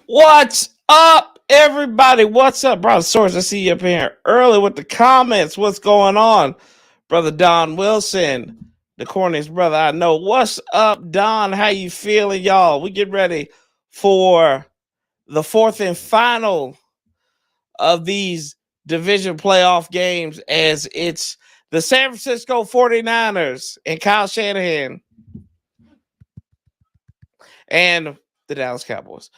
What's up, everybody? What's up, brother Source? I see you up here early with the comments. What's going on, brother Don Wilson, the corniest brother I know? What's up, Don? How you feeling, y'all? We get ready for the fourth and final of these division playoff games, as it's the San Francisco 49ers and Kyle Shanahan and the Dallas Cowboys.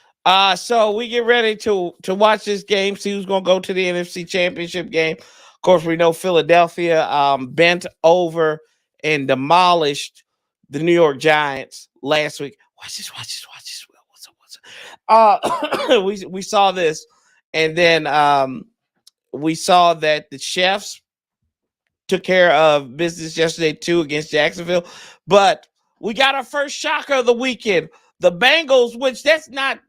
So we get ready to watch this game, see who's going to go to the NFC Championship game. Of course, we know Philadelphia bent over and demolished the New York Giants last week. Watch this. Will, what's up? We saw this, and then we saw that the Chiefs took care of business yesterday too against Jacksonville. But we got our first shocker of the weekend. The Bengals, which that's not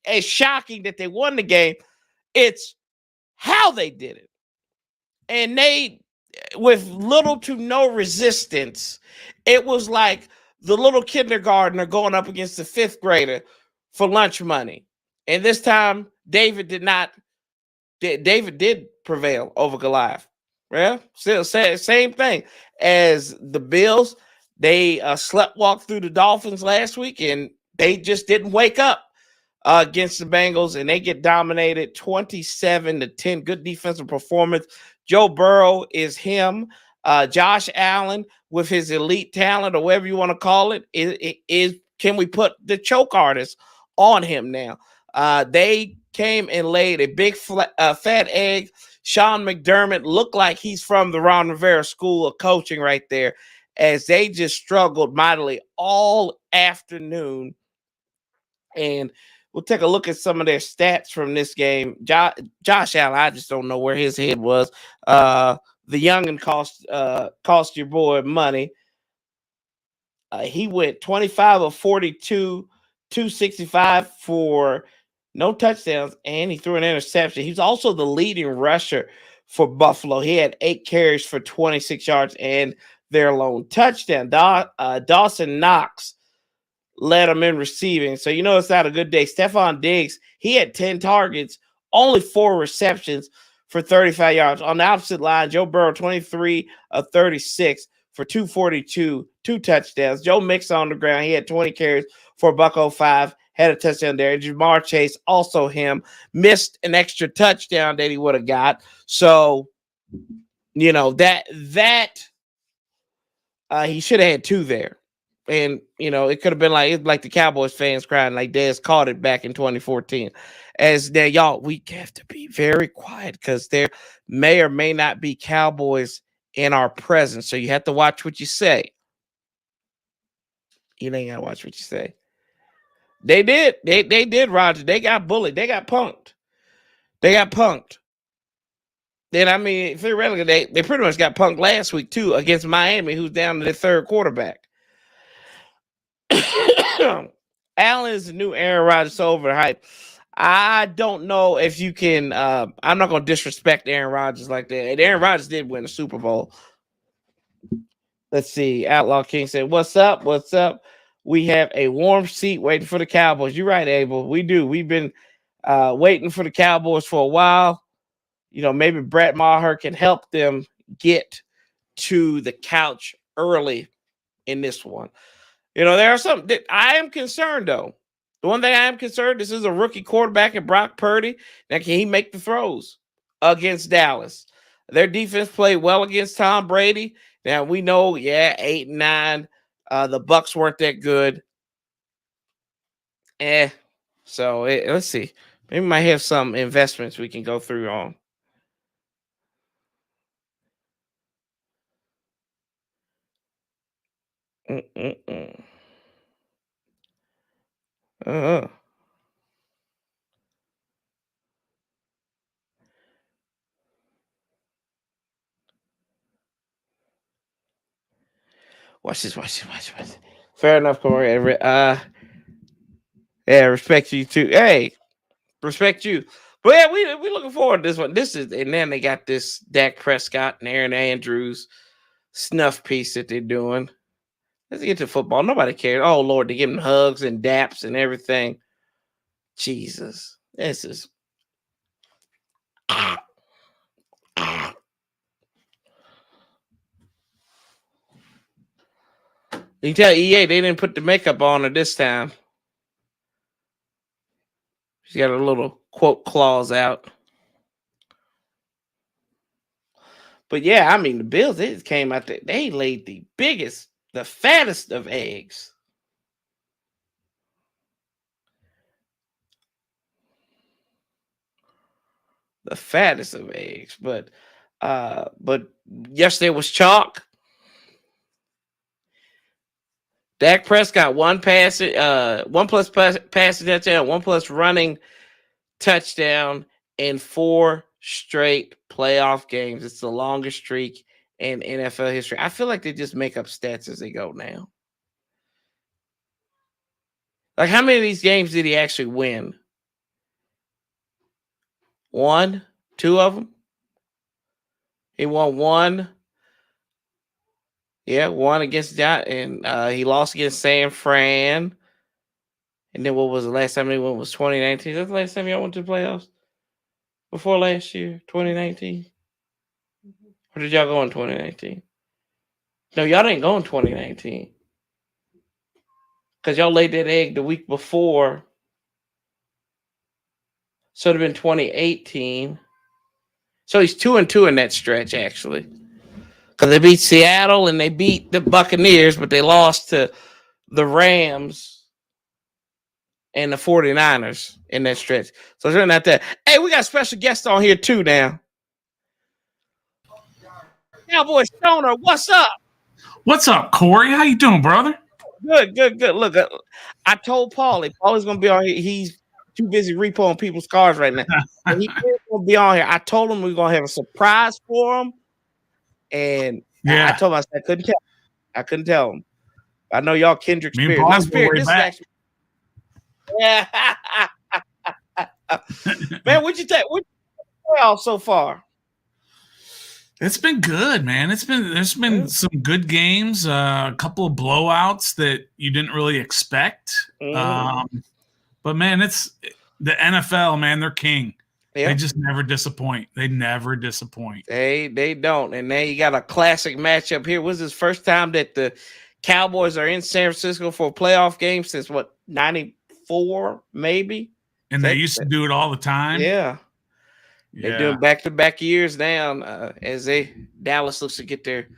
as shocking that they won the game. It's how they did it. And they, with little to no resistance, it was like the little kindergartner going up against the fifth grader for lunch money. And this time, David did prevail over Goliath. Yeah, still same thing as the Bills. They sleptwalked through the Dolphins last week, and they just didn't wake up against the Bengals, and they get dominated 27-10. Good defensive performance. Joe Burrow is him. Josh Allen with his elite talent, or whatever you want to call it, is can we put the choke artist on him now? They came and laid a big fat egg. Sean McDermott looked like he's from the Ron Rivera school of coaching right there, as they just struggled mightily all afternoon. And we'll take a look at some of their stats from this game. Josh Allen, I just don't know where his head was. The youngin' cost your boy money. He went 25 of 42, 265 for no touchdowns, and he threw an interception. He was also the leading rusher for Buffalo. He had 8 carries for 26 yards and their lone touchdown. Dawson Knox led him in receiving. So you know it's not a good day. Stephon Diggs, he had 10 targets, only 4 receptions for 35 yards. On the opposite line, Joe Burrow, 23 of 36 for 242, 2 touchdowns. Joe Mixon on the ground, he had 20 carries for $105, had a touchdown there. Jamar Chase, also him, missed an extra touchdown that he would have got. So, you know, that he should have had 2 there. And, you know, it could have been like the Cowboys fans crying like Dez caught it back in 2014. As there, y'all, we have to be very quiet because there may or may not be Cowboys in our presence. So you have to watch what you say. You ain't got to watch what you say. They did. They did, Roger. They got bullied. They got punked. Then, I mean, theoretically, they pretty much got punked last week, too, against Miami, who's down to their third quarterback. Allen is the new Aaron Rodgers, so overhyped. I don't know if you can. I'm not going to disrespect Aaron Rodgers like that. And Aaron Rodgers did win the Super Bowl. Let's see. Outlaw King said, "What's up? What's up? We have a warm seat waiting for the Cowboys." You're right, Abel. We do. We've been waiting for the Cowboys for a while. You know, maybe Brett Maher can help them get to the couch early in this one. You know, there are some that I am concerned, though. The one thing I am concerned, this is a rookie quarterback in Brock Purdy. Now, can he make the throws against Dallas? Their defense played well against Tom Brady. Now, we know, 8-9. The Bucs weren't that good. So let's see. Maybe we might have some investments we can go through on. Watch this. Fair enough, Corey. Yeah, respect you too. Hey, respect you. But yeah, we looking forward to this one. And then they got this Dak Prescott and Aaron Andrews snuff piece that they're doing. Let's get to football. Nobody cares. Oh Lord, they give them hugs and daps and everything. Jesus, this is. You can tell EA they didn't put the makeup on her this time. She got a little quote clause out. But yeah, I mean, the Bills, they just came out there. They laid the biggest, the fattest of eggs. The fattest of eggs. But yesterday was chalk. Dak Prescott, one plus passing touchdown, 1 plus running touchdown in 4 straight playoff games. It's the longest streak in NFL history. I feel like they just make up stats as they go now. Like, how many of these games did he actually win? 1, 2 of them? He won 1. Yeah, 1 against John, and he lost against San Fran. And then what was the last time he went? Was 2019? That's the last time y'all went to the playoffs? Before last year, 2019? Or did y'all go in 2019? No, y'all didn't go in 2019. Because y'all laid that egg the week before. So it would have been 2018. So he's 2-2 in that stretch, actually. Because they beat Seattle and they beat the Buccaneers, but they lost to the Rams and the 49ers in that stretch. So it's really not that. Hey, we got a special guest on here too now. Cowboy Stoner, what's up? What's up, Corey? How you doing, brother? Good. Look, I told Paulie's going to be on here. He's too busy repoing people's cars right now. He's going to be on here. I told him we're going to have a surprise for him. And yeah. I told him, I couldn't tell him. I know y'all kindred spirits. Not spirit, this is actually. Yeah. Man, what'd you take? What'd you play off so far? It's been good, man. There's been some good games, a couple of blowouts that you didn't really expect. But man, it's the NFL, man. They're king. Yeah. They just never disappoint. They never disappoint. They don't. And then you got a classic matchup here. Was this first time that the Cowboys are in San Francisco for a playoff game since what, 94 maybe? And they used to do it all the time. Yeah. They're doing back-to-back years now as Dallas looks to get their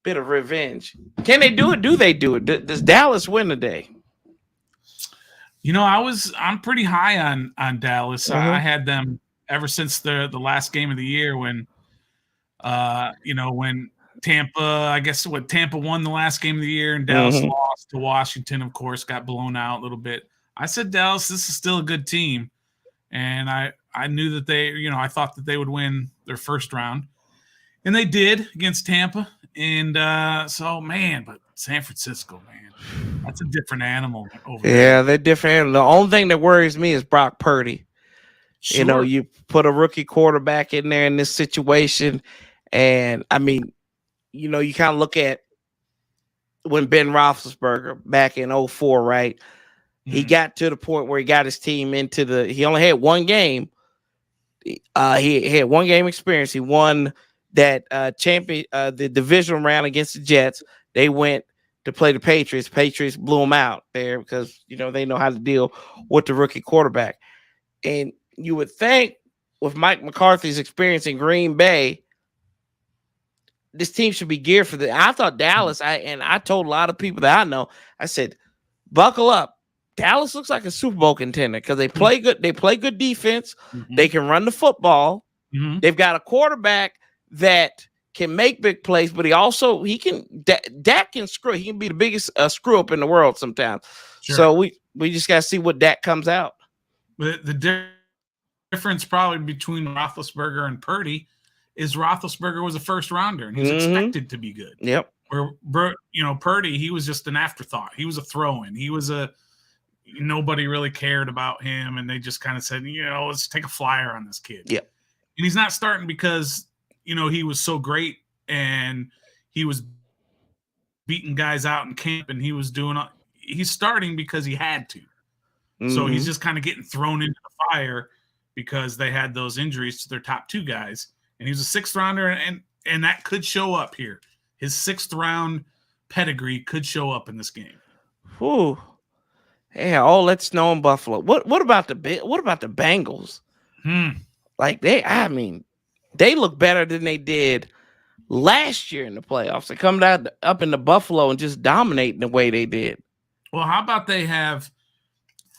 bit of revenge. Can they do it? Do they do it? Does Dallas win today? You know, I'm pretty high on Dallas. I had them ever since the last game of the year when when Tampa won the last game of the year and Dallas lost to Washington, of course, got blown out a little bit. I said, Dallas, this is still a good team. And I knew that I thought that they would win their first round. And they did against Tampa. And but San Francisco, man, that's a different animal over there. Yeah, they're different. The only thing that worries me is Brock Purdy. Sure. You put a rookie quarterback in there in this situation. And, I mean, you kind of look at when Ben Roethlisberger back in 2004, right? He got to the point where he got his team he only had one game. He had one game experience. He won that the divisional round against the Jets. They went to play the Patriots. Patriots blew them out there because, they know how to deal with the rookie quarterback. And you would think with Mike McCarthy's experience in Green Bay, this team should be geared for that. I thought Dallas, I told a lot of people that I know, I said, buckle up. Dallas looks like a Super Bowl contender because they play good. They play good defense. They can run the football. They've got a quarterback that can make big plays, but Dak can screw. He can be the biggest screw up in the world sometimes. Sure. So we just got to see what Dak comes out. But the difference probably between Roethlisberger and Purdy is Roethlisberger was a first rounder and he was expected to be good. Yep. Where Purdy, he was just an afterthought. He was a throw-in. He was nobody really cared about him, and they just kind of said, let's take a flyer on this kid. Yeah. And he's not starting because, he was so great and he was beating guys out in camp and he's starting because he had to. Mm-hmm. So he's just kind of getting thrown into the fire because they had those injuries to their top two guys. And he was a 6th rounder, and that could show up here. His 6th round pedigree could show up in this game. Whew. Yeah, all that snow in Buffalo. What about the Bengals? Like they look better than they did last year in the playoffs. They come down up into Buffalo and just dominating the way they did. Well, how about they have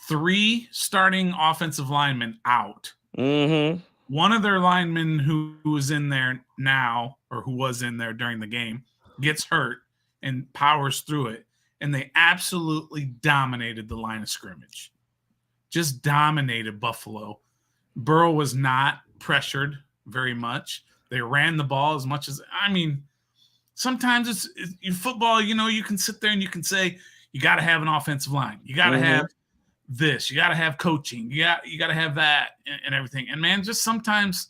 3 starting offensive linemen out? Mm-hmm. One of their linemen who was in there now, or who was in there during the game, gets hurt and powers through it. And they absolutely dominated the line of scrimmage. Just dominated Buffalo. Burrow was not pressured very much. They ran the ball as much as, sometimes it's football, you can sit there and you can say, you got to have an offensive line. You got to have this. You got to have coaching. You got to have that and everything. And, man, just sometimes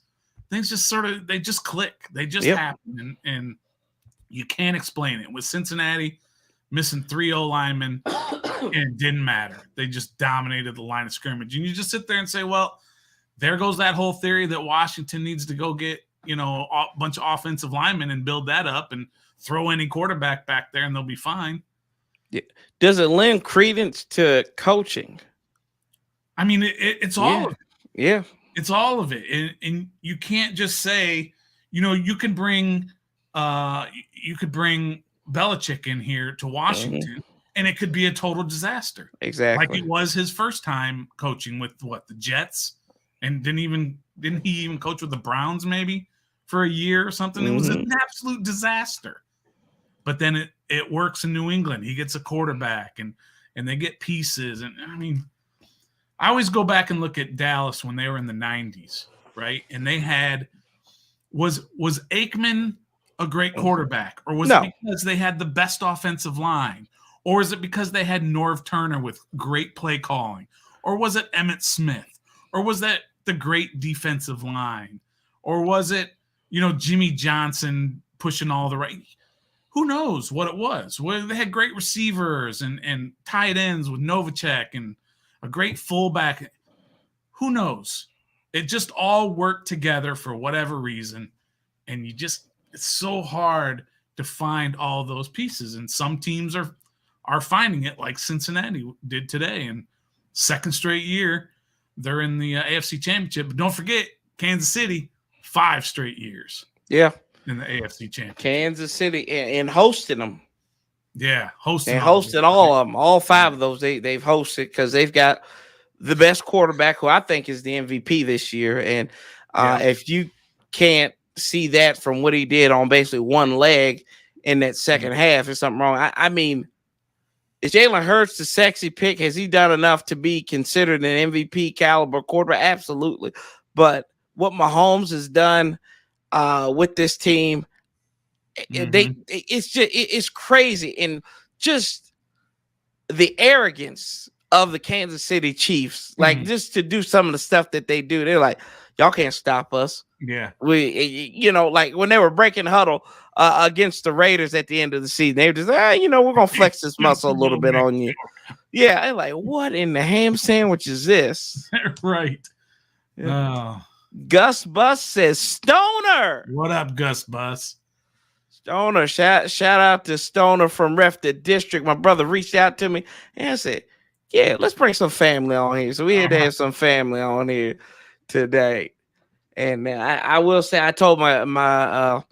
things just they just click. They just happen. And you can't explain it. With Cincinnati missing 3 O-linemen, and it didn't matter. They just dominated the line of scrimmage. And you just sit there and say, well, there goes that whole theory that Washington needs to go get, a bunch of offensive linemen and build that up and throw any quarterback back there and they'll be fine. Yeah. Does it lend credence to coaching? It's all of it. Yeah. It's all of it. And you can't just say, you could bring Belichick in here to Washington and it could be a total disaster. Exactly. Like it was his first time coaching with the Jets, and didn't he even coach with the Browns maybe for a year or something? It was an absolute disaster. But then it works in New England. He gets a quarterback and they get pieces. And I always go back and look at Dallas when they were in the 90s, right? And they had was Aikman a great quarterback, or was it because they had the best offensive line, or is it because they had Norv Turner with great play calling, or was it Emmitt Smith, or was that the great defensive line, or was it Jimmy Johnson pushing all the right? Who knows what it was? Well, they had great receivers and tight ends with Novacek and a great fullback. Who knows? It just all worked together for whatever reason, and it's so hard to find all those pieces. And some teams are finding it, like Cincinnati did today. And 2nd straight year, they're in the AFC Championship. But don't forget, Kansas City, 5 straight years. Yeah. In the AFC Championship. Kansas City and hosting them. Yeah, hosted all of them. All 5 of those they've hosted because they've got the best quarterback, who I think is the MVP this year. And if you can't see that from what he did on basically one leg in that second half, there's something wrong. Is Jalen Hurts the sexy pick? Has he done enough to be considered an MVP caliber quarterback? Absolutely. But what Mahomes has done with this team, it's crazy. And just the arrogance of the Kansas City Chiefs, like just to do some of the stuff that they do, they're like, y'all can't stop us. Yeah. Like when they were breaking huddle against the Raiders at the end of the season, they were just, we're going to flex this muscle a little bit on you. Yeah. They're like, what in the ham sandwich is this? Right. Yeah. Gus Bus says, Stoner. What up, Gus Bus? Stoner. Shout out to Stoner from Ref the District. My brother reached out to me and said, yeah, let's bring some family on here. So we had to have some family on here today. And I will say, I told my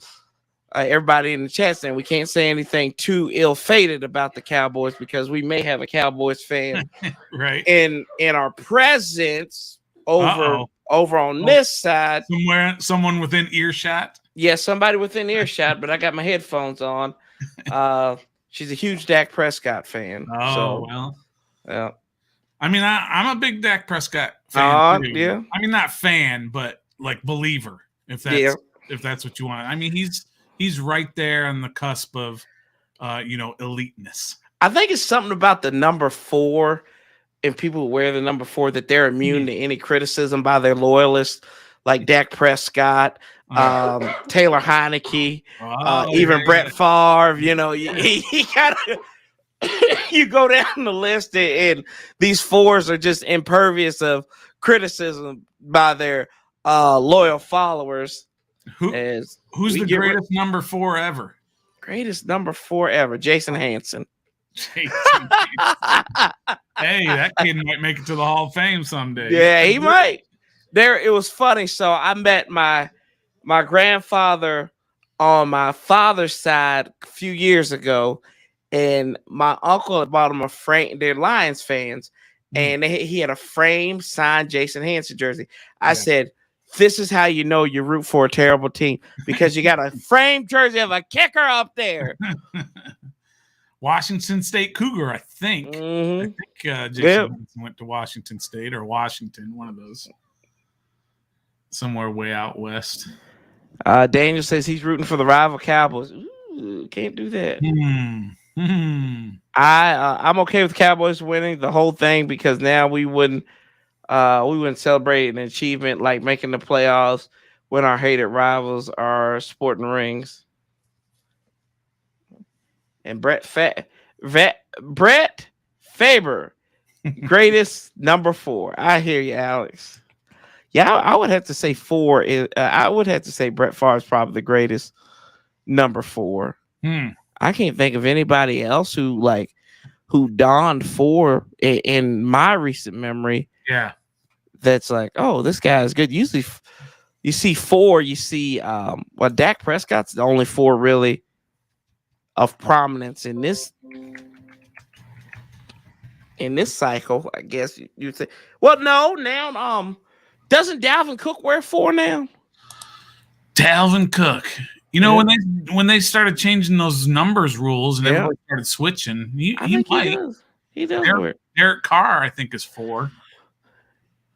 everybody in the chat saying we can't say anything too ill-fated about the Cowboys because we may have a Cowboys fan right in our presence over on this side. Someone within earshot. Yeah, somebody within earshot, but I got my headphones on. She's a huge Dak Prescott fan. Well. Yeah. I'm a big Dak Prescott fan. Too. Yeah. Not fan, but like believer, if that's what you want. He's right there on the cusp of eliteness. I think it's something about the number 4 and people who wear the number 4 that they're immune to any criticism by their loyalists, like Dak Prescott, Taylor Heineke, even Brett Favre. You know, you gotta you go down the list, and these 4s are just impervious of criticism by their loyal followers. Who's the greatest number 4 ever? Greatest number 4 ever, Jason Hansen. Hey, that kid might make it to the Hall of Fame someday. Yeah, he might. It was funny. So I met my grandfather on my father's side a few years ago, and my uncle had bought him a frame. They're Lions fans, and he had a framed signed Jason Hansen jersey. I said, this is how you know you root for a terrible team, because you got a framed jersey of a kicker up there. Washington State Cougar, I think. I think Jason went to Washington State or Washington, one of those. Somewhere way out west. Daniel says he's rooting for the rival Cowboys. Ooh, can't do that. I'm okay with Cowboys winning the whole thing, because now we wouldn't celebrate an achievement like making the playoffs when our hated rivals are sporting rings. And Brett Faber, greatest number 4. I hear you, Alex. Yeah, I would have to say 4 is. I would have to say Brett Favre is probably the greatest number 4. I can't think of anybody else who donned 4 in my recent memory. Yeah, that's like, oh, this guy is good. Usually, you see 4. You see, Dak Prescott's the only 4 really of prominence in this cycle, I guess you'd say. Well, no, now doesn't Dalvin Cook wear 4 now? Dalvin Cook. You know, when they started changing those numbers rules and everybody started switching, he might. He does wear. Derek Carr, I think, is 4.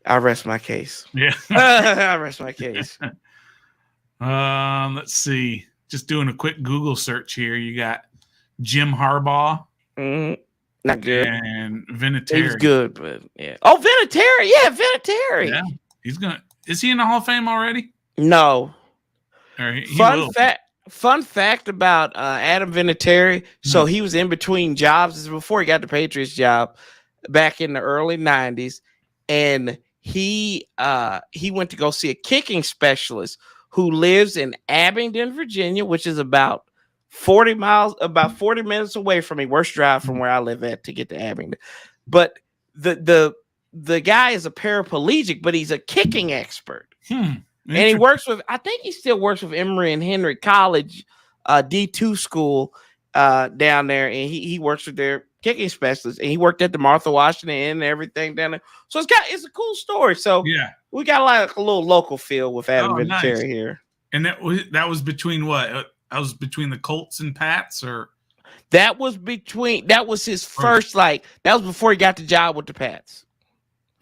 I rest my case. Yeah. I rest my case. Let's see. Just doing a quick Google search here. You got Jim Harbaugh. Not good. And Vinatieri. He's good, but yeah. Oh, Vinatieri. Yeah, Vinatieri. Yeah. Is he in the Hall of Fame already? No. Right, Fun fact about Adam Vinatieri. So he was in between jobs. This is before he got the Patriots job back in the early 90s. And he went to go see a kicking specialist who lives in Abingdon, Virginia, which is about 40 minutes away from me. Worst drive from where I live at to get to Abingdon. But the guy is a paraplegic, but he's a kicking expert. And he works with, I think he still works with Emory and Henry College, D2 school down there. And he works with their kicking specialist. And he worked at the Martha Washington Inn and everything down there. So it's a cool story. So we got like a little local feel with Adam Vinatieri here. And that was between what? That was between the Colts and Pats, or that was his first, that was before he got the job with the Pats.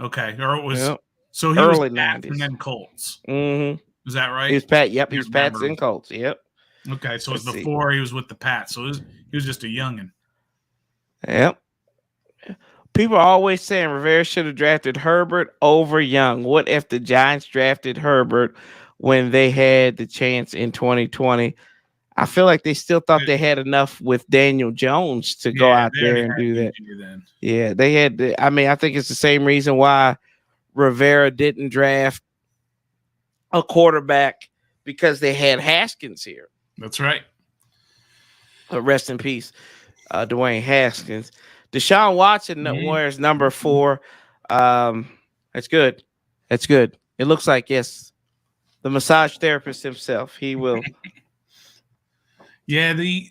Okay. Or it was so he early was Pats 90s. and then Colts. Is that right? He was Pat. Yep, he was Pats and Colts. Yep. Okay, so it was before he was with the Pats. So he was just a youngin'. Yep. People are always saying Rivera should have drafted Herbert over Young. What if the Giants drafted Herbert when they had the chance in 2020? I feel like they still thought they had enough with Daniel Jones to go out there and do that. Yeah, they had. I think it's the same reason why Rivera didn't draft a quarterback, because they had Haskins here. That's right. Rest in peace, Dwayne Haskins. Deshaun Watson wears number 4. That's good. That's good. It looks like, yes, the massage therapist himself. He will. Yeah, the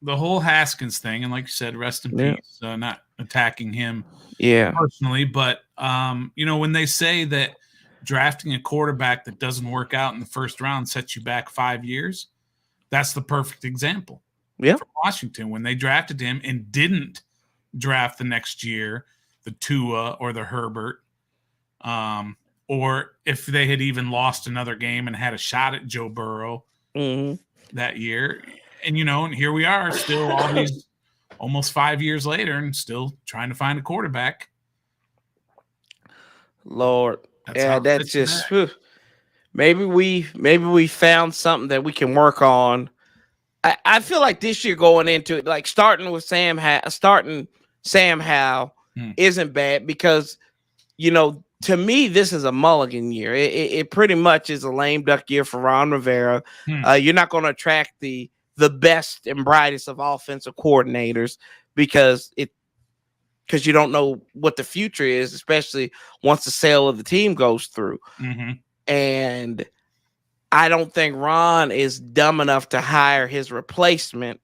whole Haskins thing, and like you said, rest in peace. Not attacking him personally, but when they say that drafting a quarterback that doesn't work out in the first round sets you back 5 years, that's the perfect example. Yeah, for Washington, when they drafted him and didn't draft the next year the Tua or the Herbert, or if they had even lost another game and had a shot at Joe Burrow that year, and and here we are, still almost 5 years later and still trying to find a quarterback. Lord, that's just maybe we found something that we can work on. I feel like this year going into it, like starting Sam Howell isn't bad because, to me, this is a mulligan year. It pretty much is a lame duck year for Ron Rivera. You're not going to attract the best and brightest of offensive coordinators because you don't know what the future is, especially once the sale of the team goes through. And I don't think Ron is dumb enough to hire his replacement.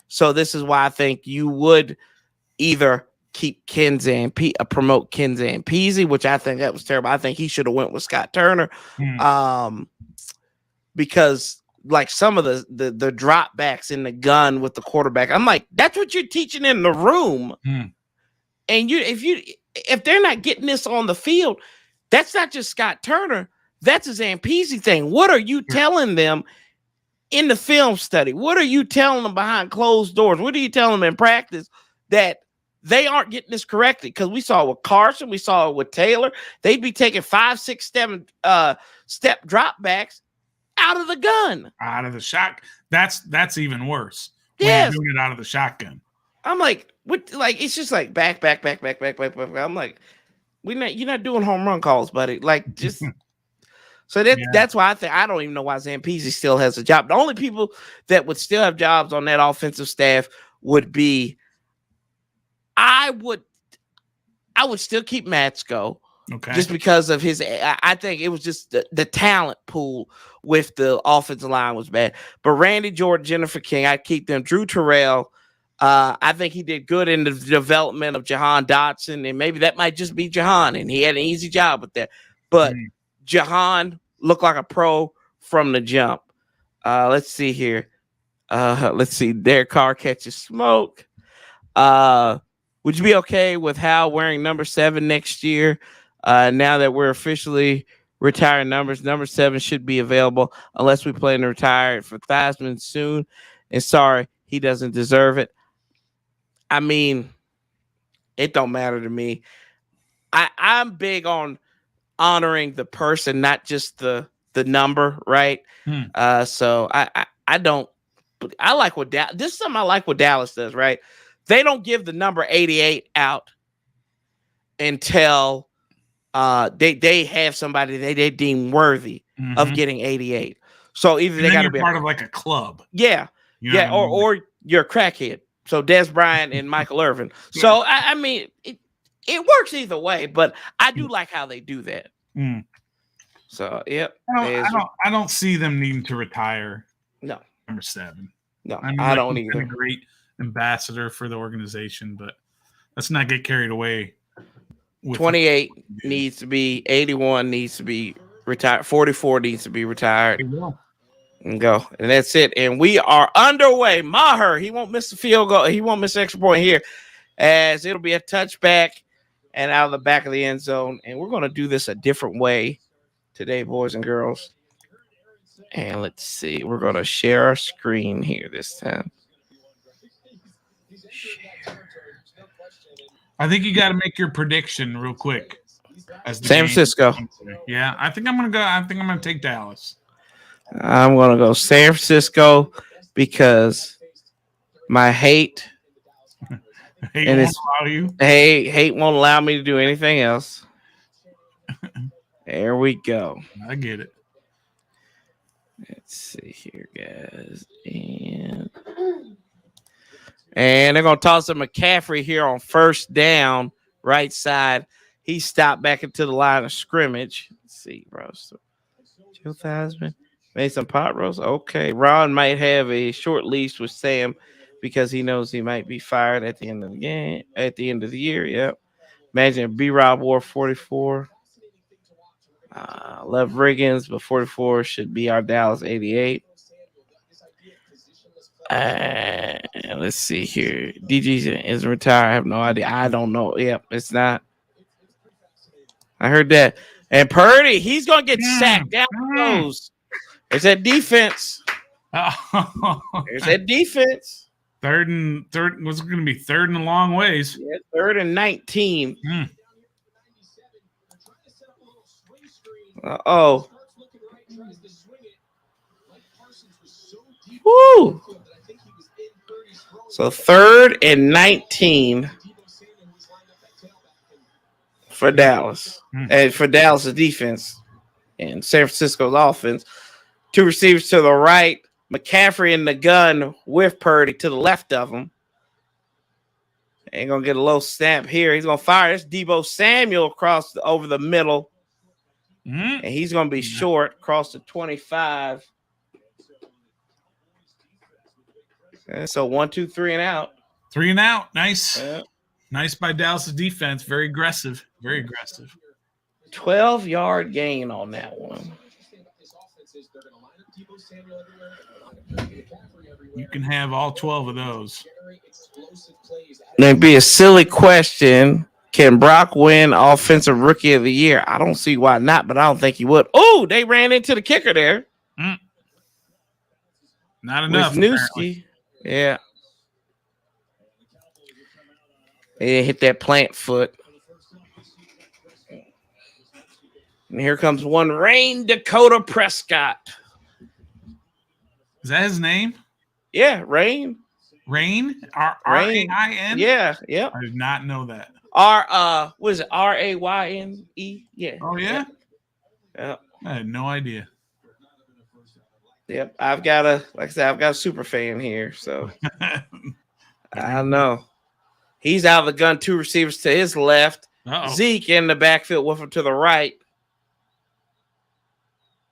So this is why I think you would either keep promote Ken Zampese, which I think that was terrible. I think he should have went with Scott Turner. Because like some of the drop backs in the gun with the quarterback, I'm like, that's what you're teaching in the room. And if they're not getting this on the field, that's not just Scott Turner. That's a Zampese thing. What are you telling them in the film study? What are you telling them behind closed doors? What are you telling them in practice that they aren't getting this correctly? Because we saw it with Carson, we saw it with Taylor. They'd be taking 5, 6, 7 step drop backs out of the gun, out of the shot. That's even worse. Yes. When you're doing it out of the shotgun. I'm like, what? Like it's just like back. I'm like, you're not doing home run calls, buddy. Like just. So that's why I don't even know why Zampese still has a job. The only people that would still have jobs on that offensive staff would be, I would still keep Matsko, just because of his. I think it was just the talent pool with the offensive line was bad. But Randy Jordan, Jennifer King, I'd keep them. Drew Terrell, I think he did good in the development of Jahan Dotson, and maybe that might just be Jahan, and he had an easy job with that. But Jahan looked like a pro from the jump. Let's see here. Let's see. Derek Carr catches smoke. Would you be okay with Hal wearing number 7 next year? Now that we're officially retiring numbers, number 7 should be available unless we plan to retire it for Theismann soon. And sorry, he doesn't deserve it. I mean, it don't matter to me. I'm big on honoring the person, not just the number, right? So I don't. I like what this is something I like what Dallas does, right? They don't give the number 88 out until they have somebody they deem worthy of getting 88. So either they got to be part of like a club, or you're a crackhead. So Des Bryant and Michael Irvin. So I mean, it works either way, but I do like how they do that. So yep, I don't see them needing to retire. No, number 7. No, I don't either. A great ambassador for the organization, but let's not get carried away. 28 needs to be, 81 needs to be retired, 44 needs to be retired. And go. And that's it. And we are underway. Maher, he won't miss the field goal. He won't miss the extra point here, as it'll be a touchback and out of the back of the end zone. And we're going to do this a different way today, boys and girls. And let's see. We're going to share our screen here this time. I think you got to make your prediction real quick. San Francisco. Yeah, I think I'm going to go. I think I'm going to take Dallas. I'm going to go San Francisco because my hate hate won't allow me to do anything else. There we go. I get it. Let's see here, guys. And they're going to toss to McCaffrey here on first down, right side. He stopped back into the line of scrimmage. Let's see, bro. So, Joe Theismann made some pot roast. Okay. Ron might have a short leash with Sam because he knows he might be fired at the end of the game, at the end of the year. Yep. Imagine B-Rob wore 44. Love Riggins, but 44 should be our Dallas 88. Let's see here. DG is retired. I have no idea. I don't know. Yep, it's not. I heard that. And Purdy, he's going to get sacked. Down goes. There's that defense. There's that defense. Third was going to be third in a long ways. Yeah, 3rd and 19. Uh-oh. Woo! So 3rd and 19 for Dallas. And for Dallas' defense and San Francisco's offense. 2 receivers to the right. McCaffrey in the gun with Purdy to the left of him. Ain't going to get a low snap here. He's going to fire. It's Debo Samuel over the middle. And he's going to be short across the 25. And so 1, 2, 3 and out. 3 and out. Nice. Yeah. Nice by Dallas' defense. Very aggressive. Very aggressive. 12-yard gain on that one. You can have all 12 of those. It'd be a silly question. Can Brock win Offensive Rookie of the Year? I don't see why not, but I don't think he would. Oh, they ran into the kicker there. Not enough. Wisniewski. Yeah. They hit that plant foot. And here comes one Rain Dakota Prescott. Is that his name? Yeah, Rain. Rain? R-A-I-N? Yeah, yeah. I did not know that. What is it? R-A-Y-N-E? Yeah. Oh, yeah? Yeah. I had no idea. Yep. I've got a super fan here, so I know. He's out of the gun, 2 receivers to his left. Zeke in the backfield with him to the right.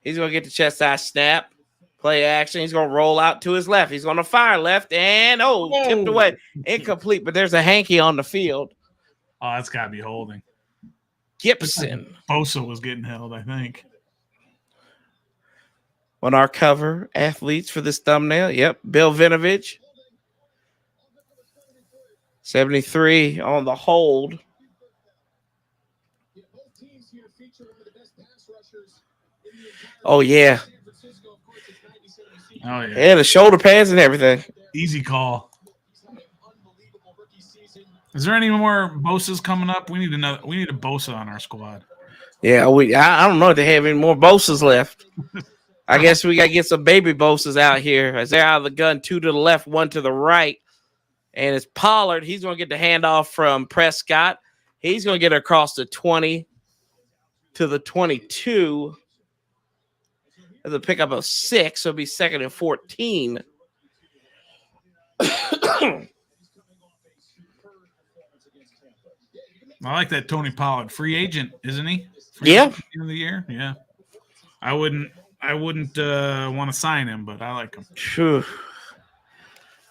He's going to get the chest side snap. Play action. He's going to roll out to his left. He's going to fire left and, tipped away. Incomplete, but there's a hanky on the field. Oh, that's got to be holding. Gibson. Bosa was getting held, I think. On our cover, athletes for this thumbnail. Yep, Bill Vinovich. 73 on the hold. Oh, yeah. Oh, yeah. Yeah, the shoulder pads and everything. Easy call. Is there any more Bosas coming up? We need a Bosa on our squad. Yeah, I don't know if they have any more Bosas left. I guess we got to get some baby Bosas out here. As they're out of the gun, 2 to the left, 1 to the right. And it's Pollard. He's going to get the handoff from Prescott. He's going to get across the 20 to the 22. That's a pickup of 6. So it'll be 2nd and 14. I like that Tony Pollard. Free agent, isn't he? Yeah. End of the year? Yeah. I wouldn't want to sign him, but I like him. Sure.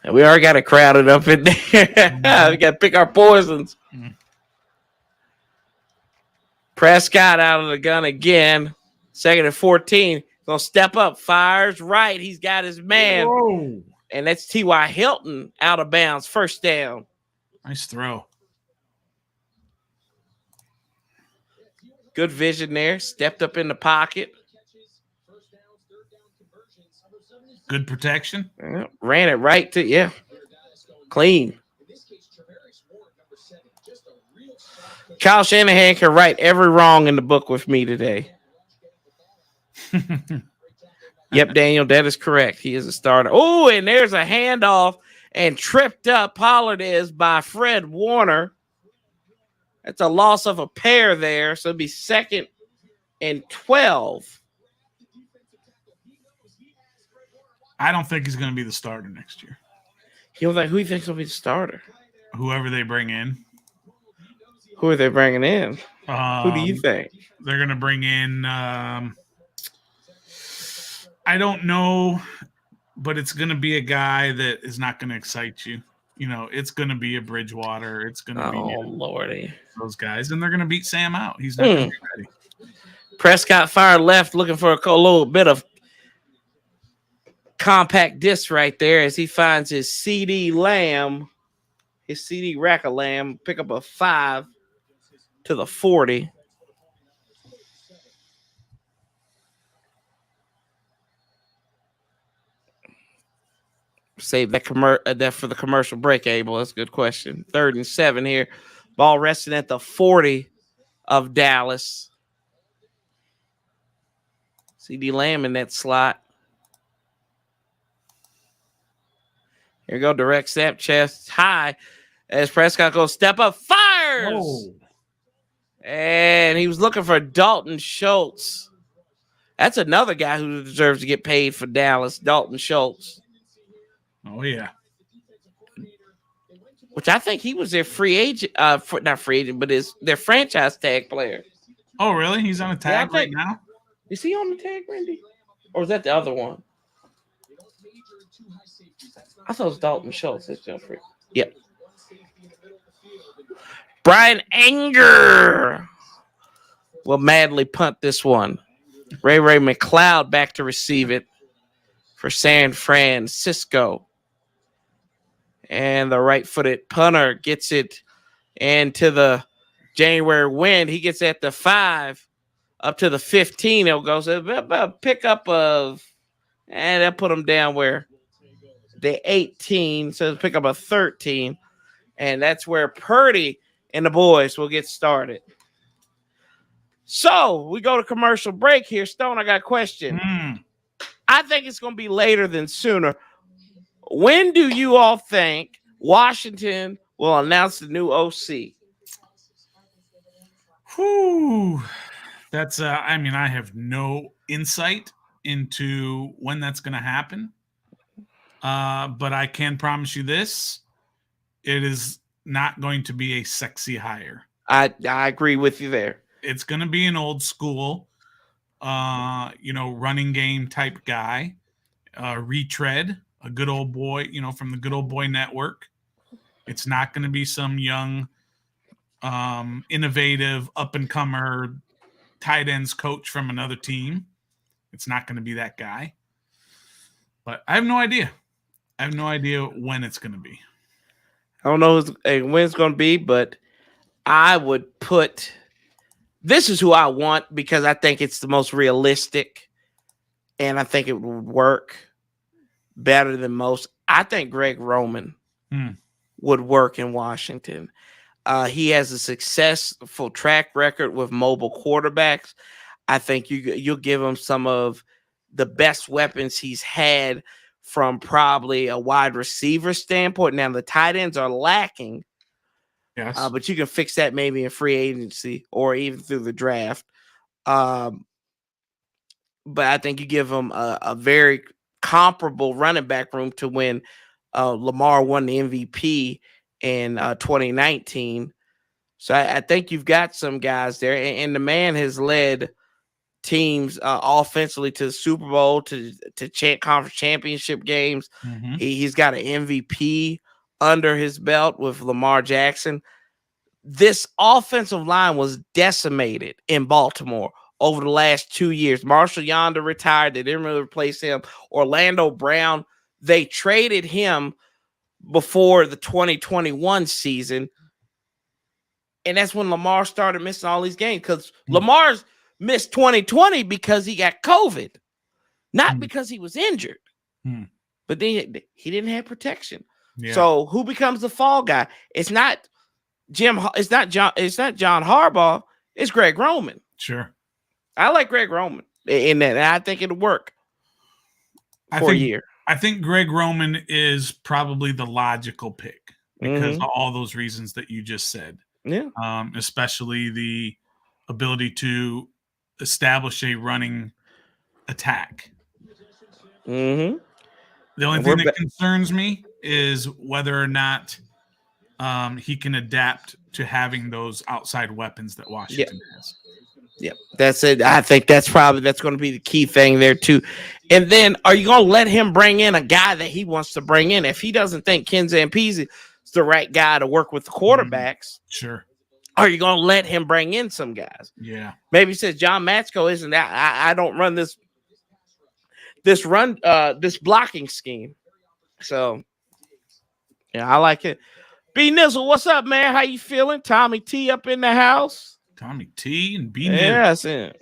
And we already got it crowded up in there. We got to pick our poisons. Prescott out of the gun again. 2nd and 14. Going to step up. Fires right. He's got his man. Whoa. And that's T.Y. Hilton out of bounds. First down. Nice throw. Good vision there. Stepped up in the pocket. Good protection. Ran it right to, clean. Kyle Shanahan can right every wrong in the book with me today. Yep, Daniel, that is correct. He is a starter. Oh, and there's a handoff and tripped up. Pollard is by Fred Warner. That's a loss of a pair there. So it'll be 2nd and 12. I don't think he's going to be the starter next year. Who do you think will be the starter? Whoever they bring in. Who are they bringing in? Who do you think? They're going to bring in I don't know, but it's going to be a guy that is not going to excite you. You know, it's going to be a Bridgewater. It's going to be Lordy. Those guys, and they're going to beat Sam out. He's not going to be ready. Prescott fired left, looking for a little bit of compact disc right there as he finds his CD Lamb, his CD Rack of Lamb, pick up a 5 to the 40. Save that that for the commercial break, Abel. That's a good question. 3rd and 7 here. Ball resting at the 40 of Dallas. CD Lamb in that slot. Here we go. Direct snap, chest high. As Prescott goes step up, fires. Oh. And he was looking for Dalton Schultz. That's another guy who deserves to get paid for Dallas, Dalton Schultz. Oh, yeah. Which I think he was their free agent, not free agent, but their franchise tag player. Oh, really? He's on a tag right now? Is he on the tag, Randy? Or is that the other one? I thought it was Dalton Schultz. That's still free. Yep. Brian Anger will madly punt this one. Ray McLeod back to receive it for San Francisco. And the right-footed punter gets it into the January wind. He gets at the 5 up to the 15. It'll go a pickup of, and they'll put him down where the 18. So pick up a 13. And that's where Purdy and the boys will get started. So we go to commercial break here. Stone, I got a question. I think it's going to be later than sooner. When do you all think Washington will announce the new OC? Whew. That's, I have no insight into when that's going to happen. But I can promise you this. It is not going to be a sexy hire. I agree with you there. It's going to be an old school, running game type guy, retread, a good old boy, from the good old boy network. It's not going to be some young, innovative, up-and-comer tight ends coach from another team. It's not going to be that guy. But I have no idea. I have no idea when it's going to be. I don't know when it's going to be, but I would put – this is who I want because I think it's the most realistic, and I think it would work better than most. I think Greg Roman would work in Washington. He has a successful track record with mobile quarterbacks. I think you'll give him some of the best weapons he's had from probably a wide receiver standpoint. Now, the tight ends are lacking. Yes. But you can fix that maybe in free agency or even through the draft. But I think you give him a very comparable running back room to when Lamar won the MVP in 2019. So I think you've got some guys there. And the man has led teams offensively to the Super Bowl, to conference championship games. Mm-hmm. He's got an MVP under his belt with Lamar Jackson. This offensive line was decimated in Baltimore over the last 2 years. Marshall Yonder retired. They didn't really replace him. Orlando Brown, they traded him before the 2021 season. And that's when Lamar started missing all these games because Lamar's missed 2020 because he got COVID, not because he was injured. But then he didn't have protection. Yeah. So who becomes the fall guy? It's not John Harbaugh. It's Greg Roman. Sure. I like Greg Roman in that. And I think it'll work for a year. I think Greg Roman is probably the logical pick because of all those reasons that you just said. Yeah. Especially the ability to establish a running attack. Mm-hmm. The only thing that concerns me is whether or not he can adapt to having those outside weapons that Washington has. Yep, that's it. I think that's going to be the key thing there too. And then, are you going to let him bring in a guy that he wants to bring in? If he doesn't think Ken Zampese is the right guy to work with the quarterbacks, sure. Are you going to let him bring in some guys? Yeah. Maybe he says John Matsko isn't that. I don't run this blocking scheme. So, yeah, I like it. B Nizzle, what's up, man? How you feeling? Tommy T up in the house. Tommy T and B Nizzle. Yes,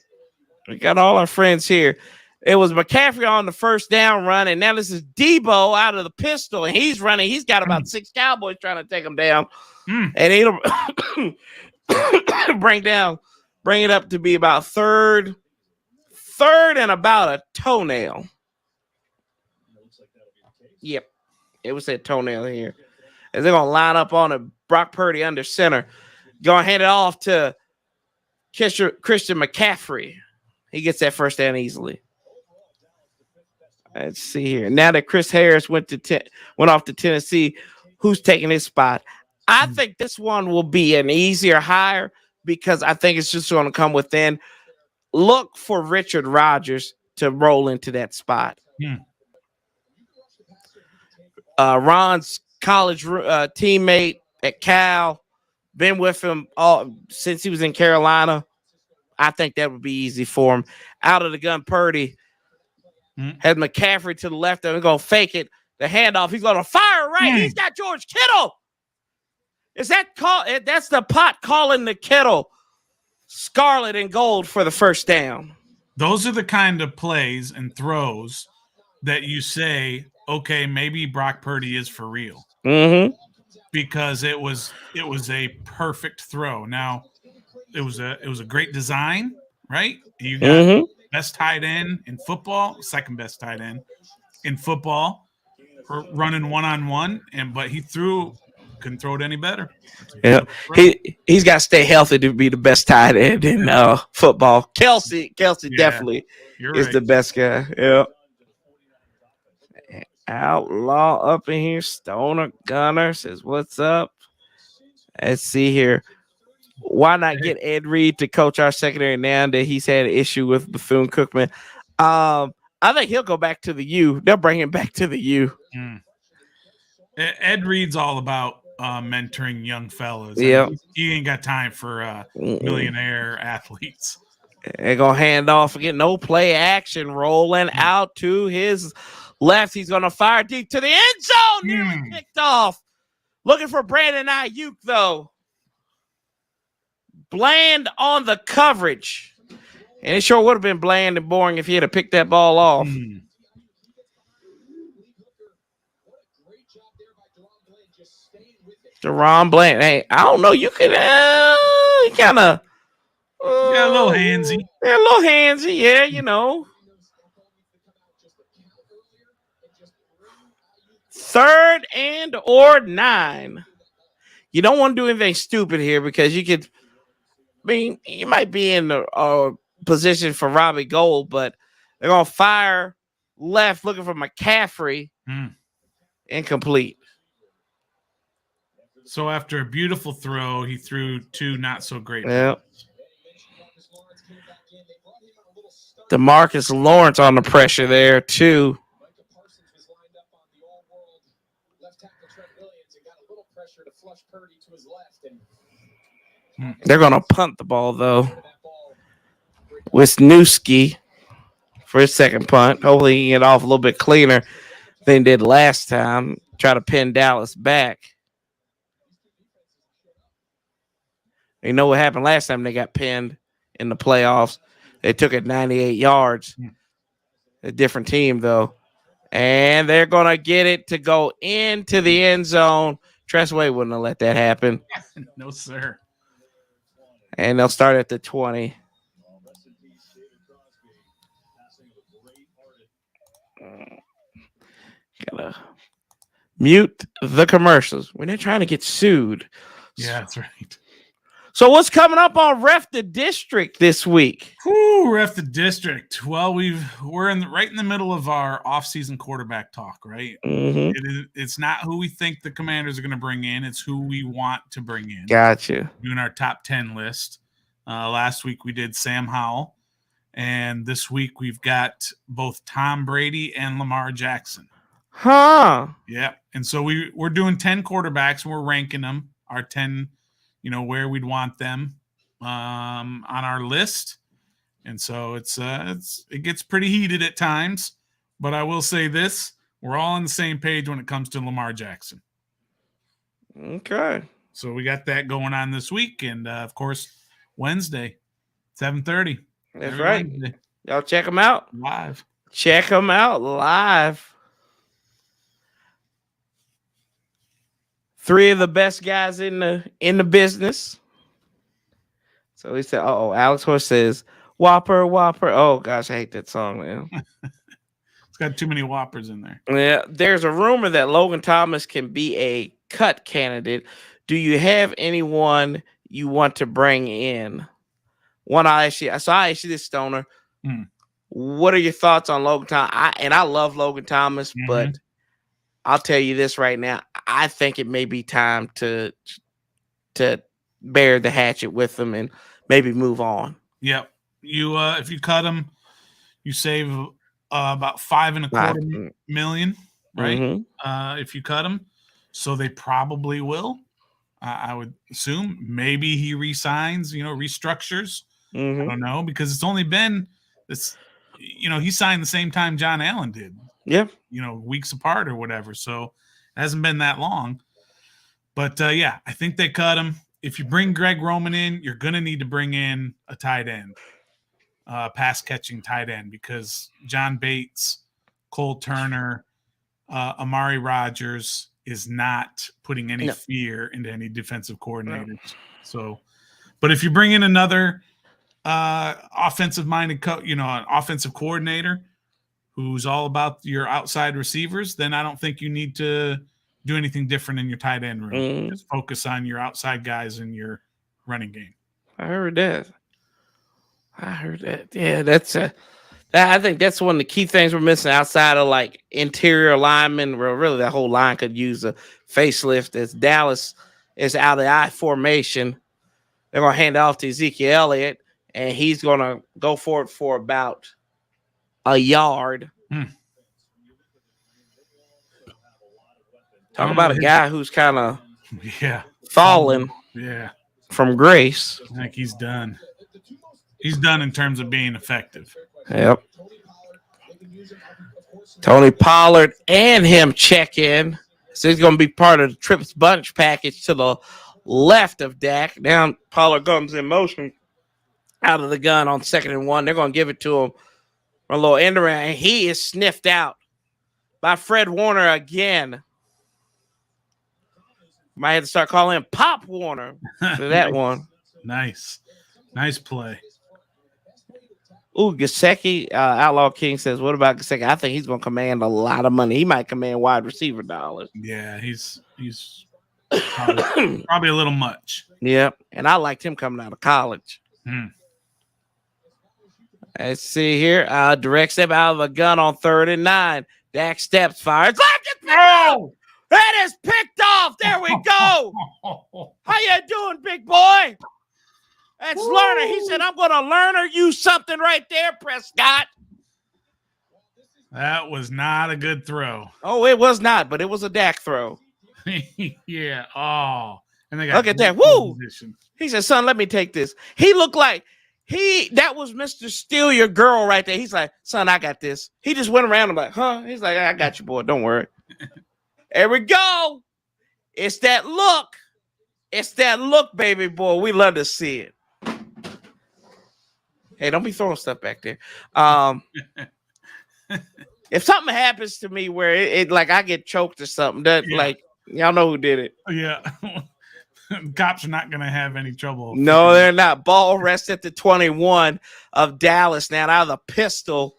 we got all our friends here. It was McCaffrey on the first down run, and now this is Debo out of the pistol, and he's running. He's got about 6 Cowboys trying to take him down, and he'll bring it up to be about third and about a toenail. Yep, it was that toenail here. And they're gonna line up on a Brock Purdy under center. Gonna hand it off to Christian McCaffrey. He gets that first down easily. Let's see here. Now that Chris Harris went off to Tennessee, who's taking his spot? I think this one will be an easier hire because I think it's just going to come within. Look for Richard Rodgers to roll into that spot. Ron's college teammate at Cal, been with him since he was in Carolina. I think that would be easy for him. Out of the gun, Purdy. Has McCaffrey to the left and going to fake it. The handoff. He's going to fire right. He's got George Kittle. Is that call? That's the pot calling the Kittle scarlet and gold for the first down. Those are the kind of plays and throws that you say, okay, maybe Brock Purdy is for real. Because it was a perfect throw. Now, it was a great design, right? You got best tight end in football, second best tight end in football, running one-on-one, but he couldn't throw it any better. Yeah, he's got to stay healthy to be the best tight end in football. Kelsey definitely is the best guy. Yeah. Outlaw up in here. Stoner Gunner says, "What's up?" Let's see here. Why not get Ed Reed to coach our secondary now that he's had an issue with Bethune-Cookman? I think he'll go back to the U. They'll bring him back to the U. Ed Reed's all about mentoring young fellas. Yeah, he ain't got time for millionaire athletes. They're gonna hand off and get no play action, rolling out to his left. He's gonna fire deep to the end zone. Nearly picked off. Looking for Brandon Ayuk though. Bland on the coverage. And it sure would have been bland and boring if he had to pick that ball off. Deron Bland. Hey, I don't know. You can kind of a little handsy. Yeah, a little handsy. Yeah, you know. 3rd and or 9. You don't want to do anything stupid here because you could. I mean, you might be in a position for Robbie Gould, but they're going to fire left looking for McCaffrey. Incomplete. So after a beautiful throw, he threw 2 not so great. Yeah. DeMarcus Lawrence on the pressure there, too. They're going to punt the ball, though. Wisniewski for his second punt. Hopefully he can get off a little bit cleaner than he did last time. Try to pin Dallas back. You know what happened last time they got pinned in the playoffs? They took it 98 yards. A different team, though. And they're going to get it to go into the end zone. Tressway wouldn't have let that happen. No, sir. And they'll start at the 20. Gotta mute the commercials when they're trying to get sued. Yeah, that's right. So what's coming up on Ref the District this week? Ref the District. Well, we're right in the middle of our off-season quarterback talk, right? It's not who we think the Commanders are going to bring in. It's who we want to bring in. Gotcha. Doing our top 10 list. Last week we did Sam Howell. And this week we've got both Tom Brady and Lamar Jackson. Huh. Yeah. And so we're doing 10 quarterbacks and we're ranking them, our 10, where we'd want them on our list. And so it gets pretty heated at times. But I will say this, we're all on the same page when it comes to Lamar Jackson. Okay. So we got that going on this week. And, of course, Wednesday, 7:30. That's right. Wednesday. Y'all check them out. Live. Check them out live. 3 of the best guys in the business. So he said, "Oh, Alex Horse says Whopper, Whopper." Oh gosh, I hate that song, man. It's got too many Whoppers in there. Yeah, there's a rumor that Logan Thomas can be a cut candidate. Do you have anyone you want to bring in? I ask you this, Stoner. What are your thoughts on Logan Thomas? I love Logan Thomas, but I'll tell you this right now. I think it may be time to bear the hatchet with him and maybe move on. Yep. You if you cut him, you save about $5.25 million, right? If you cut him, so they probably will. I would assume maybe he resigns, restructures. I don't know, because it's only been this. He signed the same time John Allen did. Yeah. Weeks apart or whatever. So it hasn't been that long. But yeah, I think they cut him. If you bring Greg Roman in, you're going to need to bring in a tight end, pass catching tight end, because John Bates, Cole Turner, Amari Rodgers is not putting any fear into any defensive coordinators. So, but if you bring in another offensive minded an offensive coordinator who's all about your outside receivers, then I don't think you need to do anything different in your tight end room. Just focus on your outside guys in your running game. I heard that. Yeah, I think that's one of the key things we're missing outside of like interior linemen. Well, really, that whole line could use a facelift. As Dallas is out of the I formation, they're going to hand it off to Ezekiel Elliott, and he's going to go for it for about a yard. Talk about a guy who's kind of fallen from grace. I think he's done. He's done in terms of being effective. Yep. Tony Pollard and him check in. So he's going to be part of the Trips Bunch package to the left of Dak. Now Pollard comes in motion out of the gun on 2nd and 1. They're going to give it to him for a little end around. And he is sniffed out by Fred Warner again. Might have to start calling him Pop Warner for that one. Nice play. Ooh, Gesicki, Outlaw King says, what about Gesicki? I think he's going to command a lot of money. He might command wide receiver dollars. Yeah, he's probably a little much. Yep, and I liked him coming out of college. Let's see here. Direct step out of a gun on 3rd and 9. Dak steps, fires. That is picked off. There we go. How you doing, big boy? That's Lerner. He said, I'm going to Lerner you something right there, Prescott. That was not a good throw. Oh, it was not, but it was a Dak throw. Yeah. Oh. And they got look at that. Woo. Position. He said, son, let me take this. He looked like that was Mr. Steal Your Girl right there. He's like, son, I got this. He just went around and like, huh? He's like, I got you, boy. Don't worry. There we go. It's that look. It's that look, baby boy. We love to see it. Hey, don't be throwing stuff back there. If something happens to me where it like I get choked or something, like y'all know who did it. Yeah. Cops are not going to have any trouble. No, they're not. Ball rest at the 21 of Dallas. Now out of the pistol.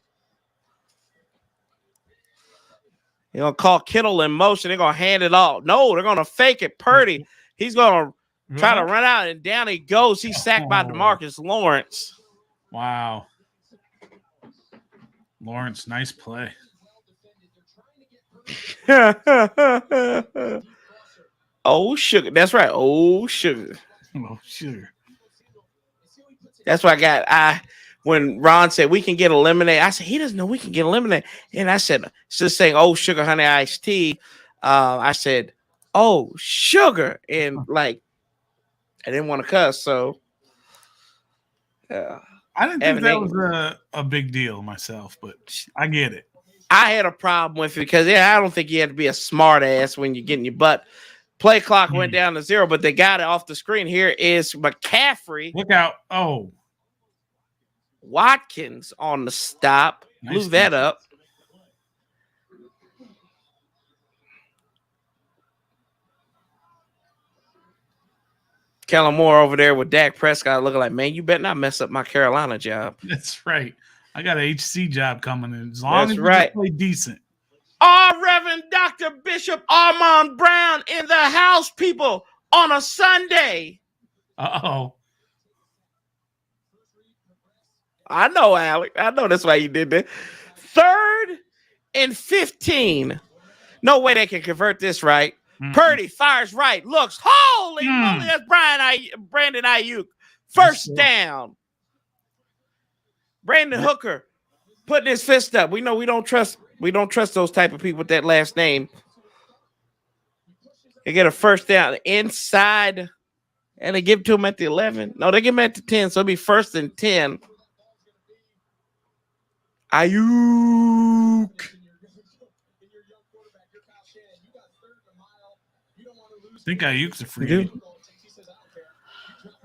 They're going to call Kittle in motion. They're going to hand it off. No, they're going to fake it. Purdy, he's going to try to run out, and down he goes. He's sacked by DeMarcus Lawrence. Wow. Lawrence, nice play. Oh, sugar. That's right. Oh, sugar. Oh, sugar. That's what when Ron said we can get eliminated, I said, he doesn't know we can get eliminated. And I said, just saying, oh, sugar, honey, iced tea. I said, oh, sugar. And like, I didn't want to cuss. So, I didn't think that was a big deal myself, but I get it. I had a problem with it because, I don't think you had to be a smart ass when you're getting your butt. Play clock went down to 0, but they got it off the screen. Here is McCaffrey. Look out. Oh. Watkins on the stop. Blew that up. Kellen Moore over there with Dak Prescott looking like, man, you better not mess up my Carolina job. That's right. I got an HC job coming in. As long as you just play decent. Our Reverend Dr. Bishop Armand Brown in the house, people, on a Sunday. Uh-oh. I know, Alec. I know that's why you did that. 3rd and 15. No way they can convert this right. Mm-hmm. Purdy fires right. Looks. Holy moly, that's Brandon Ayuk. First down. Brandon Hooker putting his fist up. We know we don't trust those type of people with that last name. They get a first down inside, and they give it to him at the 11. No, they give him at the 10, so it'll be 1st and 10. Ayuk. I think Ayuk's a free agent.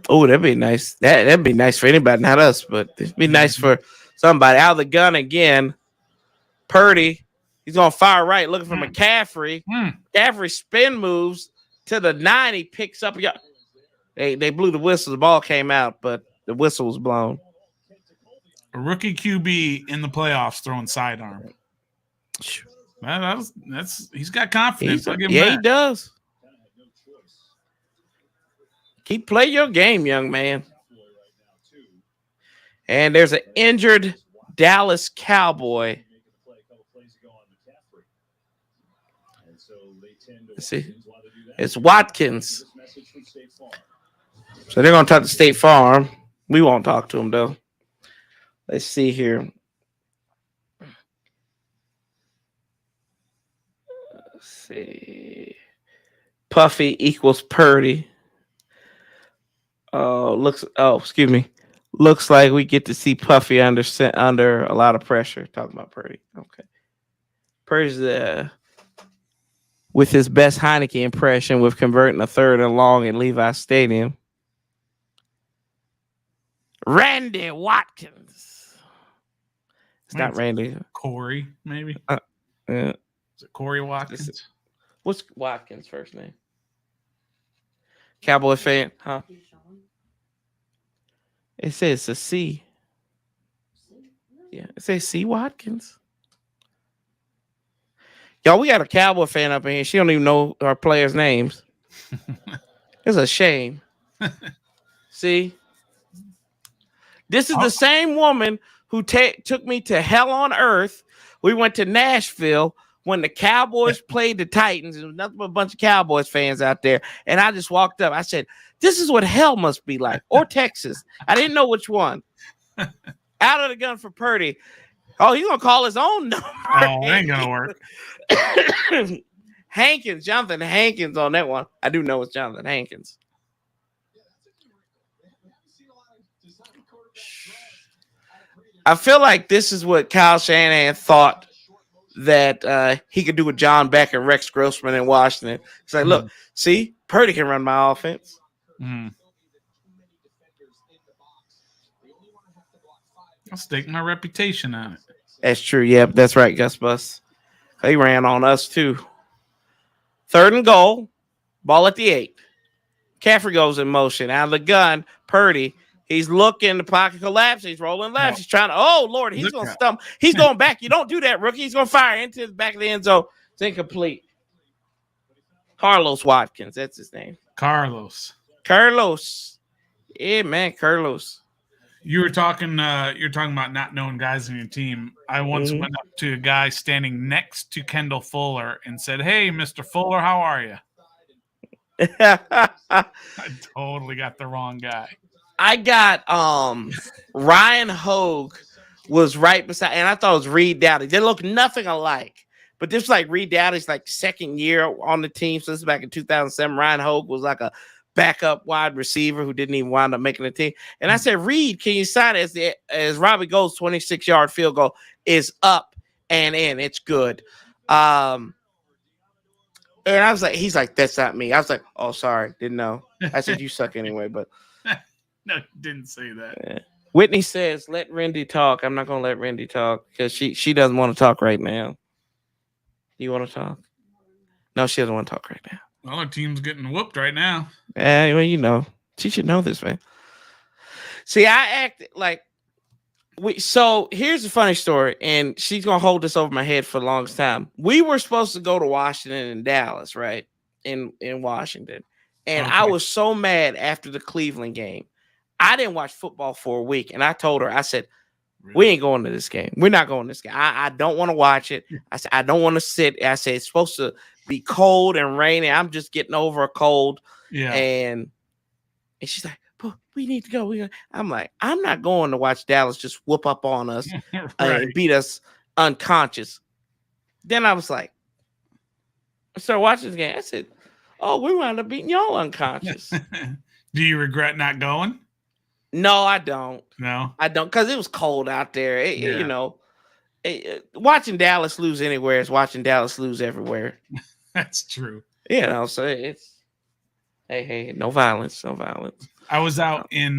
Oh, that'd be nice. That'd be nice for anybody, not us, but it'd be nice for somebody. Out of the gun again. Purdy. He's going to fire right, looking for McCaffrey. McCaffrey spin moves to the 9. He picks up. They blew the whistle. The ball came out, but the whistle was blown. A rookie QB in the playoffs throwing sidearm. He's got confidence. I'll give him that. He does. Keep play your game, young man. And there's an injured Dallas Cowboy. Let's see. It's Watkins. So they're going to talk to State Farm. We won't talk to him, though. Let's see here. Let's see. Puffy equals Purdy. Excuse me. Looks like we get to see Puffy under a lot of pressure. Talking about Purdy. Okay. Purdy's with his best Heineke impression with converting a 3rd and long in Levi Stadium. Randy Watkins. It's not Randy. Corey, maybe. Yeah. Is it Corey Watkins? What's Watkins' first name? Cowboy fan, huh? It says a C. Yeah, it says C. Watkins. Y'all, we got a Cowboy fan up in here. She don't even know our players' names. It's a shame. See? This is the same woman who took me to hell on earth. We went to Nashville when the Cowboys played the Titans. There was nothing but a bunch of Cowboys fans out there. And I just walked up. I said, this is what hell must be like. Or Texas. I didn't know which one. Out of the gun for Purdy. Oh, he's going to call his own number. Oh, it ain't going to work. Hankins, Jonathan Hankins on that one. I do know it's Jonathan Hankins. I feel like this is what Kyle Shanahan thought that he could do with John Beck and Rex Grossman in Washington. It's like, look, see, Purdy can run my offense. I'll stake my reputation on it. That's true. Yep, that's right, Gus Bus. He ran on us too. 3rd and goal. Ball at the 8. McCaffrey goes in motion. Out of the gun, Purdy. He's looking. The pocket collapse. He's rolling left. No. He's trying to. Oh, Lord. He's going to stump. He's going back. You don't do that, rookie. He's going to fire into the back of the end zone. It's incomplete. Carlos Watkins. That's his name. Carlos. Yeah, man. Carlos. You're talking about not knowing guys on your team. I once went up to a guy standing next to Kendall Fuller and said, "Hey, Mr. Fuller, how are you?" I totally got the wrong guy. I got Ryan Hogue was right beside, and I thought it was Reed Dowdy. They look nothing alike, but this was like Reed Dowdy's like 2nd year on the team. So this is back in 2007. Ryan Hogue was like a backup wide receiver who didn't even wind up making the team. And I said, Reed, can you sign it as Robbie Gould's 26-yard field goal is up and in? It's good. And I was like, he's like, that's not me. I was like, oh, sorry, didn't know. I said, you suck anyway, but no, didn't say that. Whitney says, "Let Rendy talk." I'm not gonna let Rendy talk because she doesn't want to talk right now. You want to talk? No, she doesn't want to talk right now. Well, our team's getting whooped right now. Well, you know, she should know this, man. See, I acted like so here's a funny story, and she's gonna hold this over my head for the longest time. We were supposed to go to Washington and Dallas, right? In Washington. And I was so mad after the Cleveland game. I didn't watch football for a week, and I told her, I said, we ain't going to this game. We're not going to this game. I don't want to watch it. I said, I don't want to sit. I said, it's supposed to be cold and rainy. I'm just getting over a cold. Yeah. And she's like, we need to go. I'm like, I'm not going to watch Dallas just whoop up on us and beat us unconscious. Then I was like, I started watching this game. I said, oh, we wound up beating y'all unconscious. Do you regret not going? No, I don't. No, I don't, because it was cold out there. You know, watching Dallas lose anywhere is watching Dallas lose everywhere. That's true. You know, so it's hey, no violence, no violence. I was out in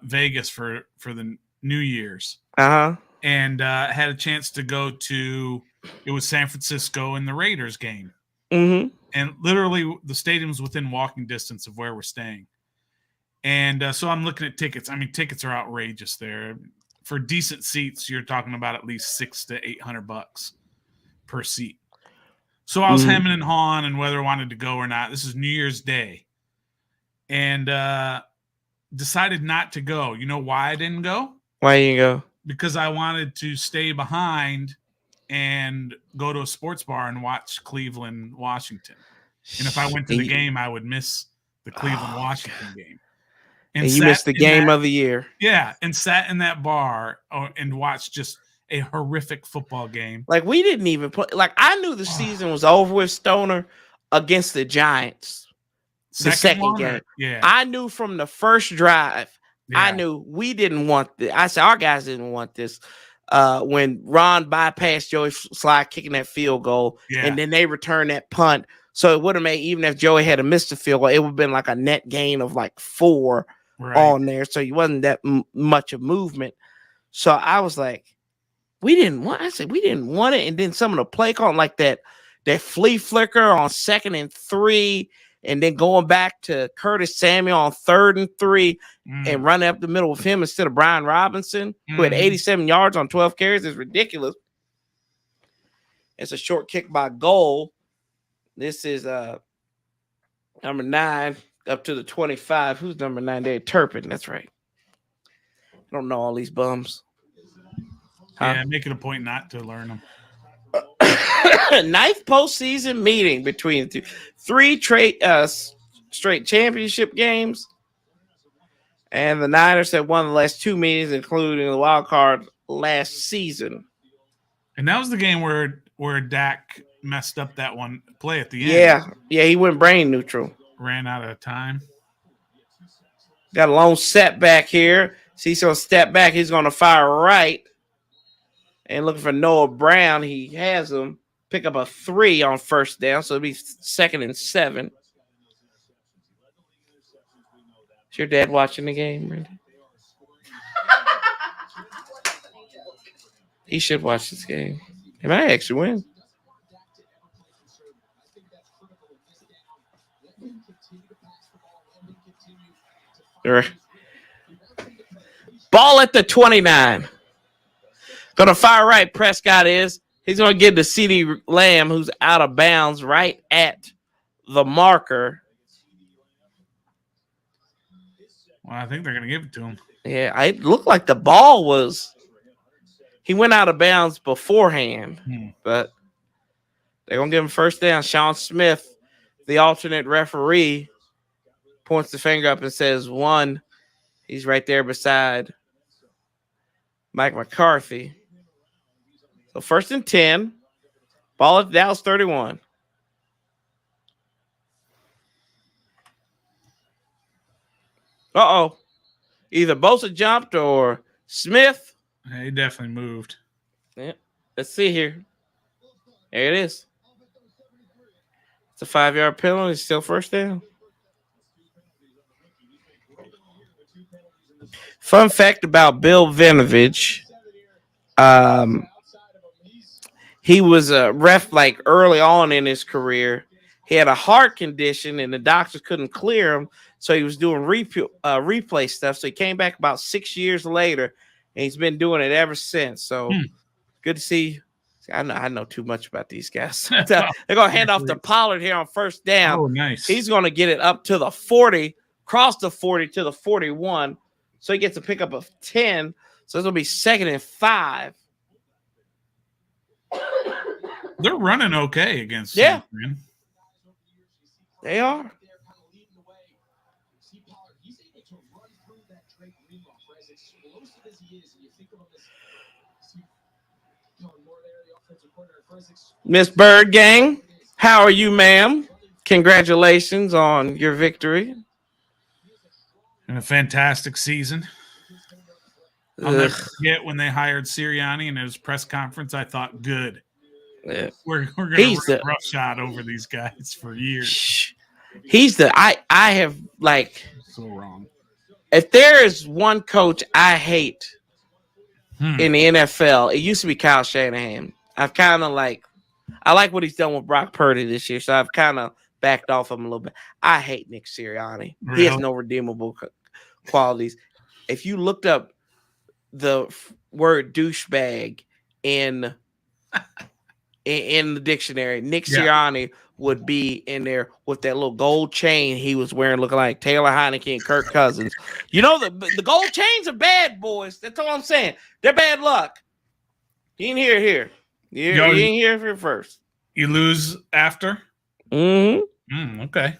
Vegas for the New Year's. And had a chance to go to. It was San Francisco and the Raiders game. Mm-hmm. And literally, the stadium's within walking distance of where we're staying. And so I'm looking at tickets. I mean, tickets are outrageous there. For decent seats, you're talking about at least $600 to $800 per seat. So I was hemming and hawing and whether I wanted to go or not. This is New Year's Day. And decided not to go. You know why I didn't go? Why you didn't go? Because I wanted to stay behind and go to a sports bar and watch Cleveland, Washington. And if I went to the game, I would miss the Cleveland, Washington game. And you missed the game of the year. Yeah, and sat in that bar and watched just a horrific football game. Like, we didn't even play. Like, I knew the season was over with Stoner against the Giants. The second game. Yeah. I knew from the first drive, I knew we didn't want this. I said, our guys didn't want this. When Ron bypassed Joey Slye kicking that field goal, and then they returned that punt. So it would have made, even if Joey had missed the field goal, it would have been like a net gain of like 4 on there. So you wasn't that much of movement. So I was like, we didn't want it. And then some of the play call, like that flea flicker on 2nd and 3, and then going back to Curtis Samuel on 3rd and 3 and running up the middle with him instead of Brian Robinson, who had 87 yards on 12 carries, is ridiculous. It's a short kick by goal. This is number 9 up to the 25. Who's number 9 there? Turpin. That's right. I don't know all these bums. Yeah, make it a point not to learn them. 9th postseason meeting between the 3 straight championship games. And the Niners have won the last 2 meetings, including the wild card last season. And that was the game where Dak messed up that one play at the end. Yeah, he went brain neutral. Ran out of time. Got a long setback here. See, so step back, he's going to fire right. And looking for Noah Brown, he has him pick up a 3 on first down, so it'll be 2nd and 7. Is your dad watching the game, Randy? He should watch this game. He might actually win. Ball at the 29. Gonna fire right. Prescott is. He's gonna give to CeeDee Lamb, who's out of bounds, right at the marker. Well, I think they're gonna give it to him. Yeah, it looked like the ball was. He went out of bounds beforehand, but they're gonna give him first down. Sean Smith, the alternate referee, points the finger up and says 1. He's right there beside Mike McCarthy. So 1st and 10. Ball at Dallas 31. Uh-oh. Either Bosa jumped or Smith. Yeah, he definitely moved. Yeah. Let's see here. There it is. It's a 5-yard penalty. Still first down. Fun fact about Bill Vinovich. He was a ref like early on in his career. He had a heart condition, and the doctors couldn't clear him, so he was doing replay stuff. So he came back about 6 years later, and he's been doing it ever since. So good to see. I know too much about these guys. They're going to hand off to Pollard here on first down. Oh, nice. He's going to get it up to the 40, cross the 40 to the 41. So he gets a pickup of 10. So it's going to be 2nd and 5. They're running okay against San Fran. They are. Miss Bird Gang, how are you, ma'am? Congratulations on your victory. And a fantastic season. I'll never forget when they hired Sirianni and at his press conference, I thought, good. Yeah. We're going to run a rough shot over these guys for years. I have like so wrong. If there is one coach I hate in the NFL, it used to be Kyle Shanahan. I've kind of I like what he's done with Brock Purdy this year, so I've kind of backed off him a little bit. I hate Nick Sirianni. Really? He has no redeemable qualities. If you looked up the word douchebag in the dictionary, Nick Sirianni would be in there with that little gold chain he was wearing, looking like Taylor Heineke and Kirk Cousins. You know, the gold chains are bad, boys. That's all I'm saying. They're bad luck. You ain't here. You ain't here first. You lose after? Okay.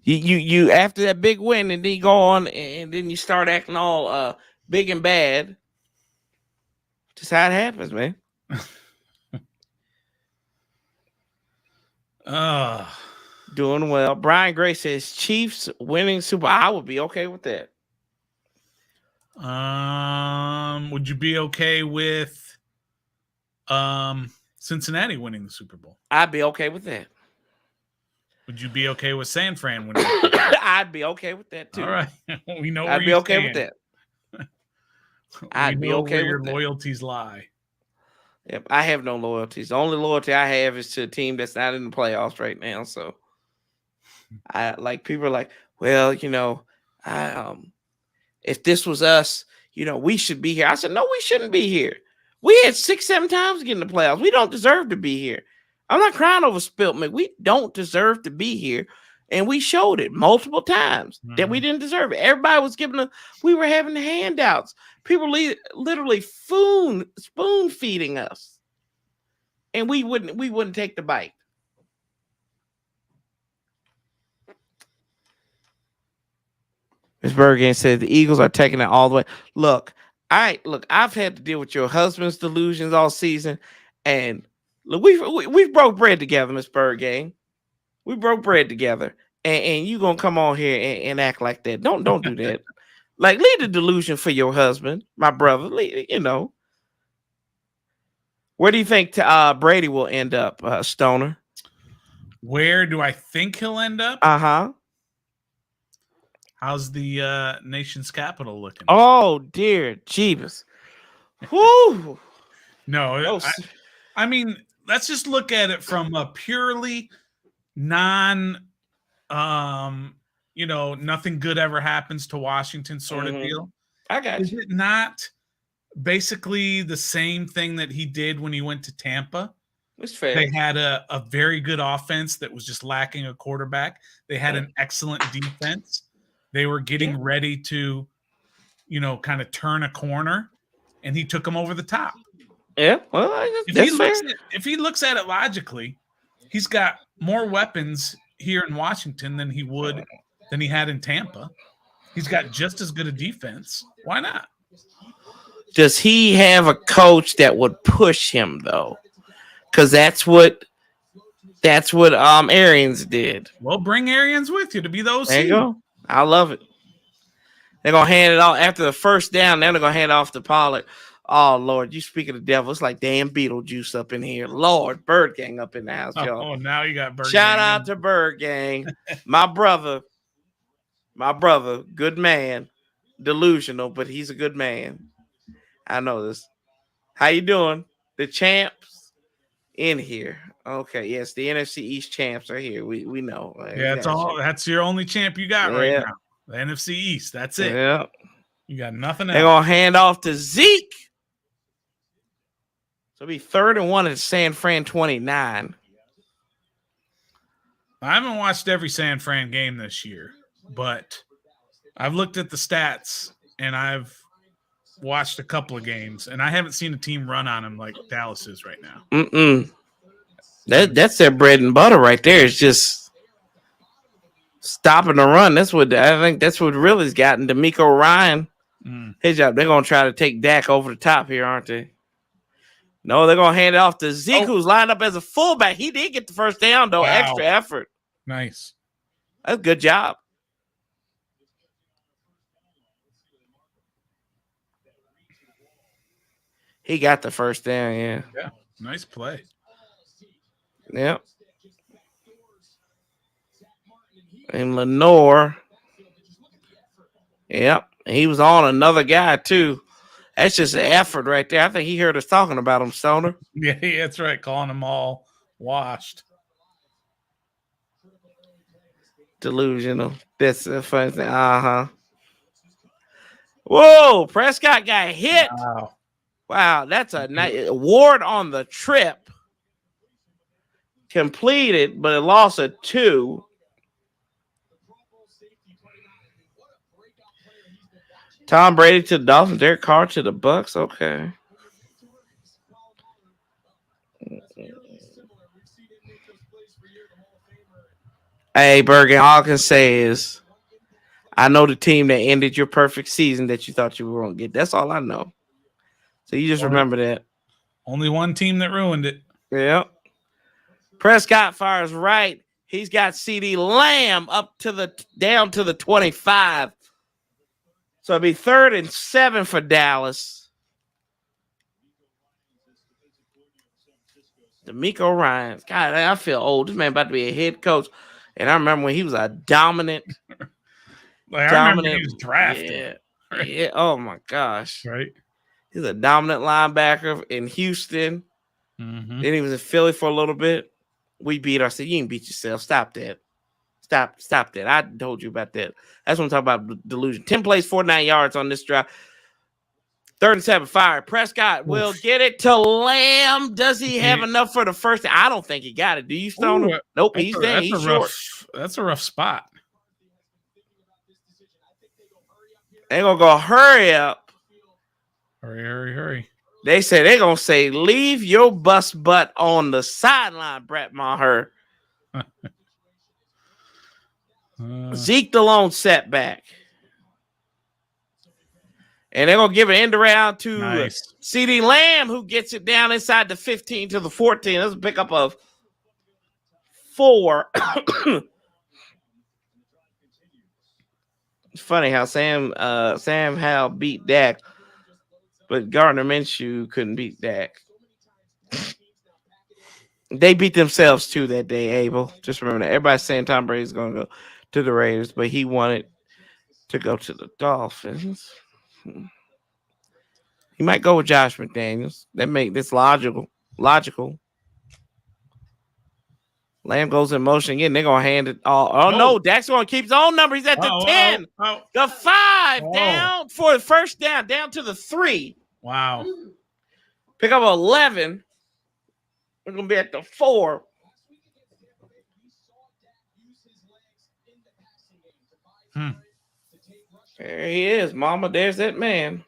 You after that big win, and then you go on, and then you start acting all big and bad. Just how it happens, man. Doing well. Brian Gray says Chiefs winning Super. I would be okay with that. Would you be okay with Cincinnati winning the Super Bowl? I'd be okay with that. Would you be okay with San Fran winning? I'd be okay with that too. All right, we know. I'd be okay with that. I'd be okay where your loyalties lie. Yep, I have no loyalties. The only loyalty I have is to a team that's not in the playoffs right now. So, people are like, well, if this was us, we should be here. I said, no, we shouldn't be here. We had 6-7 times to get in the playoffs. We don't deserve to be here. I'm not crying over spilt milk. We don't deserve to be here. And we showed it multiple times that we didn't deserve it. Everybody was we were having handouts. People literally spoon feeding us. And we wouldn't take the bite. Ms. Bergen said the Eagles are taking it all the way. Look, I've had to deal with your husband's delusions all season. And look, we broke bread together, Ms. Bergen. We broke bread together, and you gonna come on here and act like that? Don't do that. Leave the delusion for your husband, my brother. Where do you think Brady will end up, Stoner? Where do I think he'll end up? How's the nation's capital looking? Oh dear, Jeebus. Whoo! No, I mean, let's just look at it from a purely nothing good ever happens to Washington sort of deal. I got you. Is it not basically the same thing that he did when he went to Tampa? It's fair. They had a very good offense that was just lacking a quarterback. They had an excellent defense. They were getting ready to, kind of turn a corner, and he took them over the top. Yeah, well, if he looks at it logically, he's got more weapons here in Washington than he had in Tampa. He's got just as good a defense. Why not? Does he have a coach that would push him though? Because that's what Arians did. Well, bring Arians with you to be those. There you go. I love it. They're gonna hand it off after the first down. Then they're gonna hand it off to Pollard. Oh Lord, you speak of the devil. It's like damn Beetlejuice up in here. Lord, Bird Gang up in the house, y'all. Oh, now you got Bird. Shout out to Bird Gang, my brother, good man. delusional, but he's a good man. I know this. How you doing? The champs in here. Okay, yes, the NFC East champs are here. We know. Yeah, that's all. That's your only champ you got right now. The NFC East. That's it. Yeah. You got nothing else. They're gonna hand off to Zeke. So it'll be 3rd and 1 at San Fran 29. I haven't watched every San Fran game this year, but I've looked at the stats and I've watched a couple of games, and I haven't seen a team run on them like Dallas is right now. That's their bread and butter right there. It's just stopping the run. That's what I think. That's what really's gotten D'Amico Ryan. His job. They're gonna try to take Dak over the top here, aren't they? No, they're gonna hand it off to Zeke, who's lined up as a fullback. He did get the first down though. Wow. Extra effort. Nice. That's a good job. He got the first down, yeah. Yeah, nice play. Yep. And Lenore. Yep. He was on another guy, too. That's just an effort right there. I think he heard us talking about him, Stoner. Yeah, that's right. Calling them all washed. Delusional. That's a funny thing. Whoa, Prescott got hit. Wow, that's a nice Ward on the trip. Completed, but it lost a 2. Tom Brady to the Dolphins. Derek Carr to the Bucks. Okay. Hey, Bergen, all I can say is I know the team that ended your perfect season that you thought you were going to get. That's all I know. So you just remember that. Only one team that ruined it. Yep. Prescott fires right. He's got CeeDee Lamb up to down to the 25. So it'll be 3rd and 7 for Dallas. D'Amico Ryan. God, I feel old. This man about to be a head coach. And I remember when he was a dominant. I remember he was drafted. Yeah. Yeah. Oh, my gosh. Right. He's a dominant linebacker in Houston. Mm-hmm. Then he was in Philly for a little bit. We beat her. I said, you can beat yourself. Stop that. Stop that. I told you about that. That's what I'm talking about, delusion. 10 plays, 49 yards on this drive. 3rd and 7, fire. Prescott will get it to Lamb. Does he have enough for the first? I don't think he got it. Do you, Stoner? Nope, he's there. He's short. That's a rough spot. They're going to go hurry up. Hurry. They say they're going to say, leave your bus butt on the sideline, Brett Maher. Zeke the lone setback. And they're going to give an end around to CeeDee Lamb, who gets it down inside the 15 to the 14. That's a pickup of 4. It's funny how Sam Howell beat Dak, but Gardner Minshew couldn't beat Dak. They beat themselves too that day, Abel. Just remember that. Everybody's saying Tom Brady's going to go to the Raiders, but he wanted to go to the Dolphins. He might go with Josh McDaniels. That make this logical. Lamb goes in motion again. They're going to hand it all. Oh, no. Dak's going to keep his own number. He's at the 10. The 5 down for the first down to the 3. Wow. Pick up 11. We're going to be at the 4. There he is, Mama. There's that man.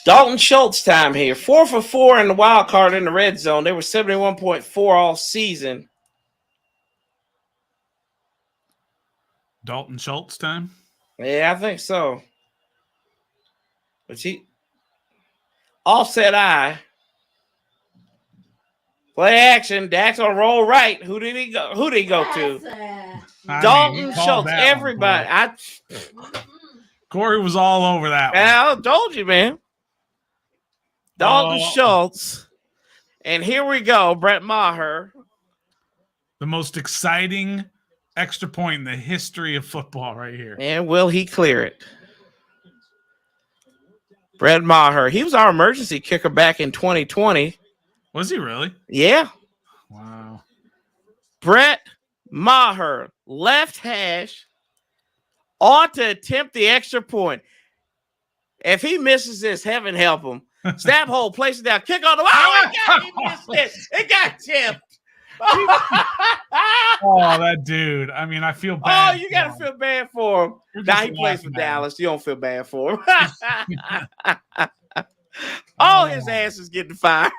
Dalton Schultz time here. 4 for 4 in the wild card in the red zone. They were 71.4 all season. Dalton Schultz time? Yeah, I think so. But he offset eye. Play action. Dak's on roll right. Who did he go to? Dalton Schultz. Everybody. Corey was all over that one. I told you, man. Dalton Schultz. And here we go. Brett Maher. The most exciting extra point in the history of football right here. And will he clear it? Brett Maher. He was our emergency kicker back in 2020. Was he really? Yeah. Wow. Brett Maher, left hash, ought to attempt the extra point. If he misses this, heaven help him. Snap hole, place it down, kick on the he missed it. It got tipped. Oh, that dude. I mean, I feel bad. Oh, you got to feel bad for him. Now he plays for Dallas. You don't feel bad for him. His ass is getting fired.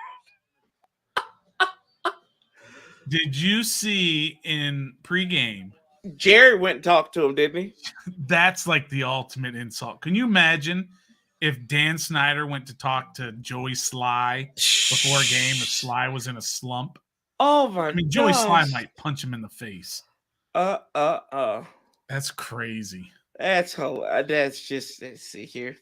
Did you see in pregame? Jerry went and talked to him, didn't he? That's like the ultimate insult. Can you imagine if Dan Snyder went to talk to Joey Sly before a game if Sly was in a slump? Oh my! I mean, Joey Sly might punch him in the face. That's crazy. That's just, let's see here.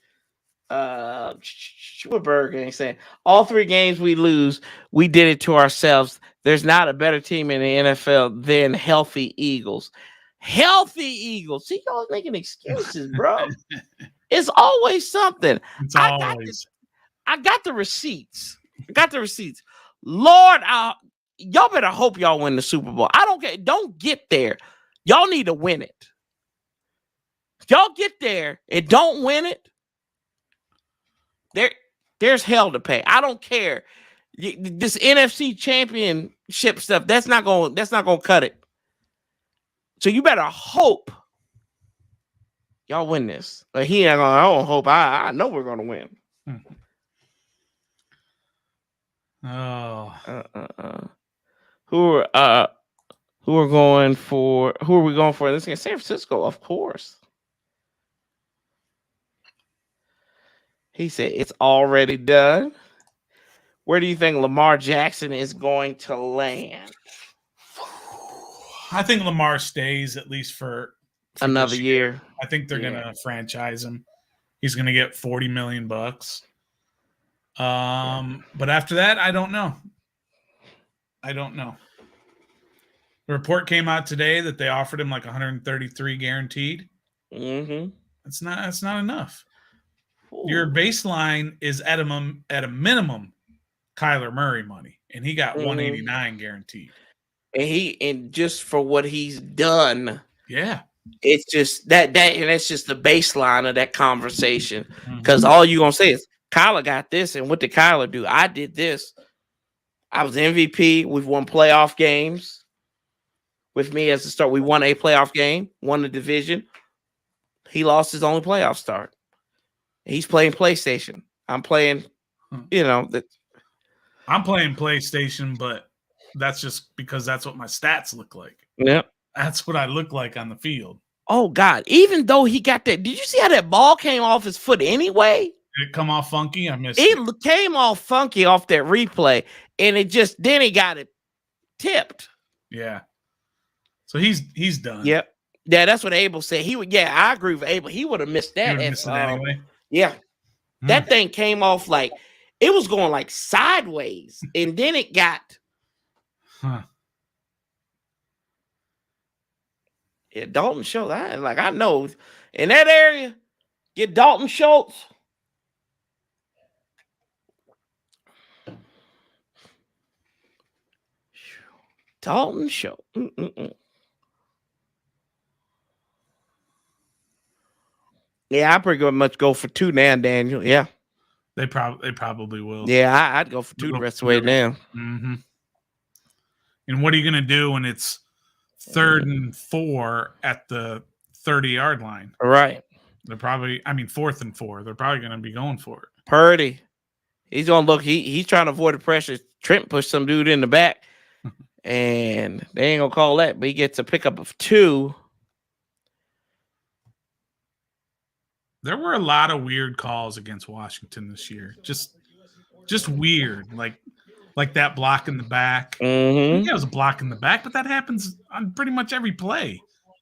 What Burger ain't saying? All 3 games we lose, we did it to ourselves. There's not a better team in the NFL than healthy Eagles. Healthy Eagles. See, y'all making excuses, bro. It's always something. It's always. I got the receipts. Lord, y'all better hope y'all win the Super Bowl. I don't care. Don't get there. Y'all need to win it. If y'all get there and don't win it, there's hell to pay. I don't care. This NFC championship stuff, that's not gonna cut it. So you better hope y'all win this. But he ain't gonna. I don't hope. I know we're gonna win. Oh. Who are we going for this game? San Francisco, of course. He said it's already done. Where do you think Lamar Jackson is going to land? I think Lamar stays at least for another year. I think they're going to franchise him. He's going to get $40 million. But after that, I don't know. The report came out today that they offered him like 133 guaranteed. Mm-hmm. That's not enough. Ooh. Your baseline is at a minimum Kyler Murray money, and he got 189 guaranteed. And just for what he's done, yeah, it's just and that's just the baseline of that conversation. Because all you're gonna say is Kyler got this, and what did Kyler do? I did this. I was MVP. We've won playoff games with me as the start. We won a playoff game, won the division. He lost his only playoff start. He's playing PlayStation. I'm playing, I'm playing PlayStation, but that's just because that's what my stats look like. Yeah. That's what I look like on the field. Oh, God. Even though he got that, did you see how that ball came off his foot anyway? Did it come off funky? I missed it. It came off funky off that replay, and then he got it tipped. Yeah. So he's done. Yep. Yeah, that's what Abel said. I agree with Abel. He would have missed that. Missed it anyway. Yeah. That thing came off like it was going like sideways, and then it got. Yeah, Dalton Schultz. I know in that area, get Dalton Schultz. Dalton Schultz. Yeah, I pretty much go for 2 now, Daniel. Yeah, they probably will. Yeah, I'd go for 2 the rest of the way now. Mm-hmm. And what are you going to do when it's 3rd and 4 at the 30-yard line? Right. They're probably, 4th and 4. They're probably going to be going for it. Purdy, he's going to look. He's trying to avoid the pressure. Trent pushed some dude in the back, and they ain't going to call that. But he gets a pickup of 2. There were a lot of weird calls against Washington this year. Just weird, like that block in the back. Mm-hmm. I think it was a block in the back, but that happens on pretty much every play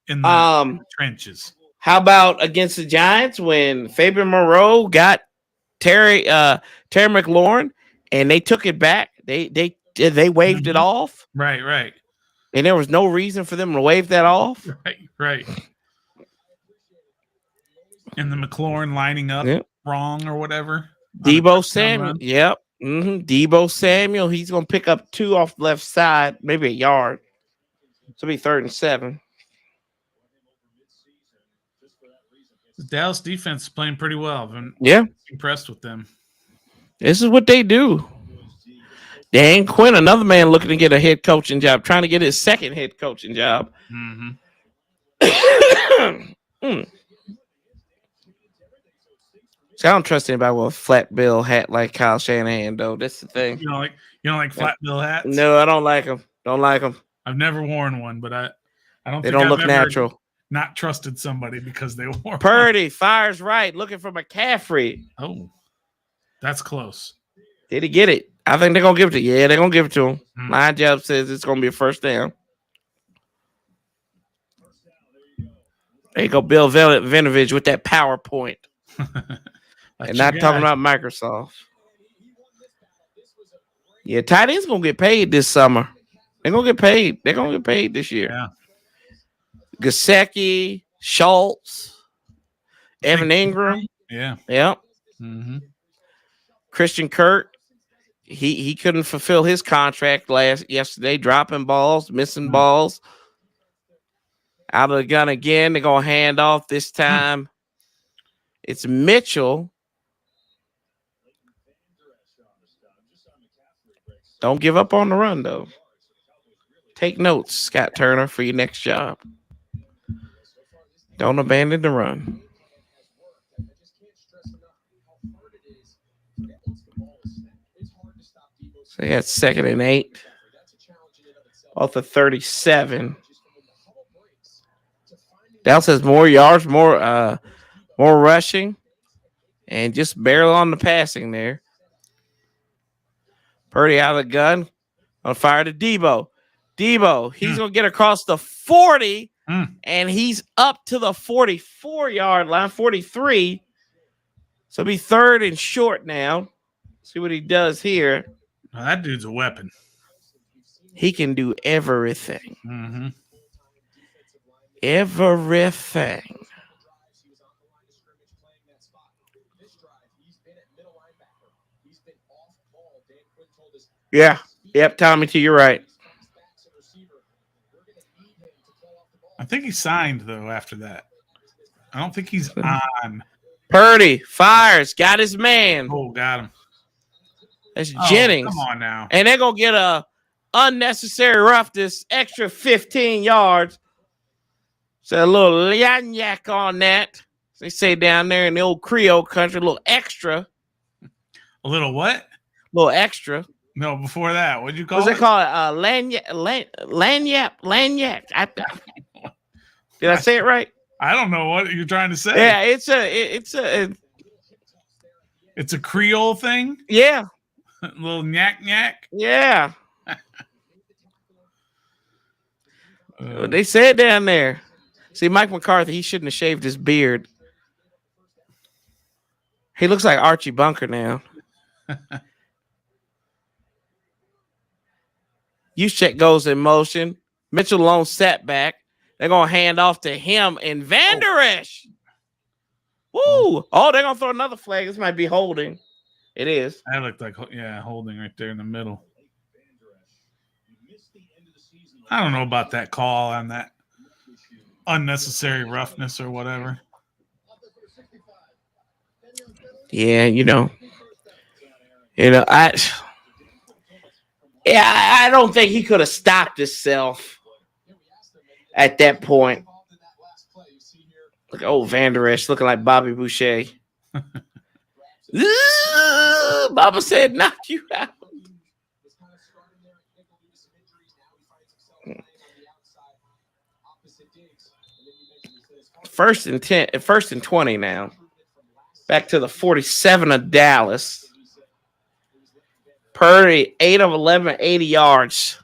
in the trenches. How about against the Giants when Fabian Moreau got Terry McLaurin and they took it back? They waved it off. Right. And there was no reason for them to wave that off. Right. And the McLaurin lining up wrong or whatever. Debo Samuel. Yep. Debo Samuel. He's going to pick up 2 off the left side, maybe a yard. So it'll be 3rd and 7. The Dallas defense is playing pretty well. I've been impressed with them. This is what they do. Dan Quinn, another man looking to get a head coaching job, trying to get his 2nd head coaching job. See, I don't trust anybody with a flat bill hat like Kyle Shanahan, though. That's the thing. You don't like flat bill hats? No, I don't like them. Don't like them. I've never worn one, but I don't. They don't look natural. Not trusted somebody because they wore Purdy one. Fires right, looking for McCaffrey. Oh, that's close. Did he get it? I think they're gonna give it to him. Yeah, they're gonna give it to him. My job says it's gonna be a 1st down. There you go, Bill Vinovich with that PowerPoint. And not talking about Microsoft. Yeah, tight ends gonna get paid this summer. They're gonna get paid. They're gonna get paid this year. Yeah. Gesicki, Schultz, Evan Ingram. Yeah. Yep. Christian Kirk. He couldn't fulfill his contract yesterday, dropping balls, missing balls. Out of the gun again. They're gonna hand off this time. It's Mitchell. Don't give up on the run, though. Take notes, Scott Turner, for your next job. Don't abandon the run. So he had 2nd and 8. Off the 37. Dallas has more yards, more rushing, and just barely on the passing there. Purdy out of the gun. On fire to Debo. Debo, he's going to get across the 40, and he's up to the 44-yard line, 43. So it'll be 3rd and short now. See what he does here. Now that dude's a weapon. He can do everything. Everything. Yeah. Yep, Tommy T, you're right. I think he signed, though, after that. I don't think he's on. Purdy fires. Got his man. Oh, got him. That's Jennings. Come on now. And they're going to get a unnecessary roughness, extra 15 yards. So a little yanyak on that. They say down there in the old Creole country, a little extra. A little what? A little extra. No, before that, what'd you call it? What's it called? Lanyap. Did I say it right? I don't know what you're trying to say. Yeah, it's a Creole thing. Yeah, a little nyak. Yeah. They said down there. See, Mike McCarthy, he shouldn't have shaved his beard. He looks like Archie Bunker now. Juszczyk goes in motion. Mitchell alone setback. They're going to hand off to him and Van Der Esch. Woo! Oh, they're going to throw another flag. This might be holding. It is. That looked like, holding right there in the middle. I don't know about that call on that unnecessary roughness or whatever. Yeah, I don't think he could have stopped himself at that point. Look, Van Der Esch looking like Bobby Boucher. Baba said, knock you out. First and 20 now. Back to the 47 of Dallas. Purdy, 8 of 11, 80 yards.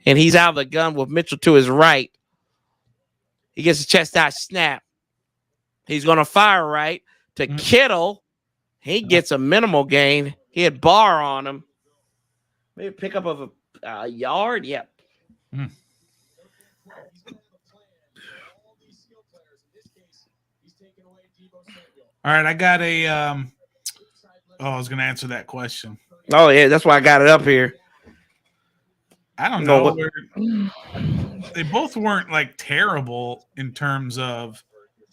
And he's out of the gun with Mitchell to his right. He gets a chest out snap. He's going to fire right to Kittle. He gets a minimal gain. He had Barr on him. Maybe pick up of a yard. Yep. All right, I got a. I was going to answer that question. Oh yeah, that's why I got it up here. I don't know. They both weren't like terrible in terms of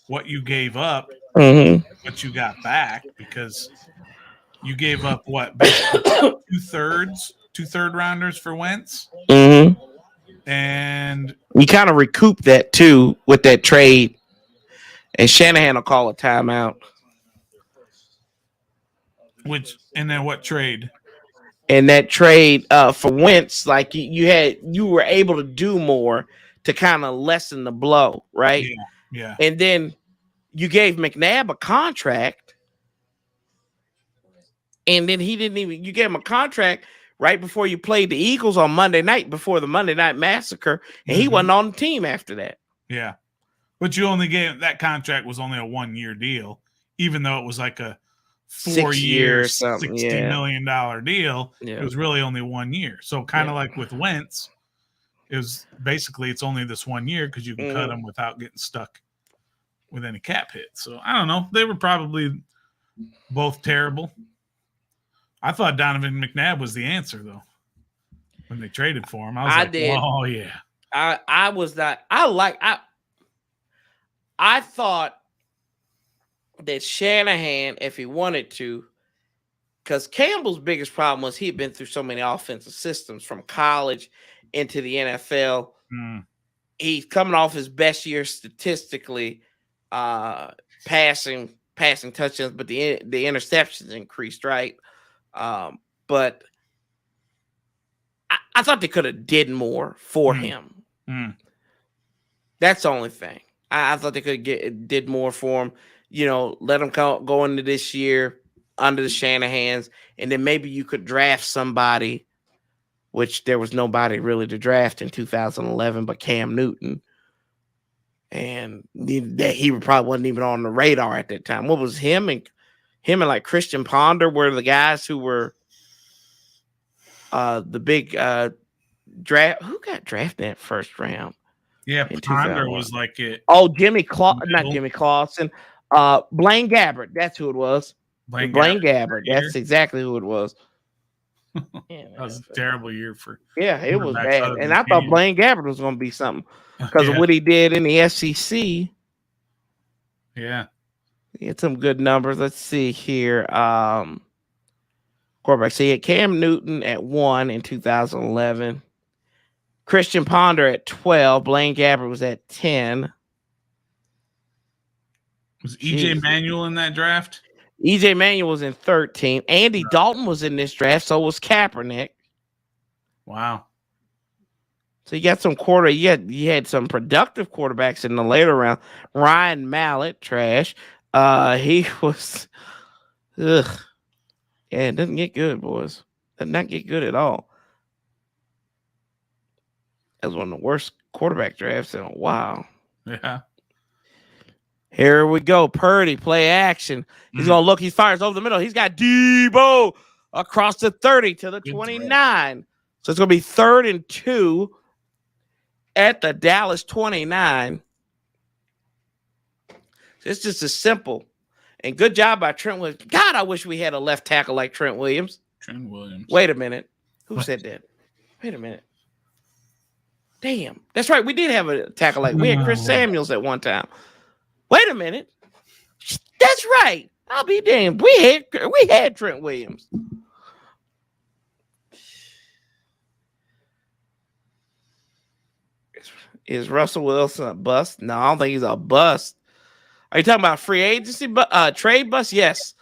what you gave up, what you got back, because you gave up what, basically two third rounders for Wentz, and you kind of recoup that too with that trade. And Shanahan will call a timeout. And then what trade? And that trade for Wentz, like you were able to do more to kind of lessen the blow, right? Yeah. And then you gave McNabb a contract, and then you gave him a contract right before you played the Eagles on Monday night before the Monday Night Massacre, and he wasn't on the team after that. Yeah. But you only gave that contract was only a 1-year deal, even though it was like a 4-year, $60 million deal. Yeah. It was really only 1 year. So kind of like with Wentz, it was basically it's only this 1 year because you can cut him without getting stuck with any cap hit. So I don't know. They were probably both terrible. I thought Donovan McNabb was the answer though. When they traded for him, I was oh yeah. I was not. I thought that Shanahan, if he wanted to, because Campbell's biggest problem was he'd been through so many offensive systems from college into the NFL. He's coming off his best year statistically, passing touchdowns, but the interceptions increased, right? But I thought they could have did more for him. That's the only thing. I thought they could did more for him. You know, let him go into this year under the Shanahans, and then maybe you could draft somebody, which there was nobody really to draft in 2011 but Cam Newton. And that he probably wasn't even on the radar at that time. What was him and like Christian Ponder were the guys who were the big draft. Who got drafted in that first round? Yeah, Ponder was like it. Oh, not Jimmy Clausen. Blaine Gabbert. That's who it was. Blaine Gabbert. That's exactly who it was. That was a terrible year for. Yeah, it was bad. And I thought Blaine Gabbert was going to be something because of what he did in the SEC. Yeah. He had some good numbers. Let's see here. Quarterback. So he had Cam Newton at 1 in 2011. Christian Ponder at 12. Blaine Gabbert was at 10. Was EJ Manuel in that draft? EJ Manuel was in 13. Andy Dalton was in this draft, so was Kaepernick. Wow. So you got some you had some productive quarterbacks in the later round. Ryan Mallett, trash. He was Yeah, it doesn't get good, boys. Does not get good at all. That was one of the worst quarterback drafts in a while. Yeah. Here we go. Purdy, play action. He's going to look. He fires over the middle. He's got Debo across the 30 to the 29. So it's going to be 3rd and 2 at the Dallas 29. It's just as simple. And good job by Trent Williams. God, I wish we had a left tackle like Trent Williams. Wait a minute. Who said that? Wait a minute. Damn. That's right. We did have a tackle like we had Chris Samuels at one time. Wait a minute. That's right. I'll be damned. We had Trent Williams. Is Russell Wilson a bust? No, I don't think he's a bust. Are you talking about free agency trade bust? Yes.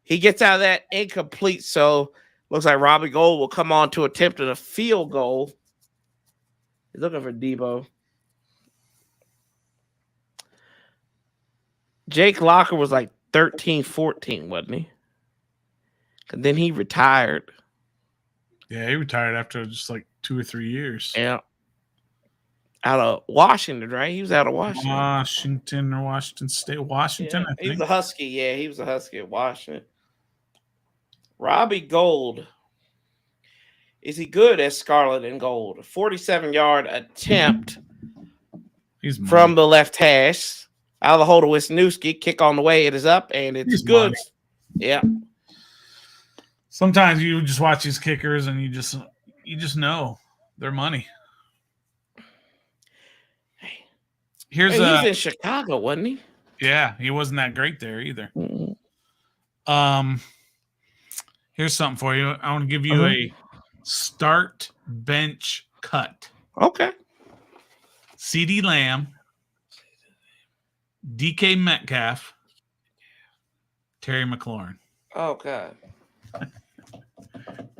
He gets out of that incomplete, so looks like Robbie Gould will come on to attempt a field goal. He's looking for Debo. Jake Locker was like 13-14, wasn't he? And then he retired. Yeah, he retired after just like 2 or 3 years. Yeah. Out of Washington, right? He was out of Washington. Washington State. Washington, yeah, I think. He was a Husky. Yeah, he was a Husky at Washington. Robbie Gould. Is he good as Scarlet and Gold? A 47-yard attempt He's money. From the left hash. Out of the hole to Wisniewski. Kick on the way. It is up, and it's He's good. money. Yeah. Sometimes you just watch these kickers, and you just know they're money. Here's he was in Chicago, wasn't he? Yeah, he wasn't that great there either. Mm-hmm. Here's something for you. I want to give you a start bench cut. Okay. CeeDee Lamb, DK Metcalf, Terry McLaurin. Oh, God.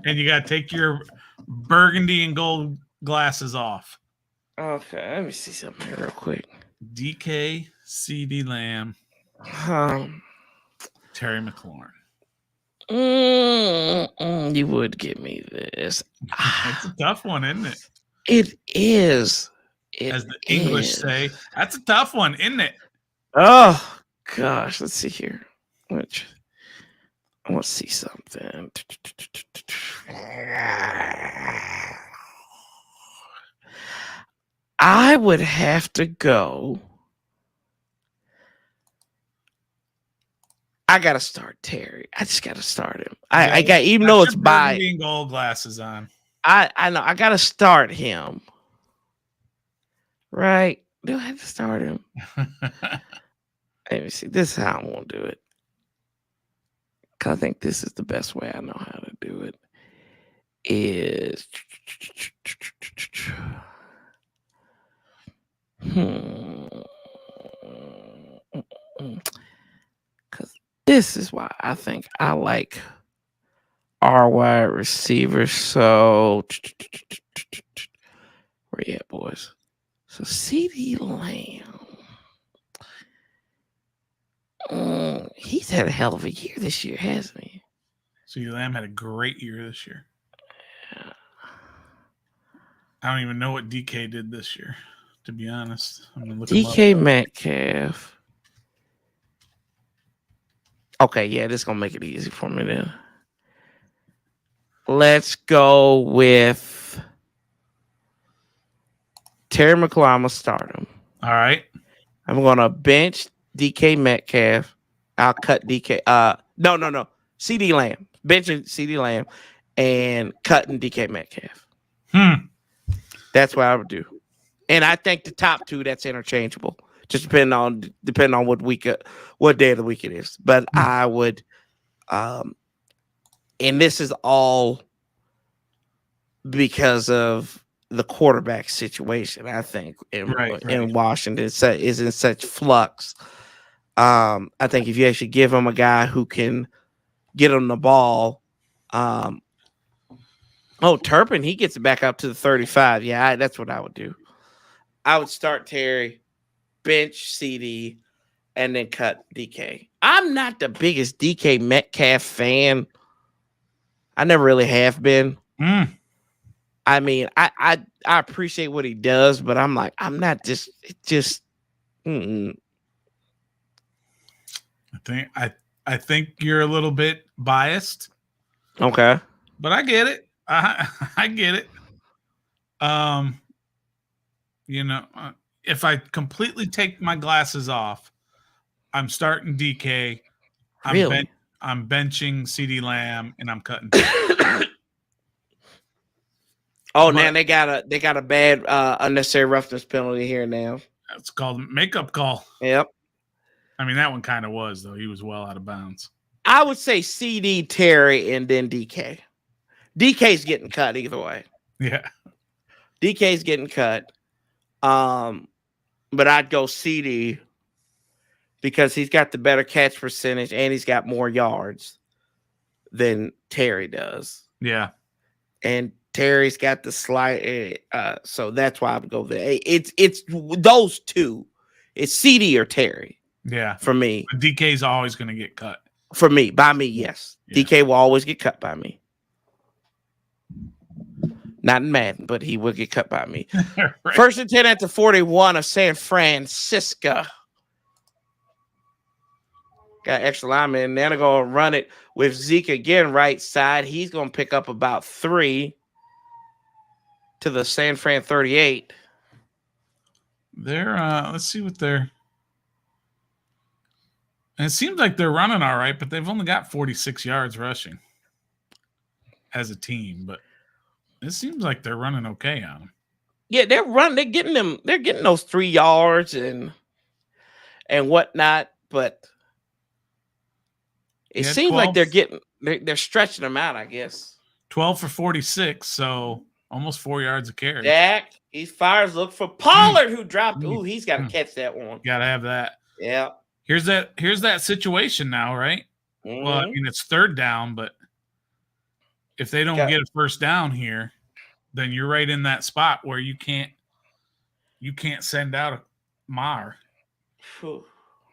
And you got to take your burgundy and gold glasses off. Okay, let me see something here real quick. DK, CeeDee Lamb, Terry McLaurin. You would give me this. It's a tough one, isn't it? It is. As the English say, that's a tough one, isn't it? Oh, gosh. Let's see here. I want to see something. I would have to go. I gotta start Terry. I just gotta start him. I got, even though it's by gold glasses on. I know I gotta start him. Right? Do I have to start him? Let me see. This is how I'm gonna do it. Cause I think this is the best way I know how to do it. Is because this is why I think I like our wide receivers. So where you at, boys? So CeeDee Lamb. He's had a hell of a year this year, hasn't he? CeeDee Lamb had a great year this year. Yeah. I don't even know what DK did this year, to be honest. I'm gonna look DK Metcalf. Okay, yeah, this is gonna make it easy for me then. Let's go with Terry McLaurin. I'm gonna start him. All right. I'm gonna bench DK Metcalf. I'll cut DK. No. CeeDee Lamb. Benching CeeDee Lamb and cutting DK Metcalf. That's what I would do. And I think the top two, that's interchangeable. Just depending on what day of the week it is. But I would and this is all because of the quarterback situation, I think, in Washington is in such flux. I think if you actually give him a guy who can get him the ball, Turpin, he gets it back up to the 35. Yeah, that's what I would do. I would start Terry, bench CD, and then cut DK. I'm not the biggest DK Metcalf fan. I never really have been. I mean, I appreciate what he does, but I'm like, I'm not just. I think you're a little bit biased. Okay, but I get it. I get it. If I completely take my glasses off, I'm starting DK. Really? I'm benching CeeDee Lamb and I'm cutting. Now they got a bad unnecessary roughness penalty here now. It's called a makeup call. Yep. I mean, that one kind of was, though. He was well out of bounds. I would say CD, Terry, and then DK. DK's getting cut either way. Yeah. DK's getting cut. But I'd go CD because he's got the better catch percentage and he's got more yards than Terry does. Yeah. And Terry's got the slight, so that's why I would go there. It's those two. It's CD or Terry. Yeah. For me. But DK's always going to get cut. For me. By me, yes. Yeah. DK will always get cut by me. Not in Madden, but he will get cut by me. Right. 1st and 10 at the 41 of San Francisco. Got extra lineman. Now they're going to run it with Zeke again, right side. He's going to pick up about 3 to the San Fran 38. They're let's see what they're. And it seems like they're running all right, but they've only got 46 yards rushing as a team. But it seems like they're running okay on them. Yeah, they're running. They're getting them. They're getting those 3 yards and whatnot. But it seems 12, like they're stretching them out, I guess. 12 for 46, so almost 4 yards a carry. Dak, he fires. Look for Pollard, who dropped. Ooh, he's got to catch that one. Got to have that. Yeah. Here's that situation now, right? Mm-hmm. Well, I mean, it's 3rd down, but if they don't get a first down here, then you're right in that spot where you can't send out a Maher.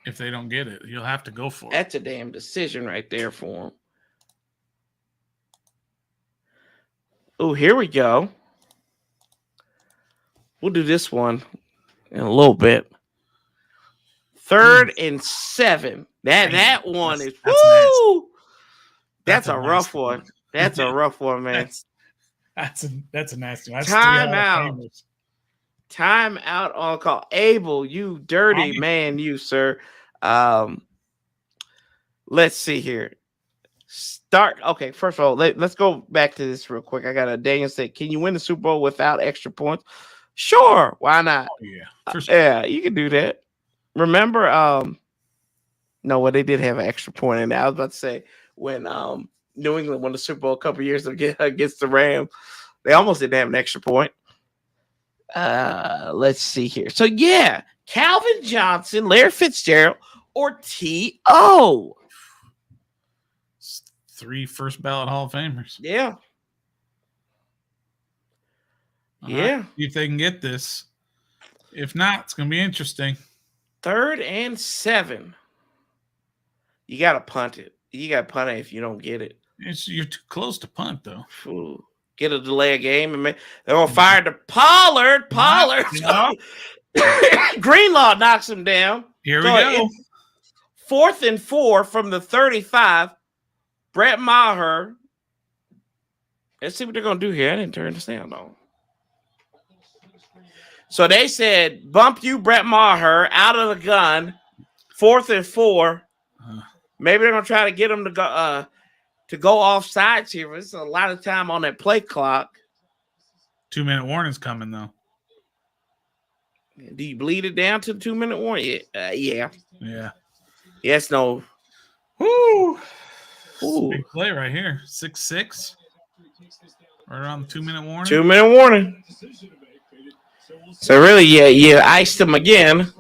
If they don't get it, you'll have to go for it. That's a damn decision right there for him. Oh, here we go. We'll do this one in a little bit. 3rd and 7. That one is woo. That's a rough one. That's a rough one, man. That's a nasty one. Time out on call. Abel, you dirty man, you sir. Let's see here. Okay, first of all, let's go back to this real quick. I got a Daniel say, can you win the Super Bowl without extra points? Sure, why not? Oh, yeah, sure. Yeah, you can do that. Remember, they did have an extra point in there. I was about to say when New England won the Super Bowl a couple years ago against the Rams, they almost didn't have an extra point. Let's see here. So yeah, Calvin Johnson, Larry Fitzgerald, or T.O. 3 first ballot Hall of Famers. Yeah. Right, see if they can get this. If not, it's going to be interesting. 3rd and 7. You got to punt it. You got to punt it if you don't get it. You're too close to punt, though. Ooh. Get a delay of game. And they're going to fire to Pollard. Greenlaw knocks him down. Here we go. 4th and 4 from the 35. Brett Maher. Let's see what they're going to do here. I didn't turn the sound on. So they said, bump you, Brett Maher, out of the gun. 4th and 4. Maybe they're going to try to get him to go off sides here. There's a lot of time on that play clock. 2-minute warning's coming, though. Do you bleed it down to the 2-minute warning? Yeah. Yeah. Yes, no. Woo. Big play right here. 6-6. Right around the 2-minute warning. 2-minute warning. So really, you iced him again.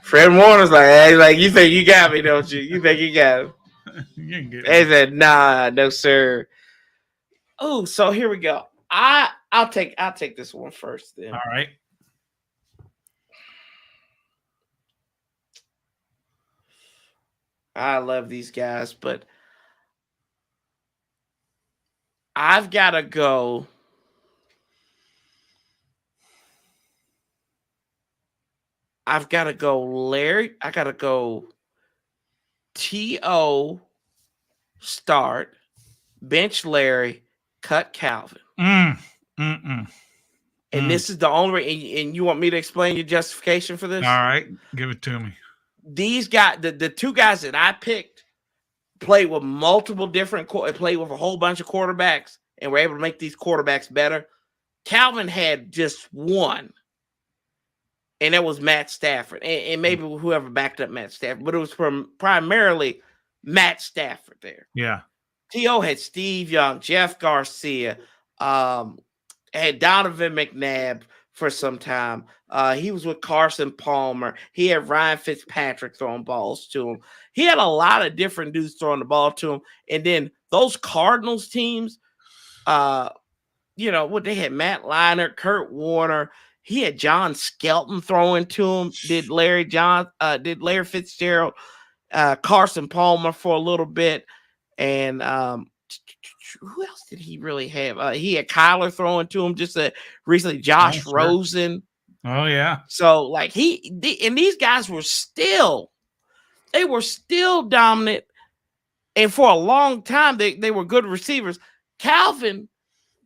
Fred Warner's like, hey, you think you got me, don't you? You think you got him? You can get they said, nah, no, sir. Oh, so here we go. I'll take this one first then. All right. I love these guys, but I've got to go. Larry. I got to go T.O. start, bench Larry, cut Calvin. And this is the only way. And you want me to explain your justification for this? All right. Give it to me. These guys, the 2 guys that I picked, played with multiple different, played with a whole bunch of quarterbacks, and were able to make these quarterbacks better. Calvin had just one, and that was Matt Stafford, and maybe whoever backed up Matt Stafford, but it was primarily Matt Stafford there. Yeah. T.O. had Steve Young, Jeff Garcia, had Donovan McNabb for some time. He was with Carson Palmer. He had Ryan Fitzpatrick throwing balls to him. He had a lot of different dudes throwing the ball to him. And then those Cardinals teams, they had Matt Leinart, Kurt Warner. He had John Skelton throwing to him. Did Larry Fitzgerald, Carson Palmer for a little bit. And who else did he really have? He had Kyler throwing to him just recently. Josh Rosen. Oh yeah. So and these guys were still dominant, and for a long time they were good receivers. Calvin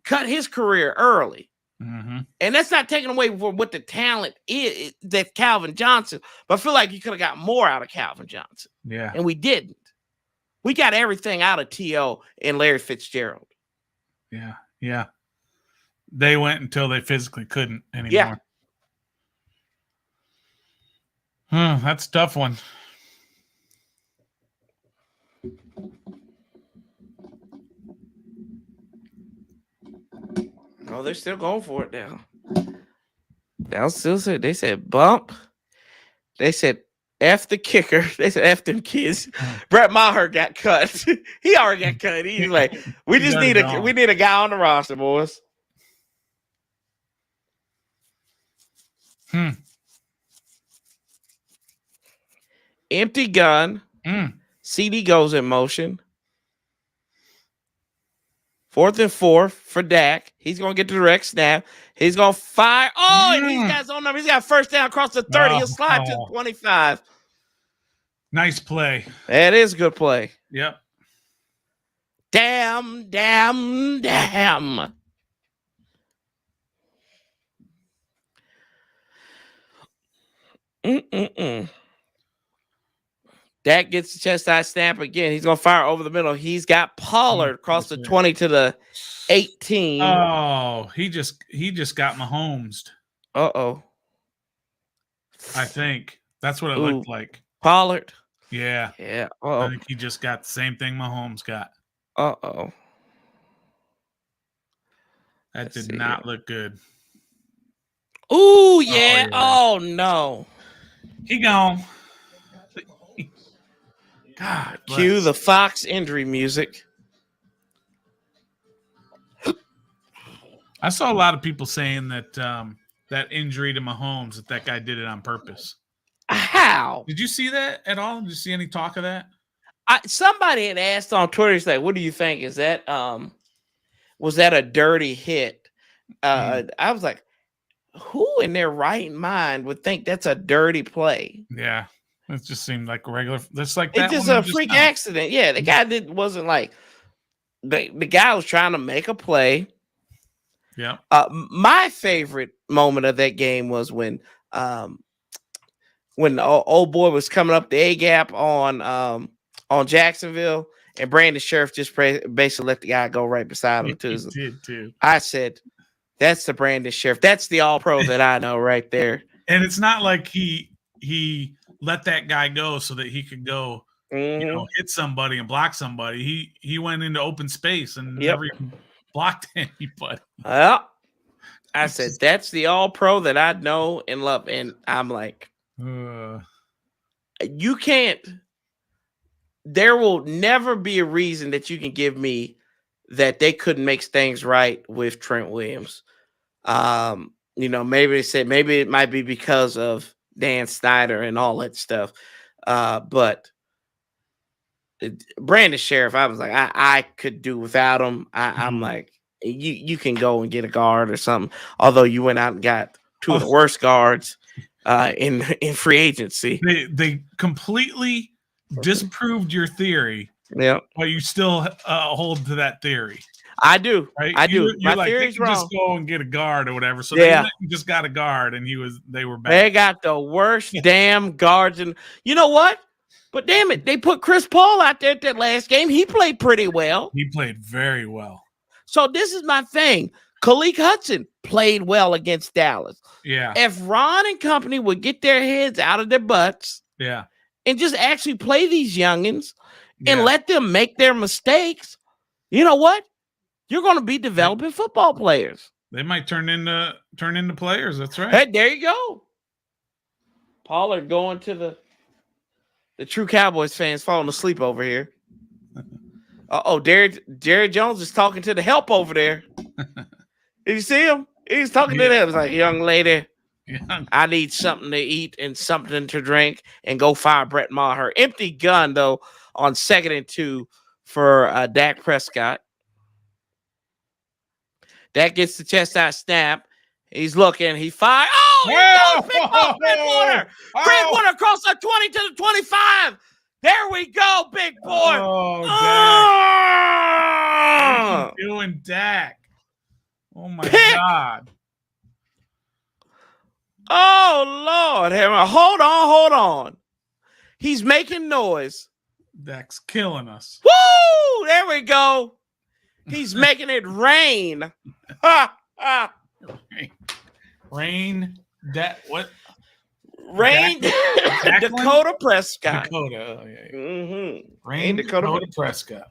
cut his career early. Mm-hmm. And that's not taking away from what the talent is that Calvin Johnson, but I feel like you could have got more out of Calvin Johnson. Yeah. And we didn't. We got everything out of T.O. and Larry Fitzgerald. Yeah. Yeah. They went until they physically couldn't anymore. Yeah. That's a tough one. Oh, they're still going for it now. They'll still say, they said bump. They said F the kicker. They said F them kids. Brett Maher got cut. He already got cut. He's like, we need a guy on the roster, boys. Empty gun. CD goes in motion. 4th and 4 for Dak. He's going to get the direct snap. He's going to fire. Oh, and these guys on him. He's got first down across the 30. He'll slide to the 25. Nice play. That is a good play. Yep. Damn. Dak gets the chest side snap again. He's going to fire over the middle. He's got Pollard across the 20 to the 18. Oh, he just got Mahomes. Uh-oh. I think that's what it looked like. Pollard. Yeah. Yeah. I think he just got the same thing Mahomes got. Uh-oh. That did not look good. Ooh, yeah. Oh, no. He gone. God. Cue the Fox injury music. I saw a lot of people saying that that injury to Mahomes, that guy did it on purpose. How? Did you see that at all? Did you see any talk of that? Somebody had asked on Twitter, he's like, what do you think? Is that was that a dirty hit? I was like, who in their right mind would think that's a dirty play? Yeah. It just seemed like a regular. That's like that. It's just a freak accident. Yeah, the guy wasn't like the guy was trying to make a play. Yeah. My favorite moment of that game was when the old boy was coming up the A gap on Jacksonville, and Brandon Sheriff just basically let the guy go right beside him. He did too. I said, "That's the Brandon Sheriff. That's the All Pro that I know right there." And it's not like he let that guy go so that he could go, hit somebody and block somebody. He went into open space and never even blocked anybody. Well, I said, that's the All Pro that I know and love. And I'm like, you can't. There will never be a reason that you can give me that they couldn't make things right with Trent Williams. Maybe they said maybe it might be because of Dan Snyder and all that stuff. But Brandon Sheriff, I was like, I could do without him. I'm like, you can go and get a guard or something. Although you went out and got two of the worst guards in free agency. They completely disproved your theory. Yeah, but you still hold to that theory. I do. Right? I do. You're My theory's wrong. Just go and get a guard or whatever. So they just got a guard, and they were bad. They got the worst damn guards, and you know what? But damn it, they put Chris Paul out there at that last game. He played pretty well. He played very well. So this is my thing. Khaleke Hudson played well against Dallas. Yeah. If Ron and company would get their heads out of their butts, and just actually play these youngins and let them make their mistakes, you know what? You're going to be developing football players. They might turn into players. That's right. Hey, there you go. Pollard going to the true Cowboys fans falling asleep over here. Jared Jones is talking to the help over there. Did you see him? He's talking to them. It's like, young lady, I need something to eat and something to drink, and go fire Brett Maher. Empty gun, though, on 2nd and 2 for Dak Prescott. Dak gets the chest out snap. He's looking. He fires. Oh, he goes. Big ball. Bridgewater. Bridgewater across the 20 to the 25. There we go, big boy. Oh, Dak. What are you doing, Dak? Oh, my God. Oh, Lord. Hold on. He's making noise. Dak's killing us. Woo! There we go. He's making it rain. Ha! Ha! Rain. What? Rain. Dakota Prescott. Dakota. Oh, yeah. Mm-hmm. Rain. Dakota Prescott.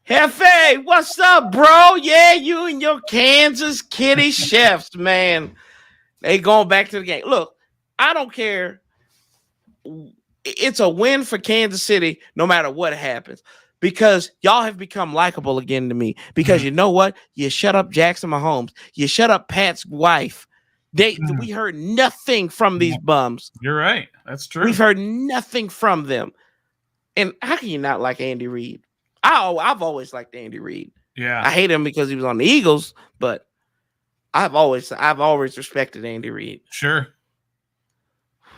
Hefe, what's up, bro? Yeah, you and your Kansas Kitty Chefs, man. They going back to the game. Look, I don't care. It's a win for Kansas City no matter what happens because y'all have become likable again to me because you know what? You shut up Jackson Mahomes. You shut up Pat's wife. We heard nothing from these bums. You're right. That's true. We've heard nothing from them. And how can you not like Andy Reid? I've always liked Andy Reid. Yeah. I hate him because he was on the Eagles, but I've always respected Andy Reid. Sure.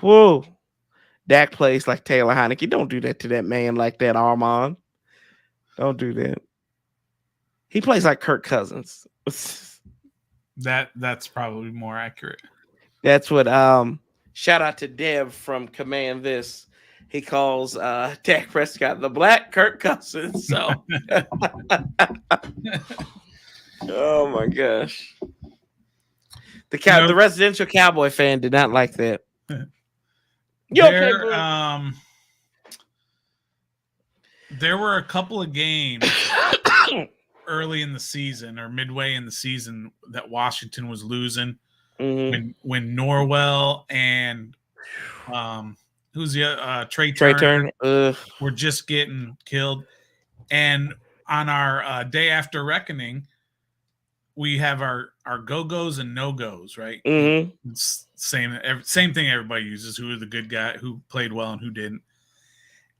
Whoa. Dak plays like Taylor Heineke. Don't do that to that man like that, Armand. Don't do that. He plays like Kirk Cousins. That's probably more accurate. That's what shout out to Dev from Command This. He calls Dak Prescott the Black Kirk Cousins. So oh my gosh. The residential Cowboy fan did not like that. There were a couple of games early in the season or midway in the season that Washington was losing when Norwell and who's the Trey Turner were just getting killed. And on our day after reckoning, we have our go-goes and no-goes, right? Mm-hmm. It's same thing everybody uses. Who are the good guy who played well and who didn't.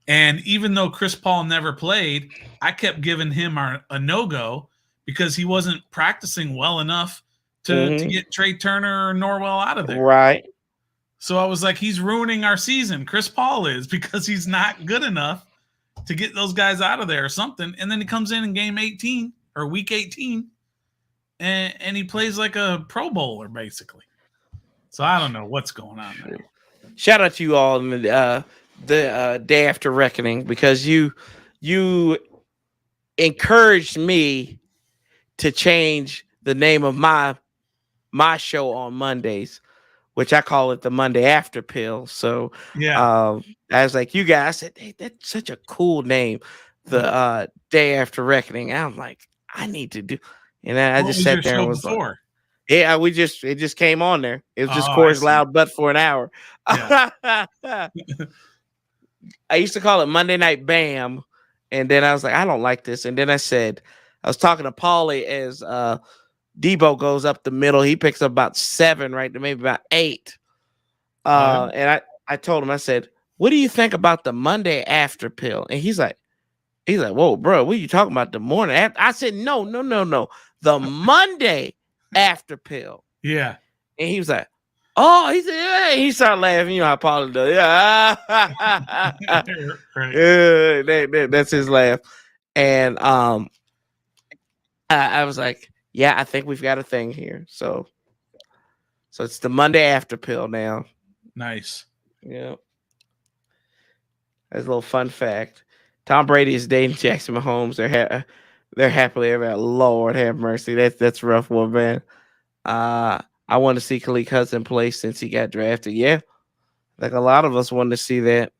And even though Chris Paul never played, I kept giving him a no-go because he wasn't practicing well enough to get Trey Turner or Norwell out of there. Right. So I was like, he's ruining our season. Chris Paul is because he's not good enough to get those guys out of there or something. And then he comes in game 18 or week 18 and he plays like a Pro Bowler basically. So I don't know what's going on there. Shout out to you all in the day after reckoning because you encouraged me to change the name of my show on Mondays, which I call it the Monday After Pill. So I was like, you guys, I said, hey, that's such a cool name, the Day After Reckoning. I'm like, I need to do, and I just sat there and was like, yeah, it just came on there. It was just Corey's Loud Butt for an hour. Yeah. I used to call it Monday Night Bam, and then I was like, I don't like this. And then I said, I was talking to Paulie as Debo goes up the middle. He picks up about 7, right? Maybe about 8. And I told him, I said, what do you think about the Monday After Pill? And he's like, whoa, bro, what are you talking about? The morning after? I said, no. The Monday After Pill. Yeah. And he was like, oh, he said, yeah. He started laughing. You know how Paulie does. Yeah. Right. That's his laugh. And I was like, yeah, I think we've got a thing here. So it's the Monday After Pill now. Nice. Yeah. That's a little fun fact. Tom Brady is dating Jackson Mahomes. They're happily ever after. Lord have mercy. That's a rough one, man. I want to see Khalid Hudson play since he got drafted. Yeah, like a lot of us wanted to see that.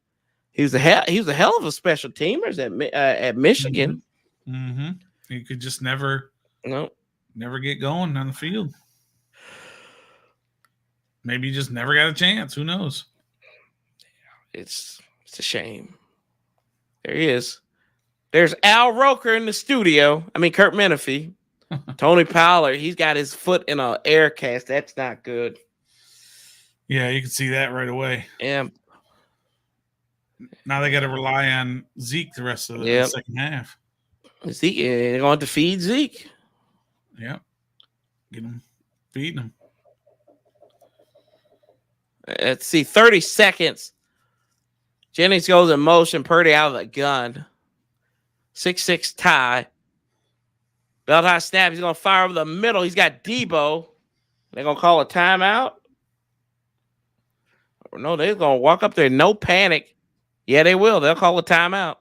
He was a hell of a special teamers at Michigan. Mm-hmm. He could just never get going on the field. Maybe he just never got a chance. Who knows? It's a shame. There he is. There's Al Roker in the studio. I mean, Kurt Menefee. Tony Pollard, he's got his foot in an air cast. That's not good. Yeah, you can see that right away. Yeah. Now they got to rely on Zeke the rest of the second half. Zeke, they're going to feed Zeke. Yep. Get him, feeding him. Let's see, 30 seconds. Jennings goes in motion. Purdy out of the gun. 6-6 tie. Belt high snap. He's going to fire over the middle. He's got Debo. They're going to call a timeout? No, they're going to walk up there. No panic. Yeah, they will. They'll call a timeout.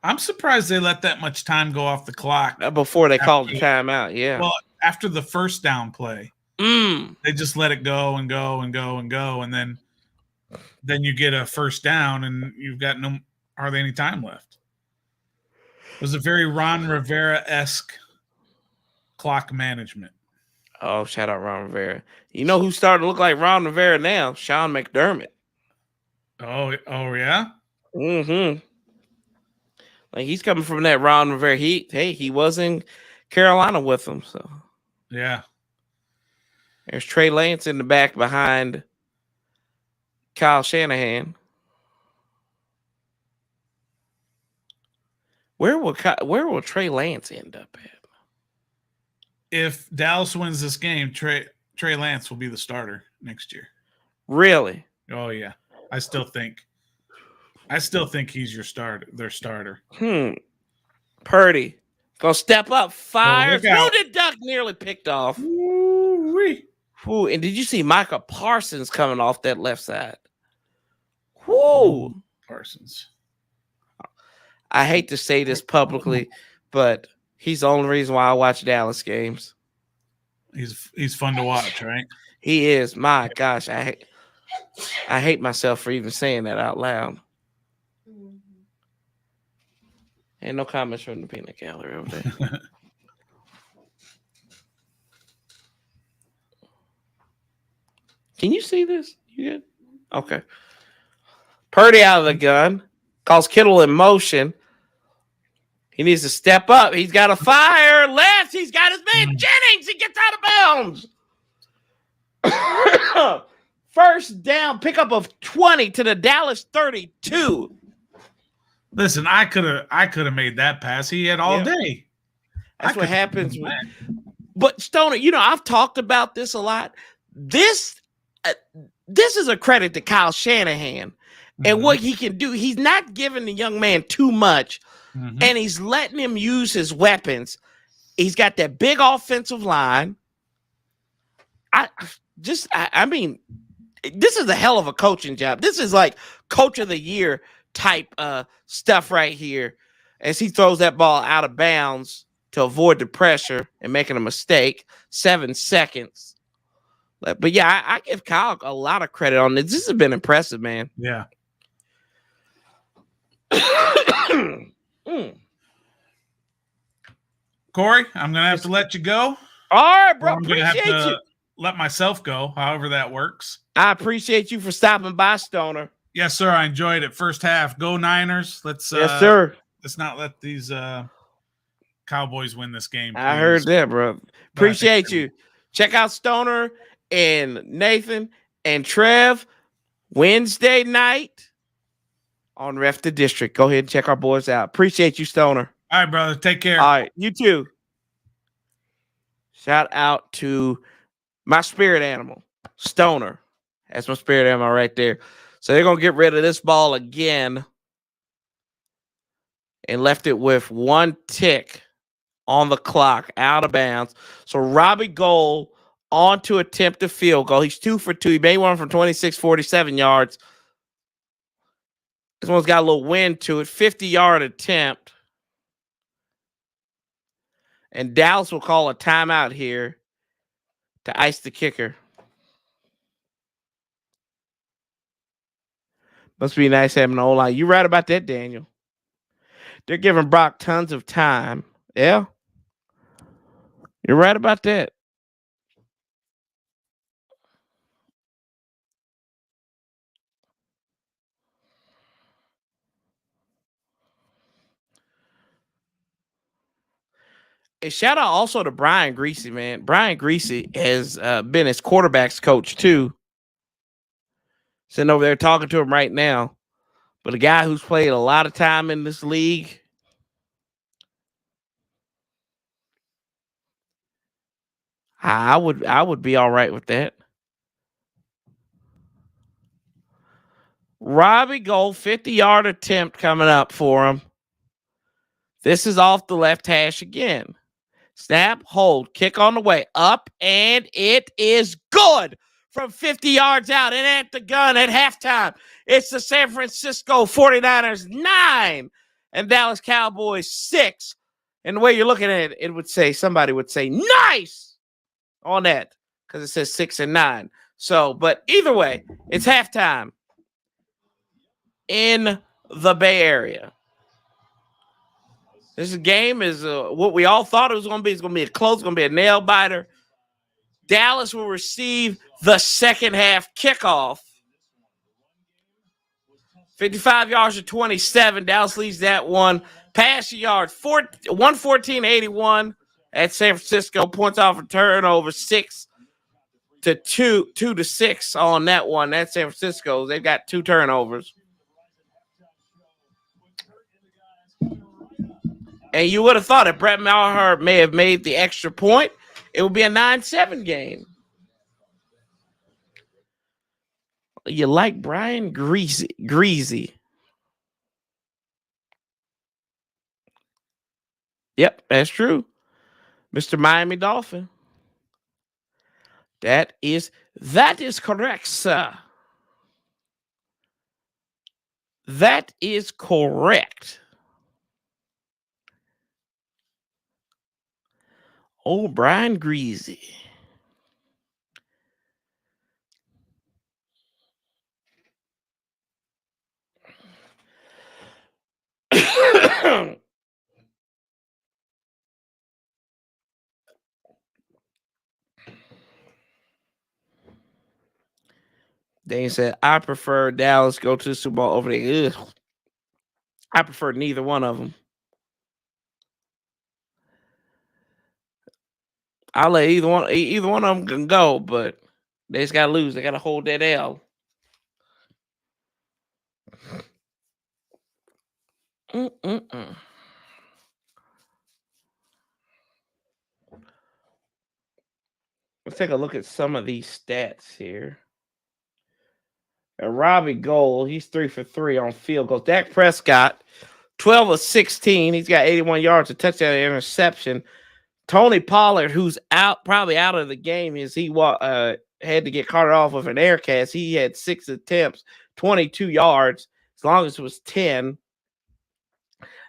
I'm surprised they let that much time go off the clock. Before they called the timeout, yeah. Well, after the first down play, they just let it go and go and go and go. And then you get a first down and you've got hardly any time left. It was a very Ron Rivera-esque clock management. Oh, shout out Ron Rivera. You know who's starting to look like Ron Rivera now? Sean McDermott. Oh yeah? Mm-hmm. Like he's coming from that Ron Rivera. He was in Carolina with him. So yeah. There's Trey Lance in the back behind Kyle Shanahan. Where will Trey Lance end up at? If Dallas wins this game, Trey Lance will be the starter next year. Really? Oh yeah. I still think he's their starter. Purdy gonna step up, fire. Loaded duck nearly picked off. Ooh-wee. Ooh, and did you see Micah Parsons coming off that left side? Whoa, Parsons. I hate to say this publicly, but he's the only reason why I watch Dallas games. He's fun to watch, right? He is. My gosh, I hate myself for even saying that out loud. Ain't no comments from the peanut gallery over there. Can you see this? You good? Okay. Purdy out of the gun. Calls Kittle in motion. He needs to step up. He's got a fire. Left. He's got his man Jennings. He gets out of bounds. First down, pickup of 20 to the Dallas 32. Listen, I could have made that pass. He had all day. That's what happens. But Stoner, I've talked about this a lot. This is a credit to Kyle Shanahan and what he can do. He's not giving the young man too much, and he's letting him use his weapons. He's got that big offensive line. I mean, this is a hell of a coaching job. This is like coach of the year type stuff right here, as he throws that ball out of bounds to avoid the pressure and making a mistake. 7 seconds. But yeah, I give Kyle a lot of credit on this. This has been impressive, man. Yeah. Corey, I'm gonna have to let you go. All right, bro. I'm gonna have to let myself go, however that works. I appreciate you for stopping by, Stoner. Yes, sir. I enjoyed it. First half. Go Niners. Yes, sir. Let's not let these Cowboys win this game. Please. I heard that, bro. Appreciate you. Check out Stoner and Nathan and Trev Wednesday night on Ref the District. Go ahead and check our boys out. Appreciate you, Stoner. All right, brother. Take care. All right. You too. Shout out to my spirit animal, Stoner. That's my spirit animal right there. So they're going to get rid of this ball again and left it with 1 tick on the clock, out of bounds. So Robbie Gould on to attempt a field goal. He's 2 for 2. He made one from 26, 47 yards. This one's got a little wind to it. 50-yard attempt. And Dallas will call a timeout here to ice the kicker. Must be nice having an O-line. You're right about that, Daniel. They're giving Brock tons of time. Yeah. You're right about that. And shout out also to Brian Greasy, man. Brian Greasy has been his quarterback's coach, too. Sitting over there talking to him right now. But a guy who's played a lot of time in this league. I would be all right with that. Robbie Gould, 50-yard attempt coming up for him. This is off the left hash again. Snap, hold, kick on the way, up, and it is good from 50 yards out. And at the gun at halftime, it's the San Francisco 49ers 9 and Dallas Cowboys 6. And the way you're looking at it, somebody would say nice on that because it says 6 and 9. So, but either way, it's halftime in the Bay Area. This game is what we all thought it was going to be. It's going to be a close, it's going to be a nail biter. Dallas will receive the second half kickoff. 55 yards to 27. Dallas leads that one. Passing yards, 114-81 at San Francisco. Points off a turnover, 6 to 2 to 6 on that one. That's San Francisco. They've got 2 turnovers. And you would have thought if Brett Maher may have made the extra point, it would be a 9-7 game. You like Brian Greasy. Yep, that's true. Mr. Miami Dolphin. That is correct, sir. That is correct. Oh, Brian Greasy. Dane said, I prefer Dallas go to the Super Bowl over there. Ugh. I prefer neither one of them. I'll let either one of them can go, but they just gotta lose. They gotta hold that L. Let's take a look at some of these stats here. Robbie Gould, he's 3 for 3 on field goals. Dak Prescott, 12 of 16. He's got 81 yards, a touchdown, an interception. Tony Pollard, who's probably out of the game, he had to get carted off with an air cast. He had 6 attempts, 22 yards, as long as it was 10.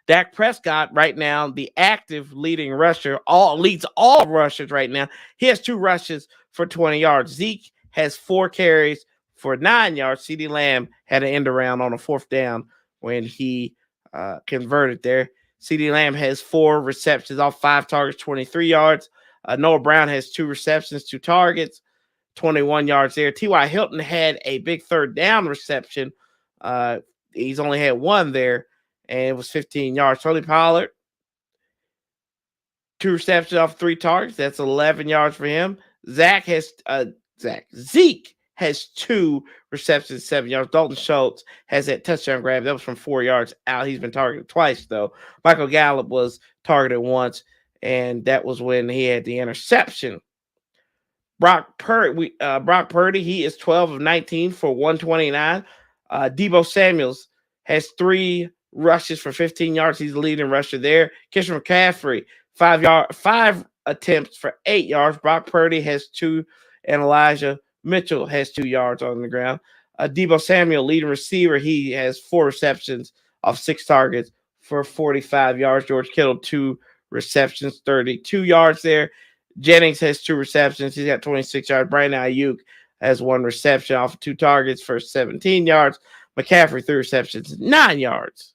Dak Prescott, right now, the active leading rusher, leads all rushers right now. He has 2 rushes for 20 yards. Zeke has 4 carries for 9 yards. CeeDee Lamb had an end around on a 4th down when he converted there. CeeDee Lamb has 4 receptions off 5 targets, 23 yards. Noah Brown has 2 receptions, 2 targets, 21 yards there. T.Y. Hilton had a big 3rd down reception. He's only had 1 there, and it was 15 yards. Tony Pollard, 2 receptions off 3 targets. That's 11 yards for him. Zeke has 2 receptions, 7 yards. Dalton Schultz has that touchdown grab. That was from 4 yards out. He's been targeted twice, though. Michael Gallup was targeted once, and that was when he had the interception. Brock Purdy, he is 12 of 19 for 129. Debo Samuel has 3 rushes for 15 yards. He's the leading rusher there. Christian McCaffrey, 5 attempts for 8 yards. Brock Purdy has 2, and Elijah Mitchell has 2 yards on the ground. Debo Samuel, leading receiver, he has 4 receptions off 6 targets for 45 yards. George Kittle, 2 receptions, 32 yards there. Jennings has 2 receptions. He's got 26 yards. Brandon Ayuk has 1 reception off of 2 targets for 17 yards. McCaffrey, 3 receptions, 9 yards.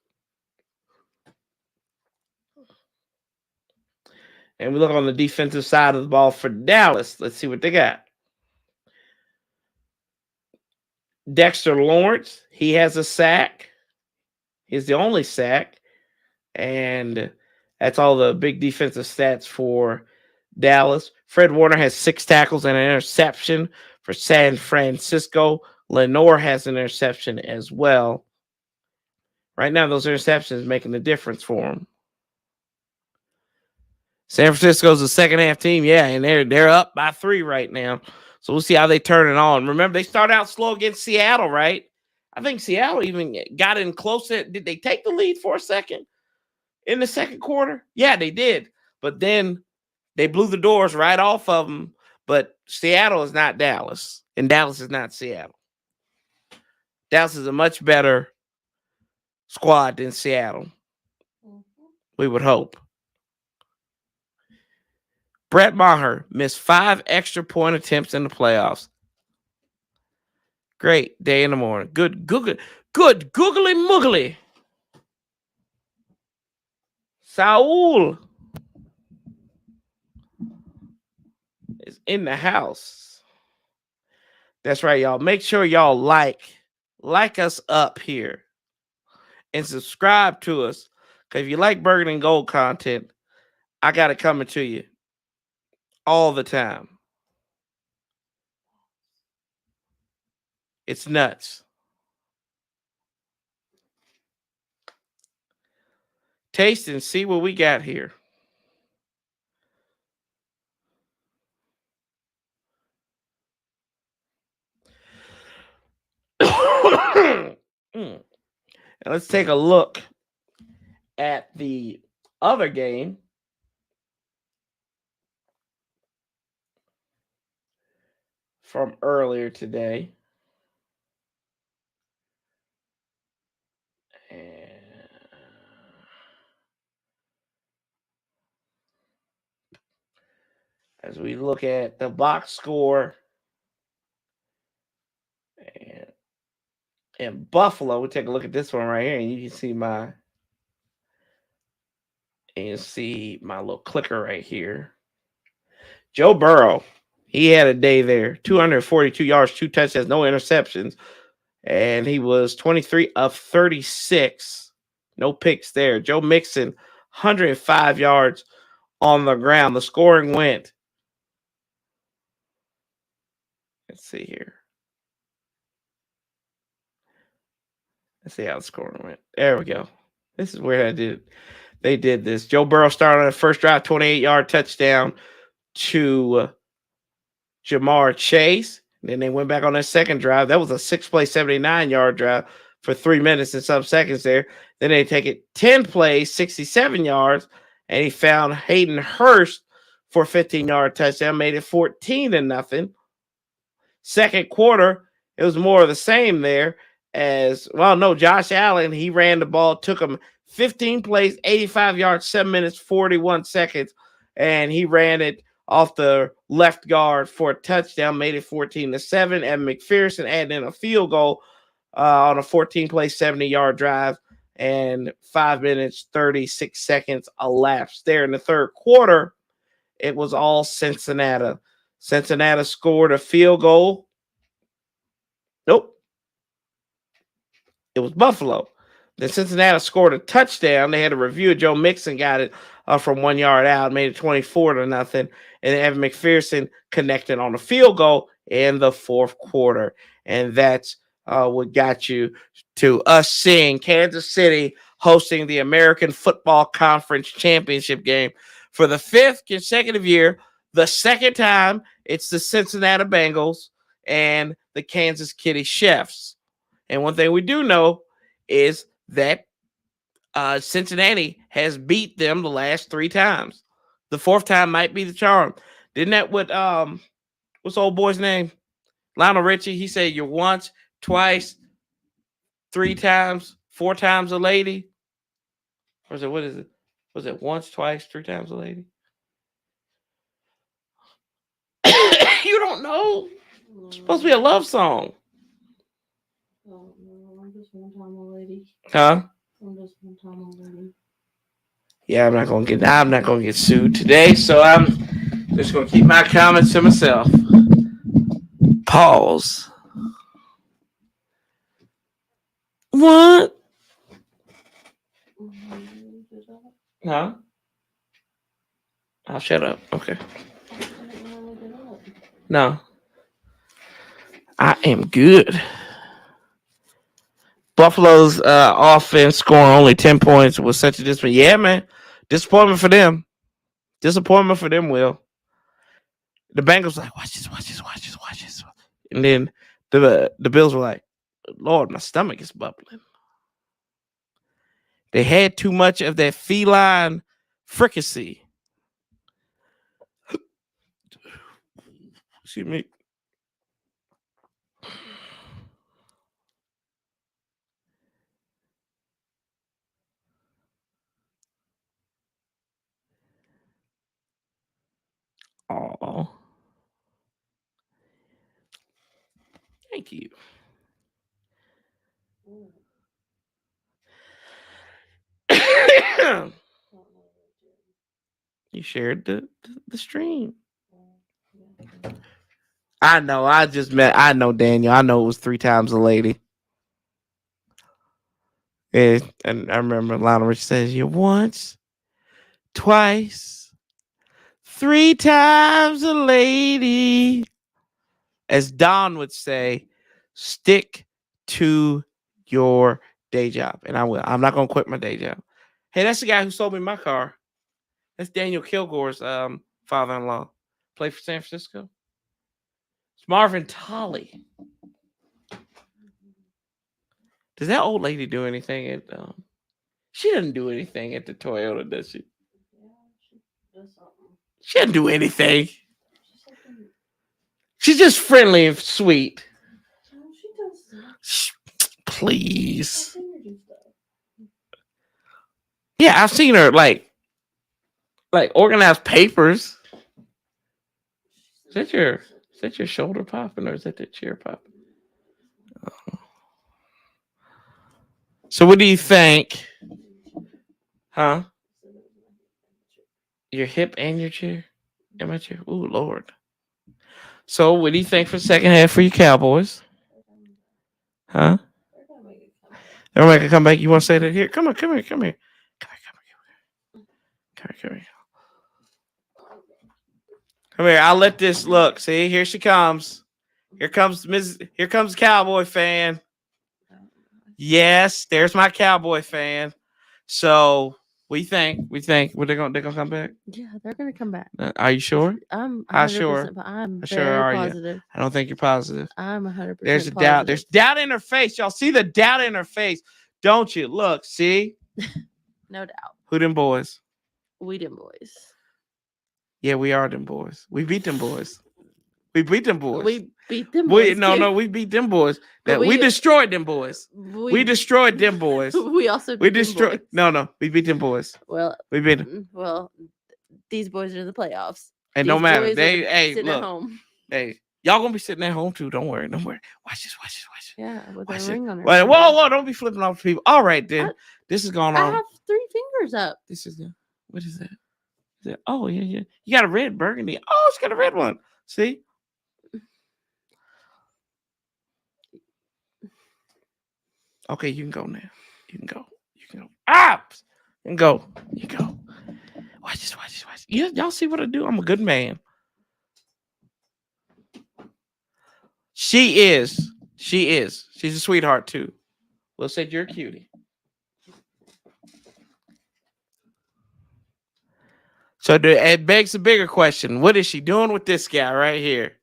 And we look on the defensive side of the ball for Dallas. Let's see what they got. Dexter Lawrence, he has a sack. He's the only sack. And that's all the big defensive stats for Dallas. Fred Warner has 6 tackles and an interception for San Francisco. Lenore has an interception as well. Right now, those interceptions making the difference for him. San Francisco's a second half team, yeah, and they're up by 3 right now. So we'll see how they turn it on. Remember, they started out slow against Seattle, right? I think Seattle even got in close. Did they take the lead for a second in the second quarter? Yeah, they did. But then They blew the doors right off of them, but Seattle is not Dallas, and Dallas is not Seattle. Dallas is a much better squad than Seattle. We would hope. Brett Maher missed 5 extra point attempts in the playoffs. Great day in the morning. Good googly muggly. Saul is in the house. That's right, y'all. Make sure y'all like us up here and subscribe to us. Because if you like Burger and Gold content, I got it coming to you all the time. It's nuts. Taste and see what we got here. And let's take a look at the other game. From earlier today. And as we look at the box score and Buffalo, we take a look at this one right here, and you can see my little clicker right here. Joe Burrow, he had a day there. 242 yards, 2 touchdowns, no interceptions. And he was 23 of 36. No picks there. Joe Mixon, 105 yards on the ground. The scoring went. Let's see here. Let's see how the scoring went. There we go. This is where they did this. Joe Burrow started on the first drive, 28-yard touchdown to Jamar Chase. And then they went back on that second drive. That was a 6-play, 79-yard drive for 3 minutes and some seconds there. Then they take it 10 plays, 67 yards, and he found Hayden Hurst for a 15-yard touchdown, made it 14-0. Second quarter, it was more of the same there. Josh Allen, he ran the ball, took him 15 plays, 85 yards, 7 minutes, 41 seconds, and he ran it off the left guard for a touchdown, made it 14-7. And McPherson added in a field goal on a 14-play, 70-yard drive, and 5 minutes, 36 seconds elapsed there. In the third quarter, it was all Cincinnati. Cincinnati scored a field goal. Nope. It was Buffalo. Then Cincinnati scored a touchdown. They had a review. Joe Mixon got it from 1 yard out, made it 24-0. And Evan McPherson connected on a field goal in the fourth quarter. And that's what got you to us seeing Kansas City hosting the American Football Conference Championship game for the 5th consecutive year. The second time, it's the Cincinnati Bengals and the Kansas City Chiefs. And one thing we do know is that Cincinnati has beat them the last 3 times. The 4th time might be the charm. Didn't that what's old boy's name? Lionel Richie. He said you're once, twice, 3 times, 4 times a lady. Or is it, what is it? Was it once, twice, 3 times a lady? You don't know? It's supposed to be a love song. Oh, no, I'm just one time a lady. Huh? I'm just one time a lady. Yeah, I'm not gonna get sued today, so I'm just gonna keep my comments to myself. Pause. What? Huh? I'll shut up. Okay. No. I am good. Buffalo's offense scoring only 10 points was such a disappointment. Yeah, man. Disappointment for them. Disappointment for them, Will. The Bengals were like, watch this. And then the Bills were like, Lord, my stomach is bubbling. They had too much of that feline fricassee. Excuse me. Oh, thank you. You shared the stream. I know. I know Daniel. I know it was 3 times a lady. And I remember Lionel Rich says, "You once, twice, 3 times a lady." As Don would say, stick to your day job. And I will. I'm not going to quit my day job. Hey, that's the guy who sold me my car. That's Daniel Kilgore's father-in-law. Play for San Francisco. It's Marvin Tolley. Does that old lady do anything at she doesn't do anything at the Toyota, does she? Yeah, she does something. She doesn't do anything. She's just friendly and sweet. No, she does stuff. Please. I've seen her do stuff. Yeah, I've seen her like organize papers. Is that your shoulder popping or is that the chair popping? Oh. So what do you think? Huh? Your hip and your chair? And my chair? Ooh, Lord. So what do you think for the second half for your Cowboys? Huh? They're going to make a comeback. You want to say that here? Come here. Come here. I'll let this look. See, here she comes. Here comes Cowboy fan. Yes, there's my Cowboy fan. So we think they're gonna come back. Yeah, they're gonna come back. Are you sure? I'm 100%, How sure? I'm How very sure are positive. you? I don't think you're positive. I'm 100%. There's a positive. doubt. There's doubt in her face. Y'all see the doubt in her face, don't you? Look, see? No doubt. Who them boys? We them boys. Yeah, we are them boys. We beat them boys. We beat them boys. We beat them boys. We beat them boys. We destroyed them boys. We destroyed them boys. We also beat them boys. We beat them boys. Well, we beat them. Well, these boys are in the playoffs. And no matter. Look. At home. Hey, y'all gonna be sitting at home too. Don't worry. Watch this. Yeah, with a ring on her. Whoa! Don't be flipping off people. All right, then. This is going on. I have 3 fingers up. This is what is that? Oh yeah. You got a red burgundy. Oh, it's got a red one. See. Okay, you can go now. You can go. Ah! You can go. Watch this. Y'all see what I do? I'm a good man. She is. She's a sweetheart too. We'll say you're a cutie. So it begs a bigger question. What is she doing with this guy right here?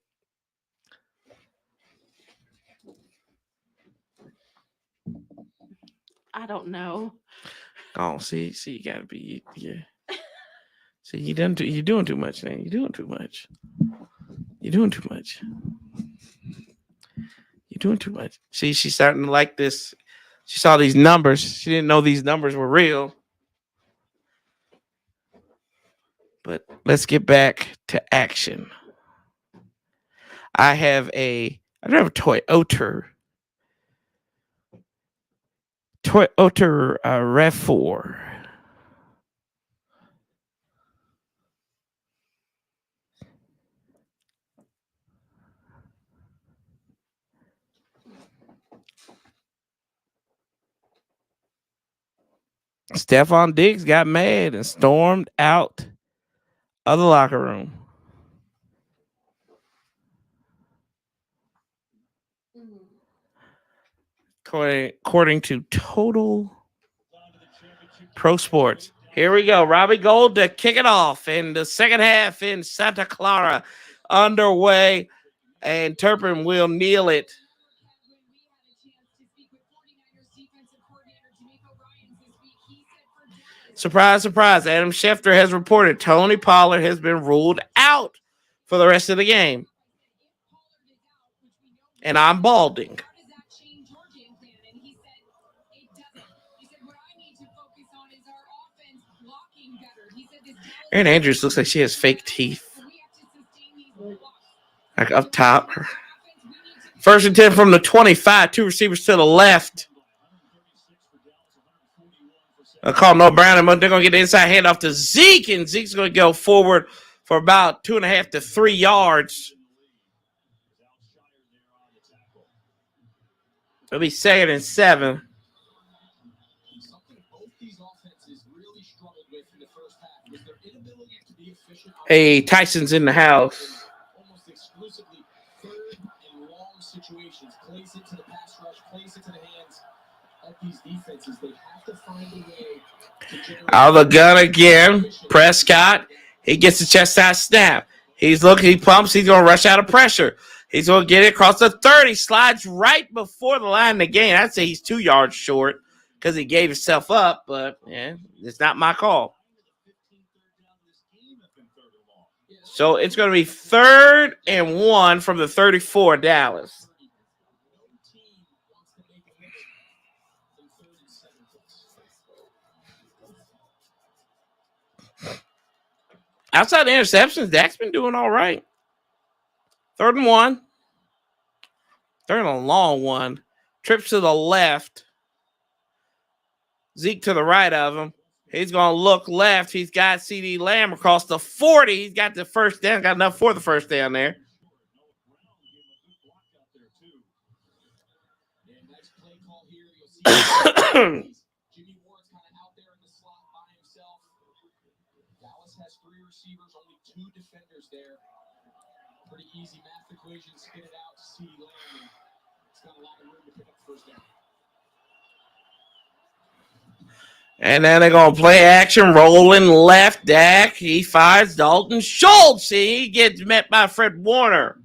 I don't know. Oh, see, you gotta be, yeah. See, you're doing too much, man. You're doing too much. See, she's starting to like this. She saw these numbers. She didn't know these numbers were real. But let's get back to action. I have a Toyota RAV4. Stephon Diggs got mad and stormed out of the locker room. According to Total Pro Sports. Here we go. Robbie Gould to kick it off in the second half in Santa Clara underway. And Turpin will kneel it. Surprise, surprise. Adam Schefter has reported Tony Pollard has been ruled out for the rest of the game. And I'm balding. Aaron Andrews looks like she has fake teeth. Like up top. 1st and 10 from the 25. 2 receivers to the left. I call no Brown. They're going to get the inside handoff to Zeke. And Zeke's going to go forward for about 2.5 to 3 yards. It'll be 2nd and 7. Hey, Tyson's in the house. Almost exclusively 3rd and long situations. Plays into the pass rush, plays into the hands of these defenses. They have to find a way to generate. Out of the gun again. Prescott. He gets the chest out snap. He's looking, he pumps, he's going to rush out of pressure. He's going to get it across the 30. Slides right before the line of the game. I'd say he's 2 yards short because he gave himself up, but yeah, it's not my call. So it's going to be 3rd and 1 from the 34, Dallas. Outside the interceptions, Dak's been doing all right. 3rd and 1. 3rd and a long one. Trips to the left. Zeke to the right of him. He's going to look left. He's got CeeDee Lamb across the 40. He's got the first down. Got enough for the first down there. Jimmy Ward's kind of out there in the slot by himself. Dallas has 3 receivers, only 2 defenders there. Pretty easy math equation. Spit it out to CeeDee Lamb. It's got a lot of room to pick up first down. And then they're going to play action, rolling left. Dak, he fires Dalton Schultz. He gets met by Fred Warner.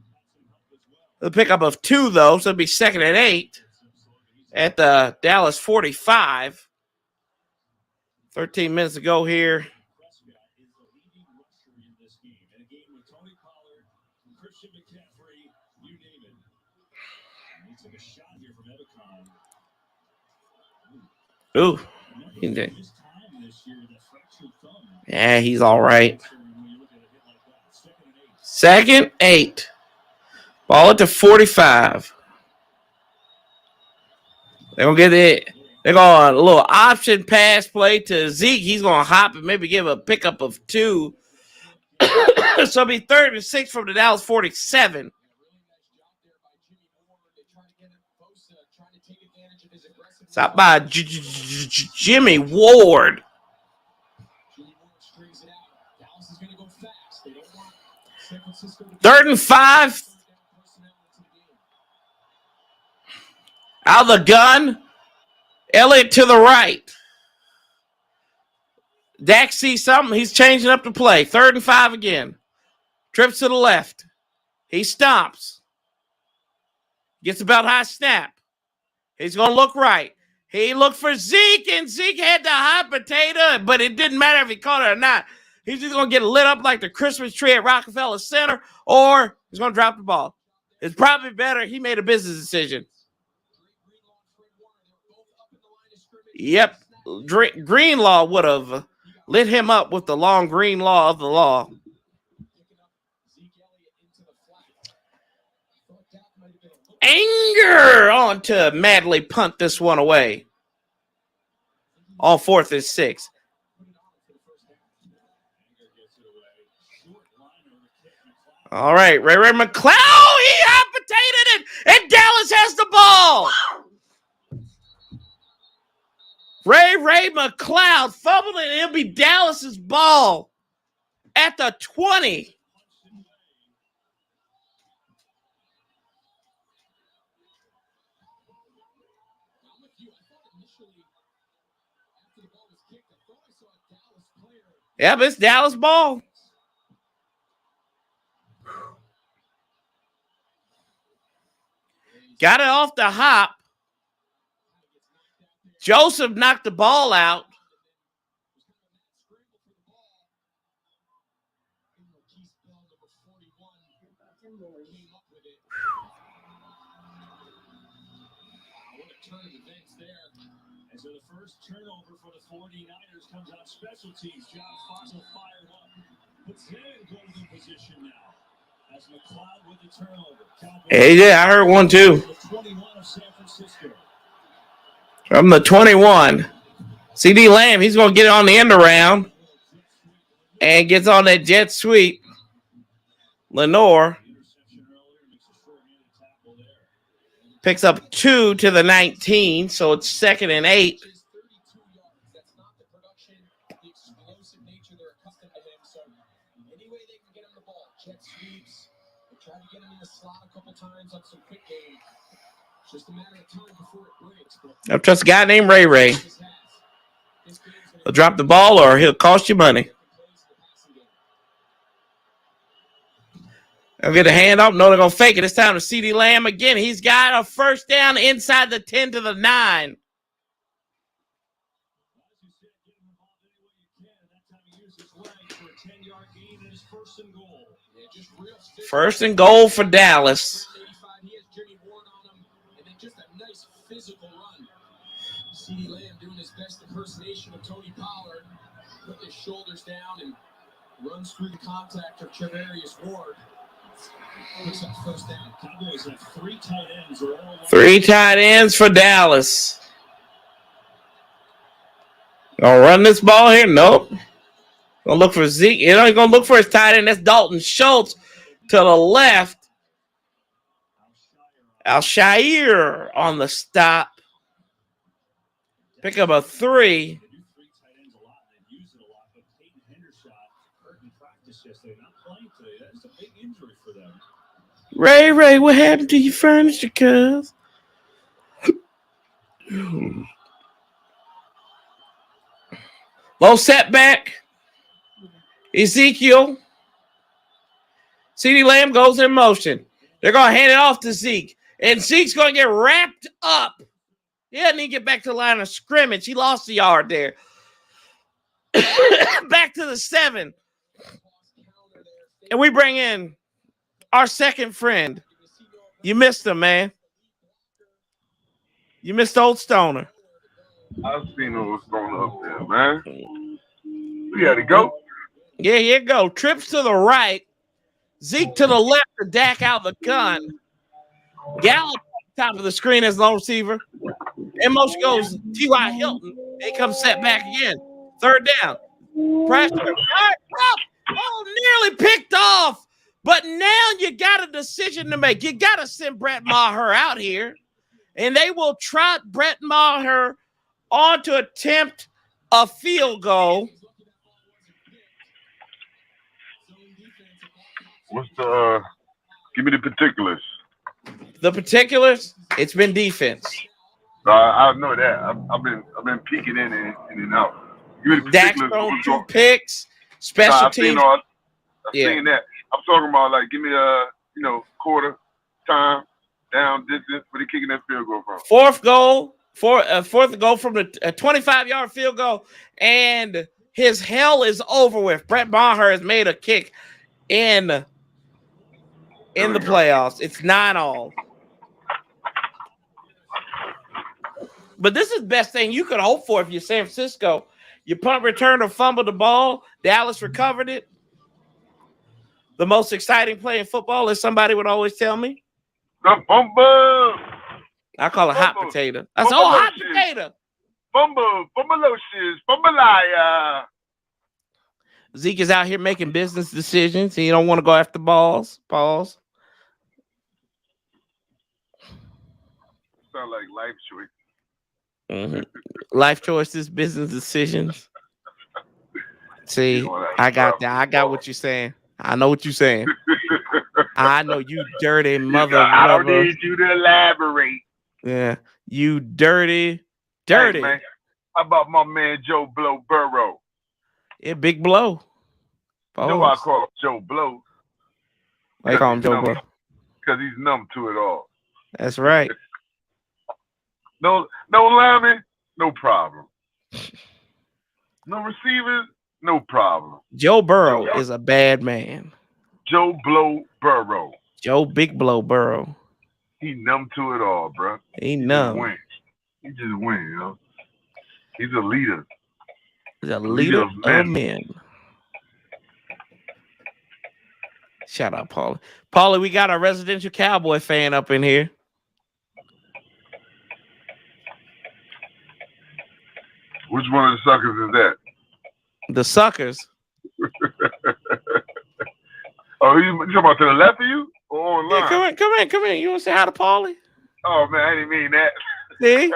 The pickup of 2, though, so it'll be 2nd and 8 at the Dallas 45. 13 minutes to go here. Ooh. Yeah, he's all right. 2nd, 8. Ball at the 45. They're going to get it. They're going a little option pass play to Zeke. He's going to hop and maybe give a pickup of 2. So it'll be 3rd and 6 from the Dallas 47. Stop by Jimmy Ward. 3rd and 5. Out of the gun. Elliott to the right. Dak sees something. He's changing up the play. 3rd and 5 again. Trips to the left. He stomps. Gets about high snap. He's going to look right. He looked for Zeke, and Zeke had the hot potato, but it didn't matter if he caught it or not. He's just going to get lit up like the Christmas tree at Rockefeller Center, or he's going to drop the ball. It's probably better he made a business decision. Yep. Greenlaw would have lit him up with the long green law of the law. Anger on to madly punt this one away. On 4th and 6. All right, Ray McCloud, he hot-potatoed it, and Dallas has the ball. Ray McCloud fumbled it, and it'll be Dallas's ball at the 20. Yeah, but it's Dallas ball. Got it off the hop. Joseph knocked the ball out. turn of events there. And so the first turnover for the 49ers comes on special teams. John Fox will fire it up. Puts him in golden position now. As McLeod with the turnover. Hey, yeah, I heard one too. The 21 of San Francisco. From the 21. CD Lamb, he's going to get it on the end around and gets on that jet sweep. Lenore picks up 2 to the 19, so it's 2nd and 8. That's not the production, the explosive nature they're accustomed to him. So any way they can get him the ball, jet sweeps. They tried to get him in the slot a couple times on some quick game. It's just a matter of time before it breaks. I trust a guy named Ray Ray. He'll drop the ball or he'll cost you money. They'll get a handoff. No, they're going to fake it. It's time to CD Lamb again. He's got a first down inside the 10 to the 9. First and goal for Dallas. Physical run. CD Lamb doing his best impersonation of Tony Pollard, putting his shoulders down and runs through the contact of Trevarius Ward. Picks up first down. Cowboys have 3 tight ends. 3 tight ends for Dallas. Gonna run this ball here? Nope. Gonna look for Zeke. You know, he's gonna look for his tight end. That's Dalton Schultz to the left. Al-Shair on the stop. Pick up a 3. Ray, what happened to your furniture, cuz? Low setback. Ezekiel. CD Lamb goes in motion. They're going to hand it off to Zeke. And Zeke's going to get wrapped up. He doesn't even get back to the line of scrimmage. He lost a yard there. Back to the 7. And we bring in our second friend. You missed him, man. You missed Old Stoner. I've seen what was going up there, man. We got to go. Yeah, here you go. Trips to the right. Zeke to the left to Dak out the gun. Gallup top of the screen as long receiver. In motion goes T.Y. Hilton. He comes set back again. 3rd down. Pressure. Nearly picked off. But now you got a decision to make. You got to send Brett Maher out here. And they will trot Brett Maher on to attempt a field goal. What's the give me the particulars. The particulars, it's been defense. I know that. I've been peeking in and out. Give me the Dak's particulars. thrown 2 picks, special teams. I've seen that. I'm talking about like give me quarter time, down distance, where they kicking that field goal from. Fourth goal from the 25-yard field goal, and his hell is over with. Brett Maher has made a kick in the playoffs. It's 9-all. But this is the best thing you could hope for if you're San Francisco. You punt, return, or fumble the ball. Dallas recovered it. The most exciting play in football, as somebody would always tell me. The fumble. I call it hot potato. That's all hot potato. Fumble, fumbalocious, fumbalaya. Zeke is out here making business decisions. He don't want to go after balls. Pause. Sound like life choice. Mm-hmm. Life choices, business decisions. See, I got that. I got what you're saying. I know what you're saying. I know you dirty mother. I don't need you to elaborate. Yeah, you dirty. Hey, man. How about my man Joe Blow Burrow? Yeah, big blow. You know why I call him Joe Blow? I call him Joe Blow. Because he's numb to it all. That's right. No lineman, no problem. No receivers, no problem. Joe Burrow is a bad man. Joe Blow Burrow. Joe Big Blow Burrow. He numb to it all, bro. He numb. He just wins, you know. He's a leader. He's a leader of men. Shout out, Paulie. Paulie, we got a residential Cowboy fan up in here. Which one of the suckers is that? The suckers. Oh, you talking about to the left of you or online? Yeah, come in. You want to say hi to Paulie? Oh man, I didn't mean that. See?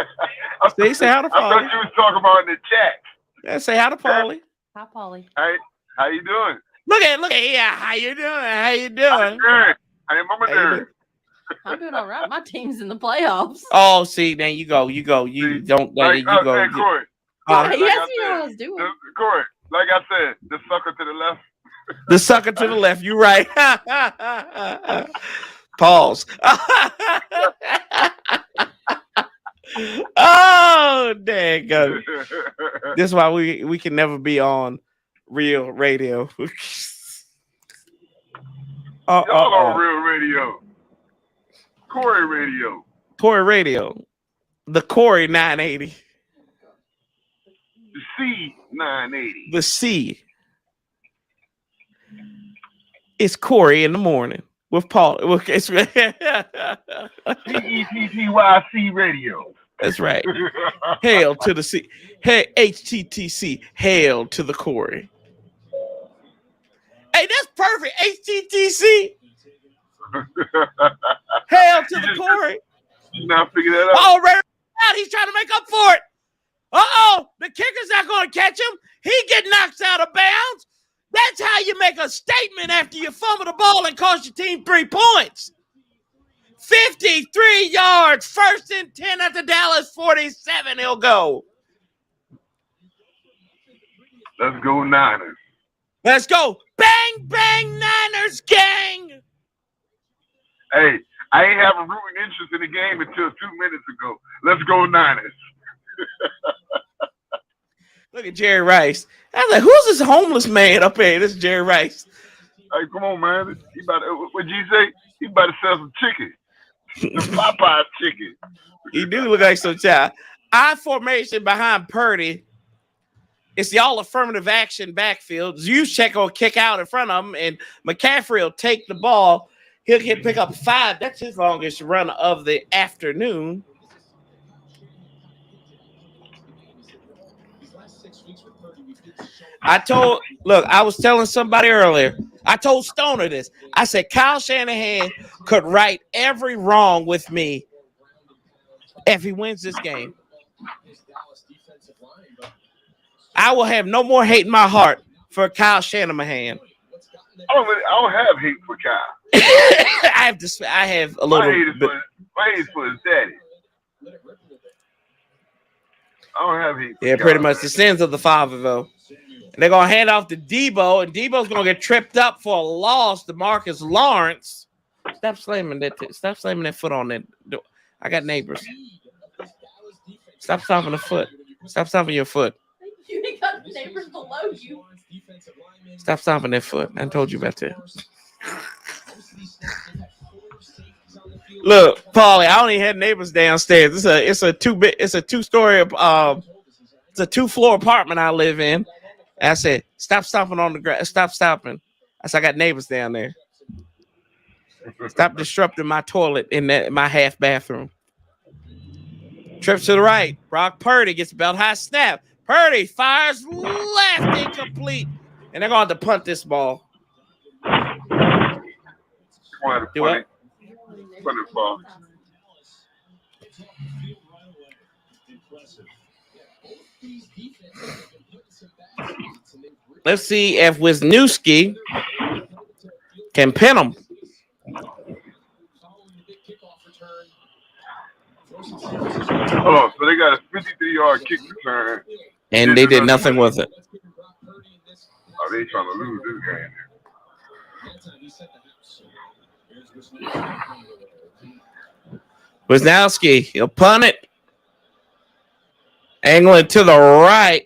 Say hi to Paulie. I thought you was talking about in the chat. Yeah, say hi to Paulie. Hi, Paulie. Hey, how you doing? Look at yeah. How you doing? I'm good. I am Mama Nerd. I'm doing all right. My team's in the playoffs. Oh, see, then you go. You don't. Hey, you go. Hey, Corey. He asked me how I was doing. Corey, like I said, the sucker to the left. The sucker to the left. You right. Pause. Oh, dang. This is why we can never be on real radio. Y'all on real radio. Corey radio. Corey radio. The Corey 980. The C 980. The C. It's Corey in the morning with Paul. It's CETTYC radio. That's right. Hail to the C. Hey, HTTC. Hail to the Corey. Hey, that's perfect. HTTC. Hail to the Corey. You not figure that out. Oh, right out. He's trying to make up for it. The kicker's not going to catch him. He get knocked out of bounds. That's how you make a statement after you fumble the ball and cost your team 3 points. 53 yards, 1st and 10 at the Dallas 47. He'll go. Let's go Niners. Let's go. Bang, bang, Niners gang. Hey, I ain't have a rooting interest in the game until 2 minutes ago. Let's go Niners. Look at Jerry Rice. I was like, who's this homeless man up here? This is Jerry Rice. Hey, come on, man. He about to, what'd you say? He about to sell some chicken. Some Popeye chicken. He do look like some child. I formation behind Purdy. It's the all affirmative action backfield. Juszczyk will kick out in front of him, and McCaffrey will take the ball. He'll pick up 5. That's his longest run of the afternoon. I was telling somebody earlier, I told Stoner this. I said, Kyle Shanahan could right every wrong with me if he wins this game. I will have no more hate in my heart for Kyle Shanahan. I don't have hate for Kyle. I have a little. My hate is for his daddy. I don't have hate for Yeah, Kyle, pretty much the sins of the father, though. And they're going to hand off to Debo, and Debo's going to get tripped up for a loss to Marcus Lawrence. Stop slamming that foot on that door. I got neighbors. Stop stomping the foot. Stop stomping your foot. You ain't got neighbors below you. Stop stomping that foot. I told you about that. Look, Paulie, I only had neighbors downstairs. It's a 2-story it's a 2-floor apartment I live in. And I said, stop stomping on the grass. Stop stomping. I said, I got neighbors down there. Stop disrupting my toilet in my half bathroom. Trips to the right. Brock Purdy gets a belt high snap. Purdy fires left, incomplete. And they're going to have to punt this ball. Do what? Punt this ball. Let's see if Wisniewski can pin him. Hold on, so they got a 53-yard kick return. And they did nothing with it. Oh, they trying to lose this game. Wisniewski, he'll punt it. Angling to the right.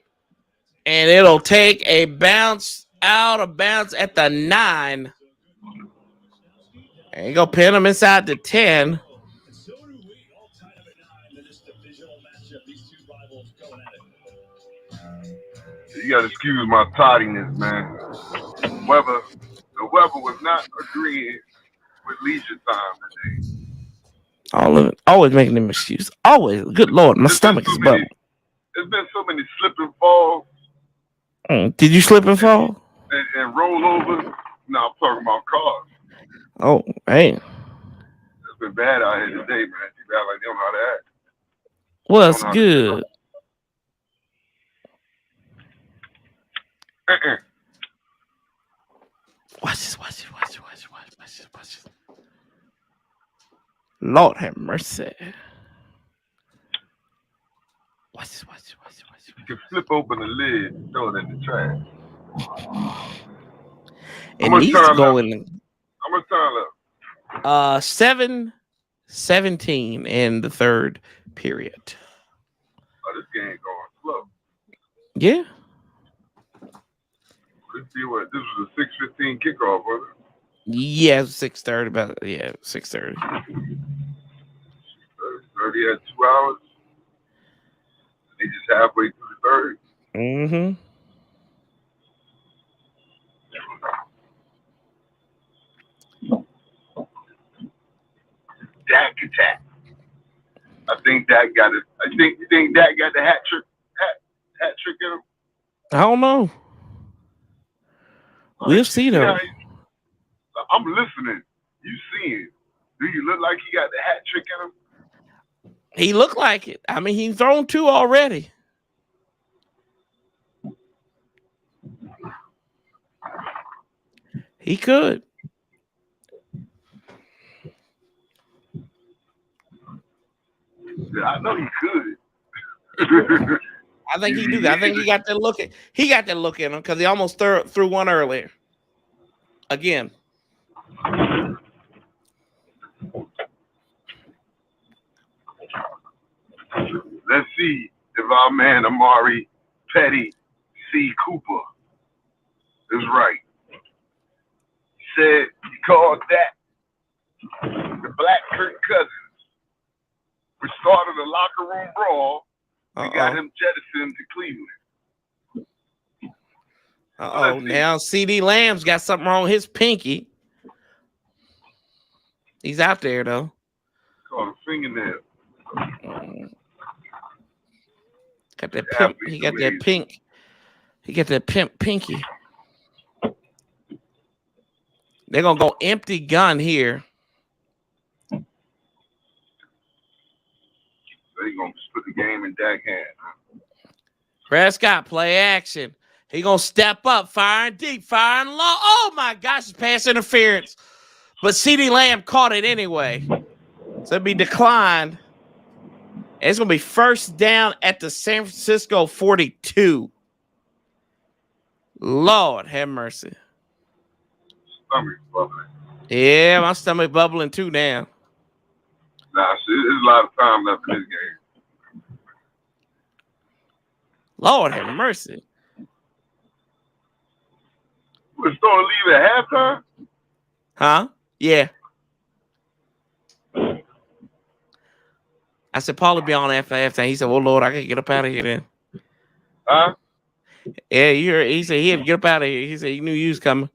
And it'll take a bounce out of bounds at the 9. And you go pin him inside the 10. You got to excuse my tardiness, man. The weather was not agreeing with leisure time today. All of it. Always making them excuses. Always. Good Lord, my stomach is bubbling. There's been so many slip and falls. Did you slip and fall? And roll over? No, I'm talking about cars. Oh, hey. It's been bad out here today, man. People act like they don't know how to act. Well, it's good. Watch this. Lord have mercy. Watch this. You can flip open the lid and throw it in the trash. It needs to go in. How much time left? 7-17 in the third period. Oh, this game going slow. Yeah. Let's see what this was a 6:15 kickoff, wasn't it? Yeah, 6:30. About 6:30. 30 at 2 hours. They just halfway through the third. Mm-hmm. Dak attack. I think Dak got it. You think Dak got the hat trick in him? I don't know. We'll see though. Yeah, I'm listening. You seeing? Do you look like he got the hat trick in him? He looked like it. I mean, he's thrown 2 already. He could. Yeah, I know he could. I think he do. I think he got that look. He got that look in him because he almost threw one earlier. Again. Let's see if our man Amari Petty C. Cooper is right. He said he called that the Black Kirk Cousins, which started a locker room brawl and got him jettisoned to Cleveland. Now CD Lamb's got something wrong with his pinky. He's out there though. Called a fingernail. Got that pimp. He got that pink. He got that pimp pinky. They're gonna go empty gun here. They're gonna just put the game in Dak's hand. Prescott play action. He gonna step up, firing deep, firing low. Oh my gosh, it's pass interference. But CeeDee Lamb caught it anyway. So it'll be declined. It's going to be first down at the San Francisco 42. Lord have mercy. Stomach bubbling. Yeah, my stomach bubbling too now. Nah, there's a lot of time left in this game. Lord have mercy. We're starting to leave at halftime? Huh? Yeah. I said, Pollard be on after halftime. He said, well, Lord, I got to get up out of here then. Huh? Yeah, you heard, he said he had to get up out of here. He said he knew you was coming.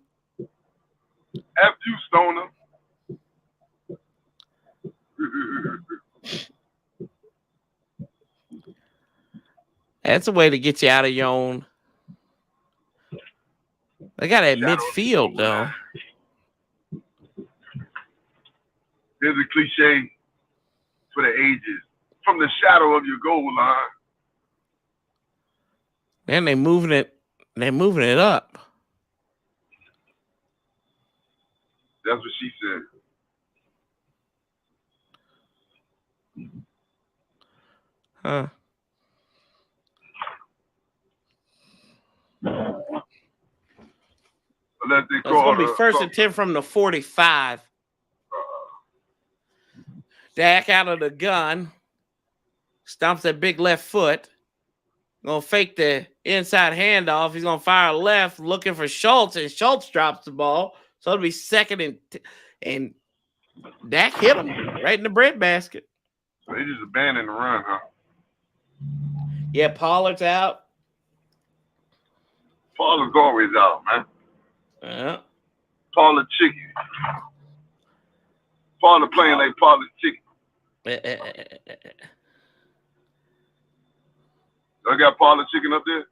F you, Stoner. That's a way to get you out of your own. They got that midfield, though. There's a cliche for the ages. From the shadow of your goal line. Man, they're moving it up. That's what she said. Huh. It's going to be first and 10 from the 45. Dak out of the gun. Stomps that big left foot. Going to fake the inside handoff. He's going to fire left, looking for Schultz, and Schultz drops the ball. So it'll be second and Dak hit him right in the breadbasket. So they just abandoned the run, huh? Yeah, Pollard's out. Pollard's always out, man. Yeah. Pollard chicken. Pollard playing like Pollard chicken. I got Pollard chicken up there?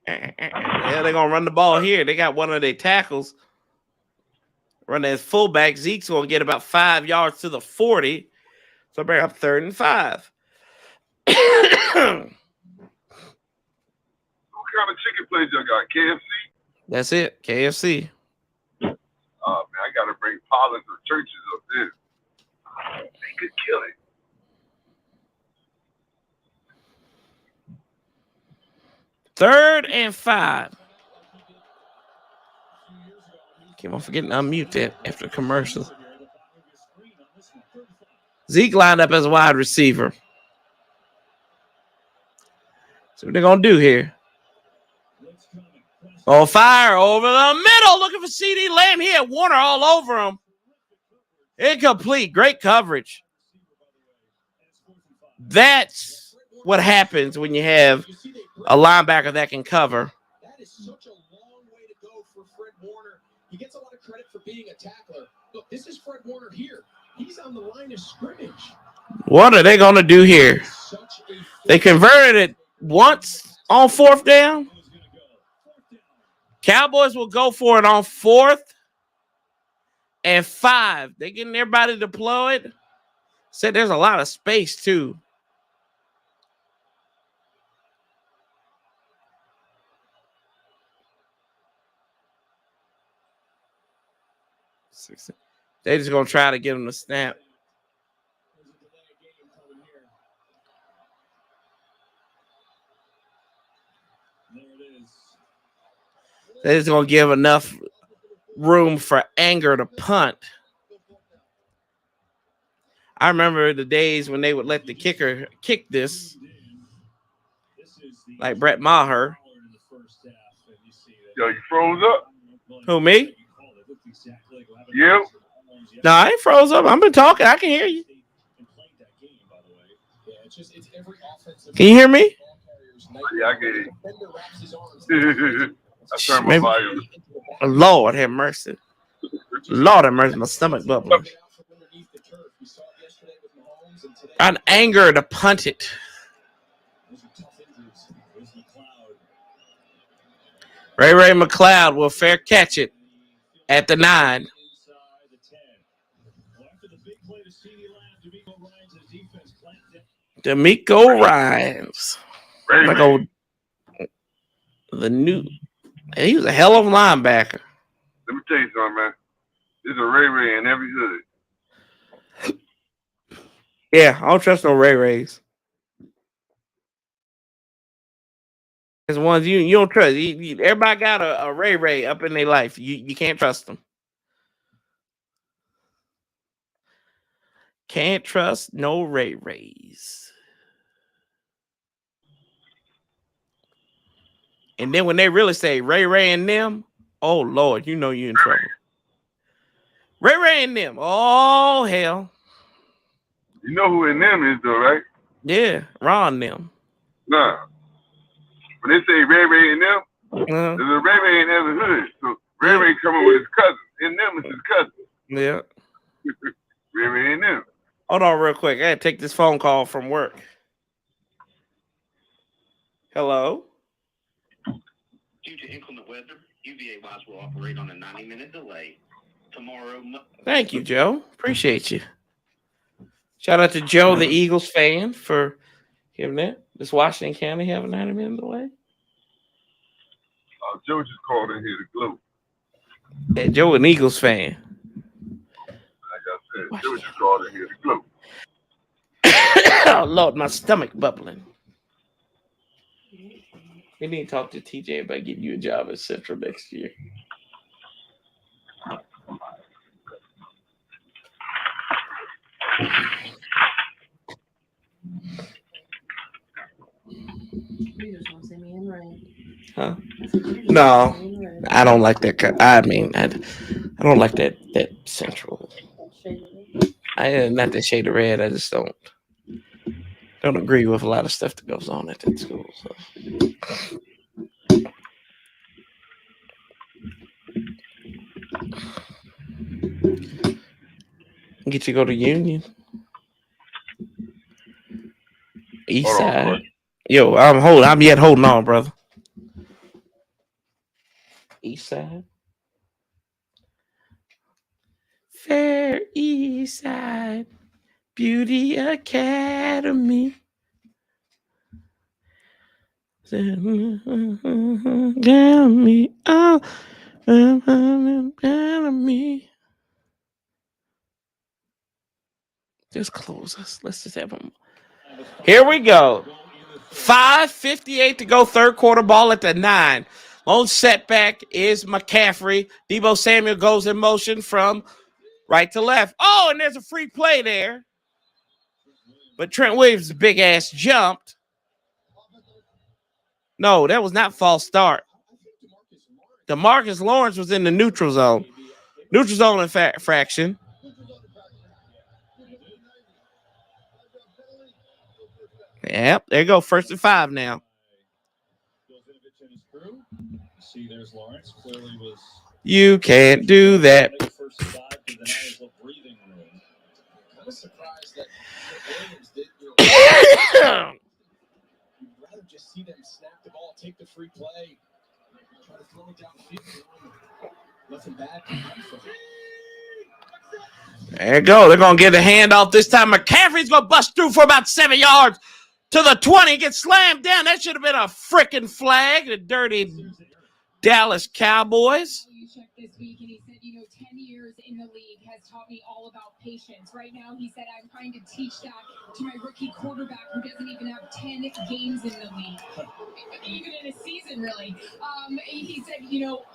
Yeah, they're going to run the ball here. They got one of their tackles running as fullback. Zeke's going to get about 5 yards to the 40. So bring up 3rd and 5. What kind of chicken place y'all got? KFC? That's it. KFC. Oh, man, I got to bring Pollard to churches up there. They could kill it. Third and 5. Keep on forgetting to unmute that after the commercial. Zeke lined up as a wide receiver. So what they're going to do here. On fire over the middle. Looking for CD Lamb. He had Warner all over him. Incomplete. Great coverage. That's what happens when you have a linebacker that can cover. That is such a long way to go for Fred Warner. He gets a lot of credit for being a tackler. Look, this is Fred Warner here. He's on the line of scrimmage. What are they going to do here? They converted it once on 4th down. Cowboys will go for it on 4th and 5. They're getting everybody deployed. Said there's a lot of space, too. They're just going to try to get them to snap. They're just going to give enough room for Anger to punt. I remember the days when they would let the kicker kick this, like Brett Maher. Yo, you froze up? Who, me? Yep. No, I ain't froze up. I've been talking. I can hear you. Can you hear me? Yeah, I get it. I turned my volume. Lord have mercy. Lord have mercy. My stomach bubbling. On Anger to punt it. Ray McLeod will fair catch it at the 9. D'Amico Ryans. Like the new. He was a hell of a linebacker. Let me tell you something, man. There's a Ray in every hood. Yeah, I don't trust no Rays. There's ones you don't trust. Everybody got a Ray up in their life. You can't trust them. Can't trust no Rays. And then when they really say Ray and them, oh Lord, you know you're in trouble. Ray and them. Oh hell. You know who in them is though, right? Yeah, Ron them. Nah. When they say Ray and them, there's a Ray in every hood. So Ray coming with his cousin. In them is his cousin. Yeah. Ray and them. Hold on real quick. I gotta take this phone call from work. Hello? Due to inclement weather, UVA WISE will operate on a 90-minute delay tomorrow. Thank you, Joe. Appreciate you. Shout out to Joe, the Eagles fan, for giving that. Does Washington County have a 90-minute delay? Joe just called in here to gloat. Yeah, Joe, an Eagles fan. Like I said, Joe just called in here to gloat. Oh, Lord, my stomach bubbling. We need to talk to TJ about getting you a job at Central next year. You just want to see me in rain. Huh? No, I don't like that. I mean, I don't like that Central. Not that shade of red. I just don't don't agree with a lot of stuff that goes on at that school. So. Get you to go to Union. East side. Yo, I'm yet holding on, brother. East side. Fair East Side Beauty Academy. Academy. Oh, Academy. Just close us. Let's just have them. Here we go. 5:58 to go, third quarter, ball at the 9. Lone setback is McCaffrey. Debo Samuel goes in motion from right to left. Oh, and there's a free play there. But Trent Williams' big ass jumped. No, that was not false start. DeMarcus Lawrence was in the neutral zone. Neutral zone infraction. Yep, there you go. 1st and 5 now. You can't do that. Just see them snap the ball, take the free play, try to throw it downfield. Nothing bad can come from it. There you go. They're going to get a handoff this time. McCaffrey's going to bust through for about 7 yards to the 20. Gets slammed down. That should have been a freaking flag. The dirty Dallas Cowboys. This week, and he said, 10 years in the league has taught me all about patience. Right now, he said, I'm trying to teach that to my rookie quarterback who doesn't even have 10 games in the league, even in a season, really. He said,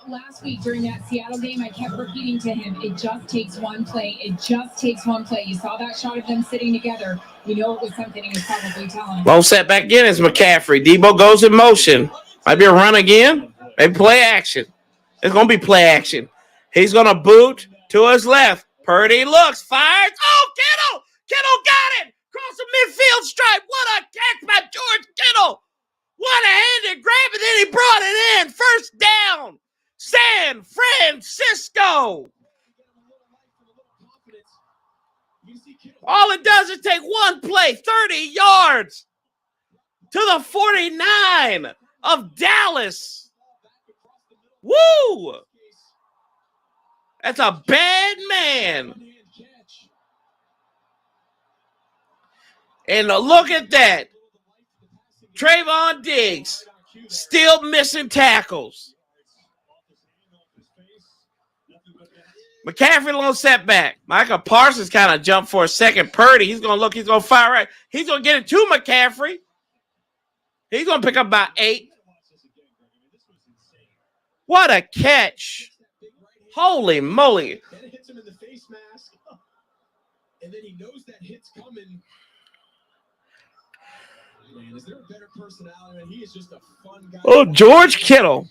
last week during that Seattle game, I kept repeating to him, it just takes one play. It just takes one play. You saw that shot of them sitting together. You know it was something he was probably telling. Lone set back in is McCaffrey. Debo goes in motion. Might be a run again. Maybe play action. It's going to be play action. He's going to boot to his left. Purdy looks, fires. Oh, Kittle! Kittle got it! Cross the midfield stripe. What a catch by George Kittle! One-handed grab, and then he brought it in. First down. San Francisco. All it does is take one play, 30 yards to the 49 of Dallas. Woo! That's a bad man. And look at that. Trayvon Diggs still missing tackles. McCaffrey lone setback. Michael Parsons kind of jumped for a second. Purdy, he's going to look. He's going to fire right. He's going to get it to McCaffrey. He's going to pick up about 8. What a catch. Holy moly. Then it hits him in the face mask. And then he knows that hit's coming. Man, is there a better personality? Man, he is just a fun guy. Oh, George Kittle.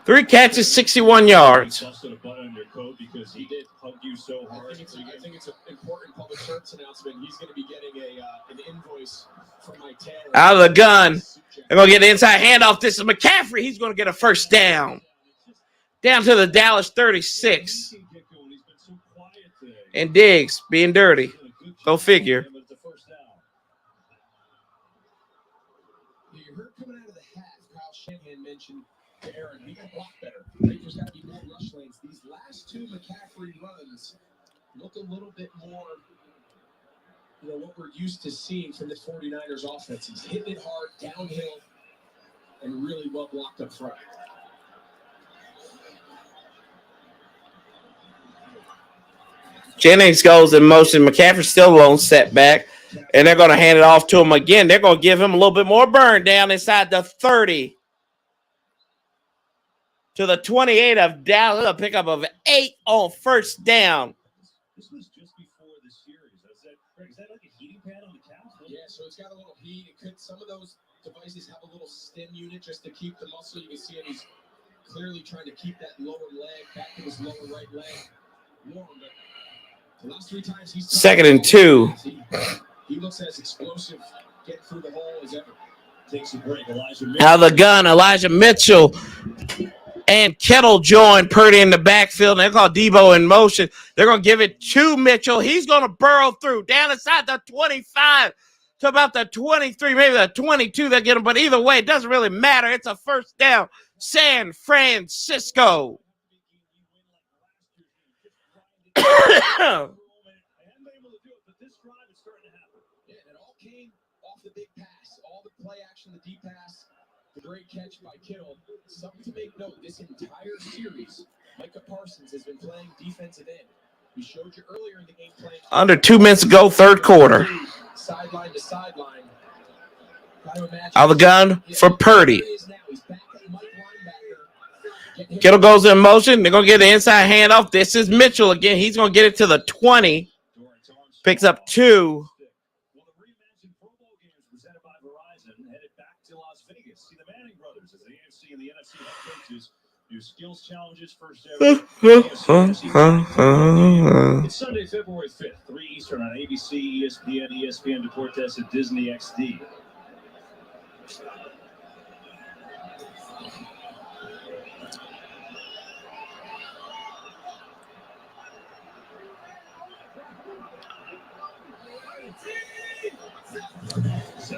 3 catches, 61 yards. I think it's an important public service announcement. He's going to be getting an invoice from my tail. Out of the gun. They're going to get the inside handoff. This is McCaffrey. He's going to get a first down. Down to the Dallas 36. And Diggs being dirty. Go figure. You heard coming out of the half, Kyle Shanahan mentioned to Aaron, we got block better. Right? There's got to be more rush lanes. These last 2 McCaffrey runs look a little bit more, what we're used to seeing from the 49ers offense. He's hitting it hard, downhill, and really well blocked up front. Jennings goes in motion. McCaffrey still alone setback. And they're going to hand it off to him again. They're going to give him a little bit more burn down inside the 30. To the 28 of Dallas. A pickup of 8 on first down. This was just before the series. Is that like a heating pad on the calf? Yeah, so it's got a little heat. Some of those devices have a little stim unit just to keep the muscle. You can see him. He's clearly trying to keep that lower leg back to his lower right leg warm. But 2nd and 2. He looks as explosive getting through the hole as ever. Takes a break. Out of the gun, Elijah Mitchell and Kittle join Purdy in the backfield. They're going to Debo in motion. They're going to give it to Mitchell. He's going to burrow through down inside the 25 to about the 23, maybe the 22. They'll get him, but either way, it doesn't really matter. It's a first down. San Francisco. Play action, the deep pass, the great catch by Kittle. Something to make note, this entire series, Micah Parsons has been playing defensive end. We showed you earlier in the game playing. Under 2 minutes to go, third quarter. Sideline to sideline. Out of the gun for Purdy. Kittle goes in motion. They're going to get the inside handoff. This is Mitchell again. He's going to get it to the 20. Picks up 2. Your skills challenges first ever. It's Sunday, February 5th, 3 Eastern on ABC, ESPN, ESPN Deportes, and Disney XD.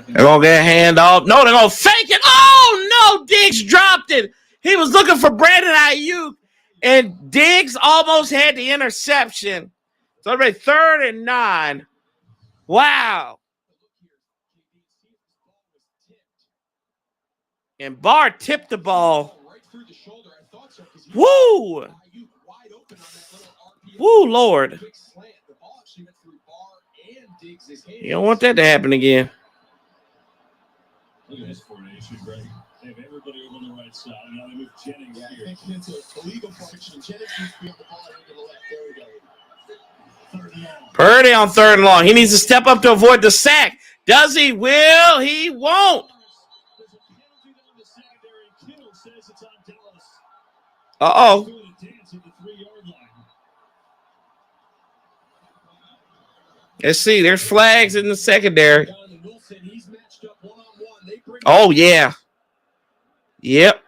They're going to get a handoff. No, they're going to fake it. Oh, no, Diggs dropped it. He was looking for Brandon Ayuk, and Diggs almost had the interception. So it'll be 3rd and 9. Wow. And Barr tipped the ball. Woo. Woo, Lord. You don't want that to happen again. Look at this formation, Greg. They have everybody over on the right side. Now they move Jennings here. Into a legal function. Jennings needs to be on the ball into the left. There we go. Purdy on 3rd and long. He needs to step up to avoid the sack. Does he? Will he? Won't. Uh-oh. Let's see. There's flags in the secondary. Oh, yeah. Yep.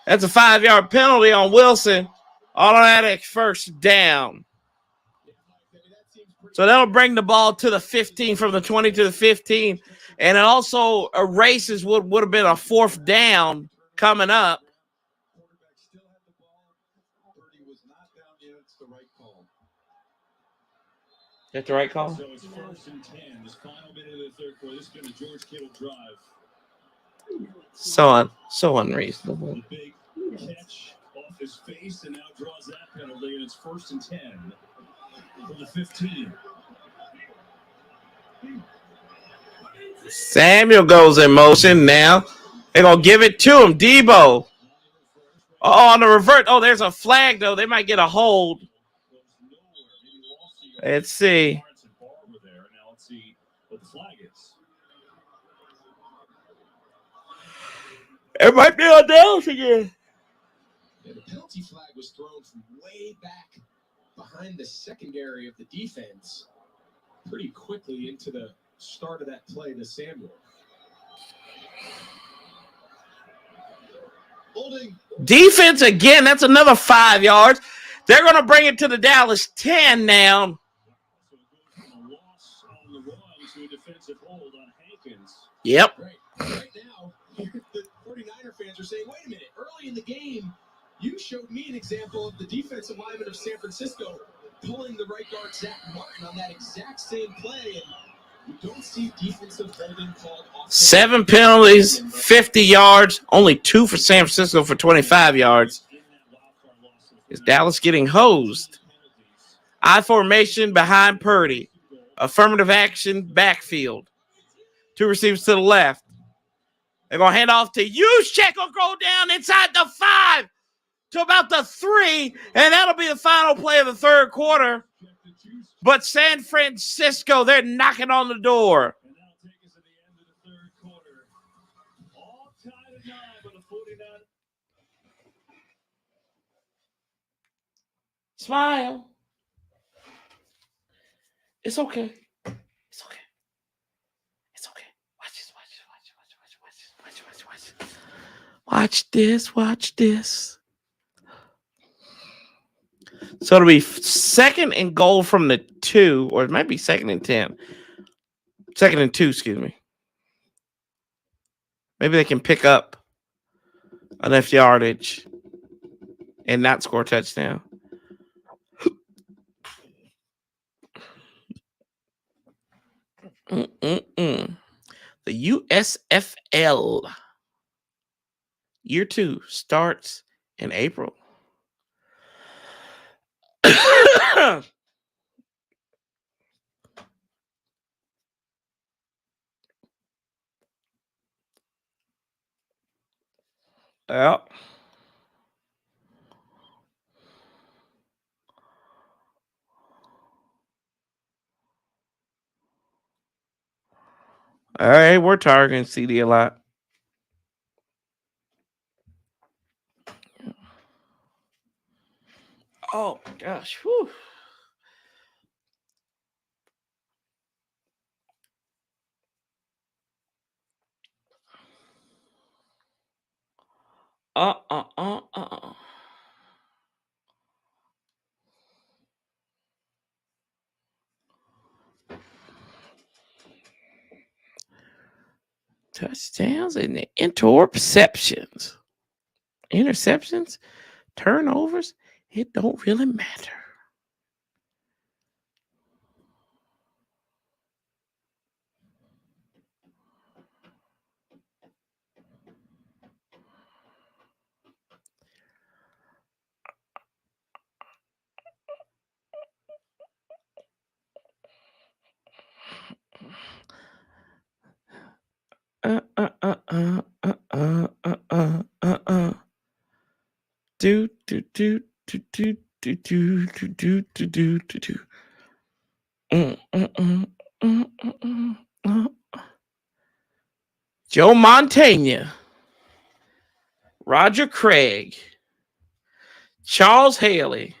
That's a 5-yard penalty on Wilson. Automatic first down. So that'll bring the ball to the 15, from the 20 to the 15. And it also erases what would have been a 4th down coming up. That's the right call? So it's 1st and 10. This final minute of the third quarter. This has been a George Kittle drive. So unreasonable. The big catch off his face and now draws that penalty, and it's 1st and 10 from the 15. Samuel goes in motion now. They're going to give it to him. Debo. Oh, on the revert. Oh, there's a flag, though. They might get a hold. Let's see. It might be on Dallas again. Yeah, the penalty flag was thrown from way back behind the secondary of the defense pretty quickly into the start of that play to Samuel. Holding. Defense again. That's another 5 yards. They're going to bring it to the Dallas 10 now. Yep. Right now, the 49er fans are saying, wait a minute, early in the game, you showed me an example of the defensive lineman of San Francisco pulling the right guard Zach Martin on that exact same play, and you don't see defensive holding called off. 7 penalties, 50 yards, only 2 for San Francisco for 25 yards. Is Dallas getting hosed? I formation behind Purdy. Affirmative action backfield. 2 receivers to the left. They're going to hand off to Juszczyk. Will go down inside the 5 to about the 3, and that'll be the final play of the third quarter. But San Francisco, they're knocking on the door. Smile. It's okay. It's okay. It's okay. Watch this. Watch this. Watch this. So it'll be second and goal from the 2, or it might be second and 10. Second and 2, excuse me. Maybe they can pick up enough yardage and not score a touchdown. The USFL Year 2 starts in April. Yeah. All right, we're targeting CD a lot. Oh my gosh. Whew. Touchdowns and the interceptions. Interceptions, turnovers, it don't really matter. Joe Montana, Roger Craig, Charles Haley,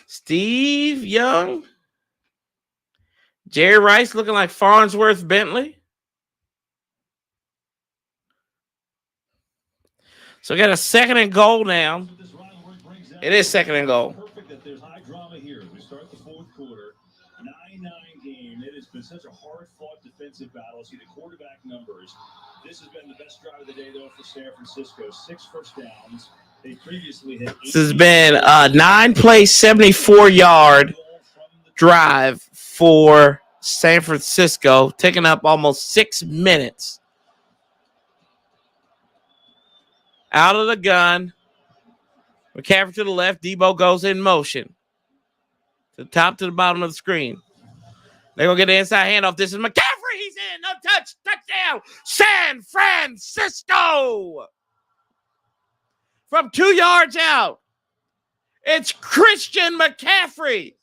Steve Young, Jerry Rice looking like Farnsworth Bentley. So we got a second and goal now. It is second and goal. Perfect that there's high drama here. We start the fourth quarter. 9-9 game. It has been such a hard-fought defensive battle. See the quarterback numbers. This has been the best drive of the day, though, for San Francisco. 6 first downs. They previously had 8. This has been a 9-play, 74-yard drive for San Francisco, taking up almost 6 minutes. Out of the gun. McCaffrey to the left. Debo goes in motion. To the top to the bottom of the screen. They're going to get the inside handoff. This is McCaffrey. He's in. No touch. Touchdown. San Francisco. From 2 yards out. It's Christian McCaffrey.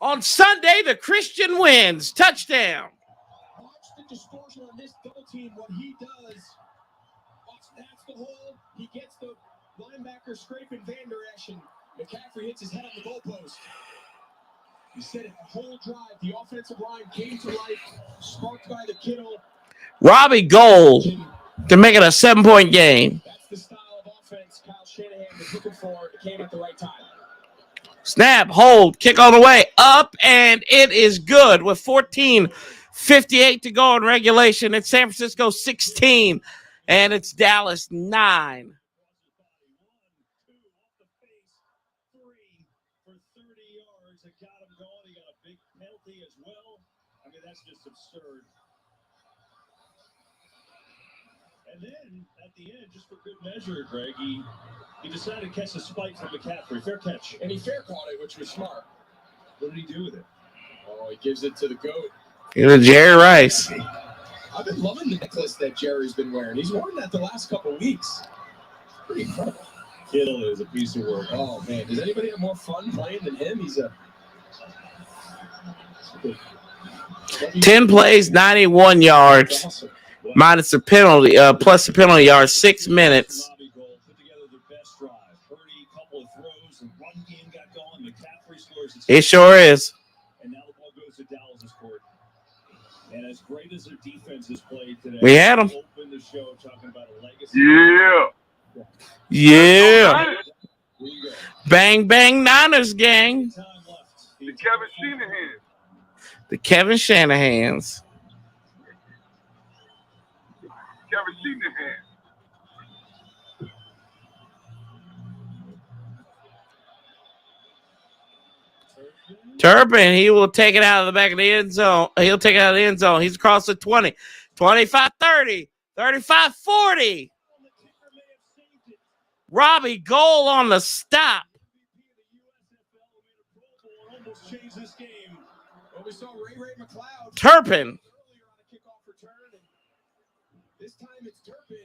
On Sunday, the Christian wins. Touchdown. Watch the distortion on this double team. What he does. Watch, that's the hole. He gets the linebacker scraping Van Der Esch, and McCaffrey hits his head on the goalpost. He said it the whole drive. The offensive line came to life, sparked by the Kittle. Robbie Gould to make it a 7-point game. That's the style of offense Kyle Shanahan was looking for. It came at the right time. Snap, hold, kick on the way, up, and it is good with 14:58 to go in regulation. It's San Francisco 16, and it's Dallas 9. For 30 yards, it got him going. He got a big penalty as well. I mean, that's just absurd. And then at the end, just for good measure, Greg, he decided to catch a spike from McCaffrey. Fair catch. And he fair caught it, which was smart. What did he do with it? Oh, he gives it to the GOAT. Give it to Jerry Rice. I've been loving the necklace that Jerry's been wearing. He's worn that the last couple of weeks. Pretty incredible. Kittle is a piece of work. Oh, man. Does anybody have more fun playing than him? He's a... 10 plays, 91 yards, awesome. minus the penalty, plus the penalty yards, 6 minutes. Robbie Gould put together the best It sure is. And now the ball goes to Dallas's court. And as great as their defense has played today, we had them. Open the show talking about a legacy. Yeah. Bang, bang, Niners gang. The Kevin Shanahan. The Kevin Shanahans. Kevin Shanahan. Turpin, he will take it out of the back of the end zone. He'll take it out of the end zone. He's across the 20, 25-30, 35-40. Robbie Gould on the stop. Turpin. This time it's Turpin.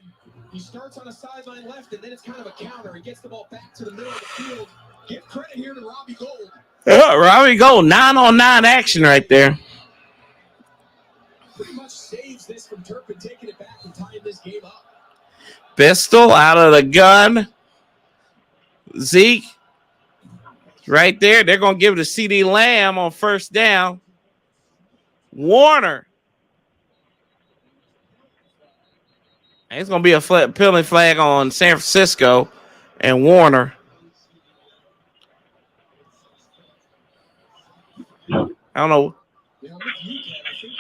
He starts on a sideline left, and then it's kind of a counter. He gets the ball back to the middle of the field. Give credit here to Robbie Gould. Robbie Gould, 9-on-9 action right there. Pretty much saves this from Turpin taking it back and tying this game up. Pistol out of the gun. Zeke right there. They're going to give it to CD Lamb on first down. Warner. And it's going to be a penalty flag on San Francisco and Warner. I don't know. You know, with you, Ken, I think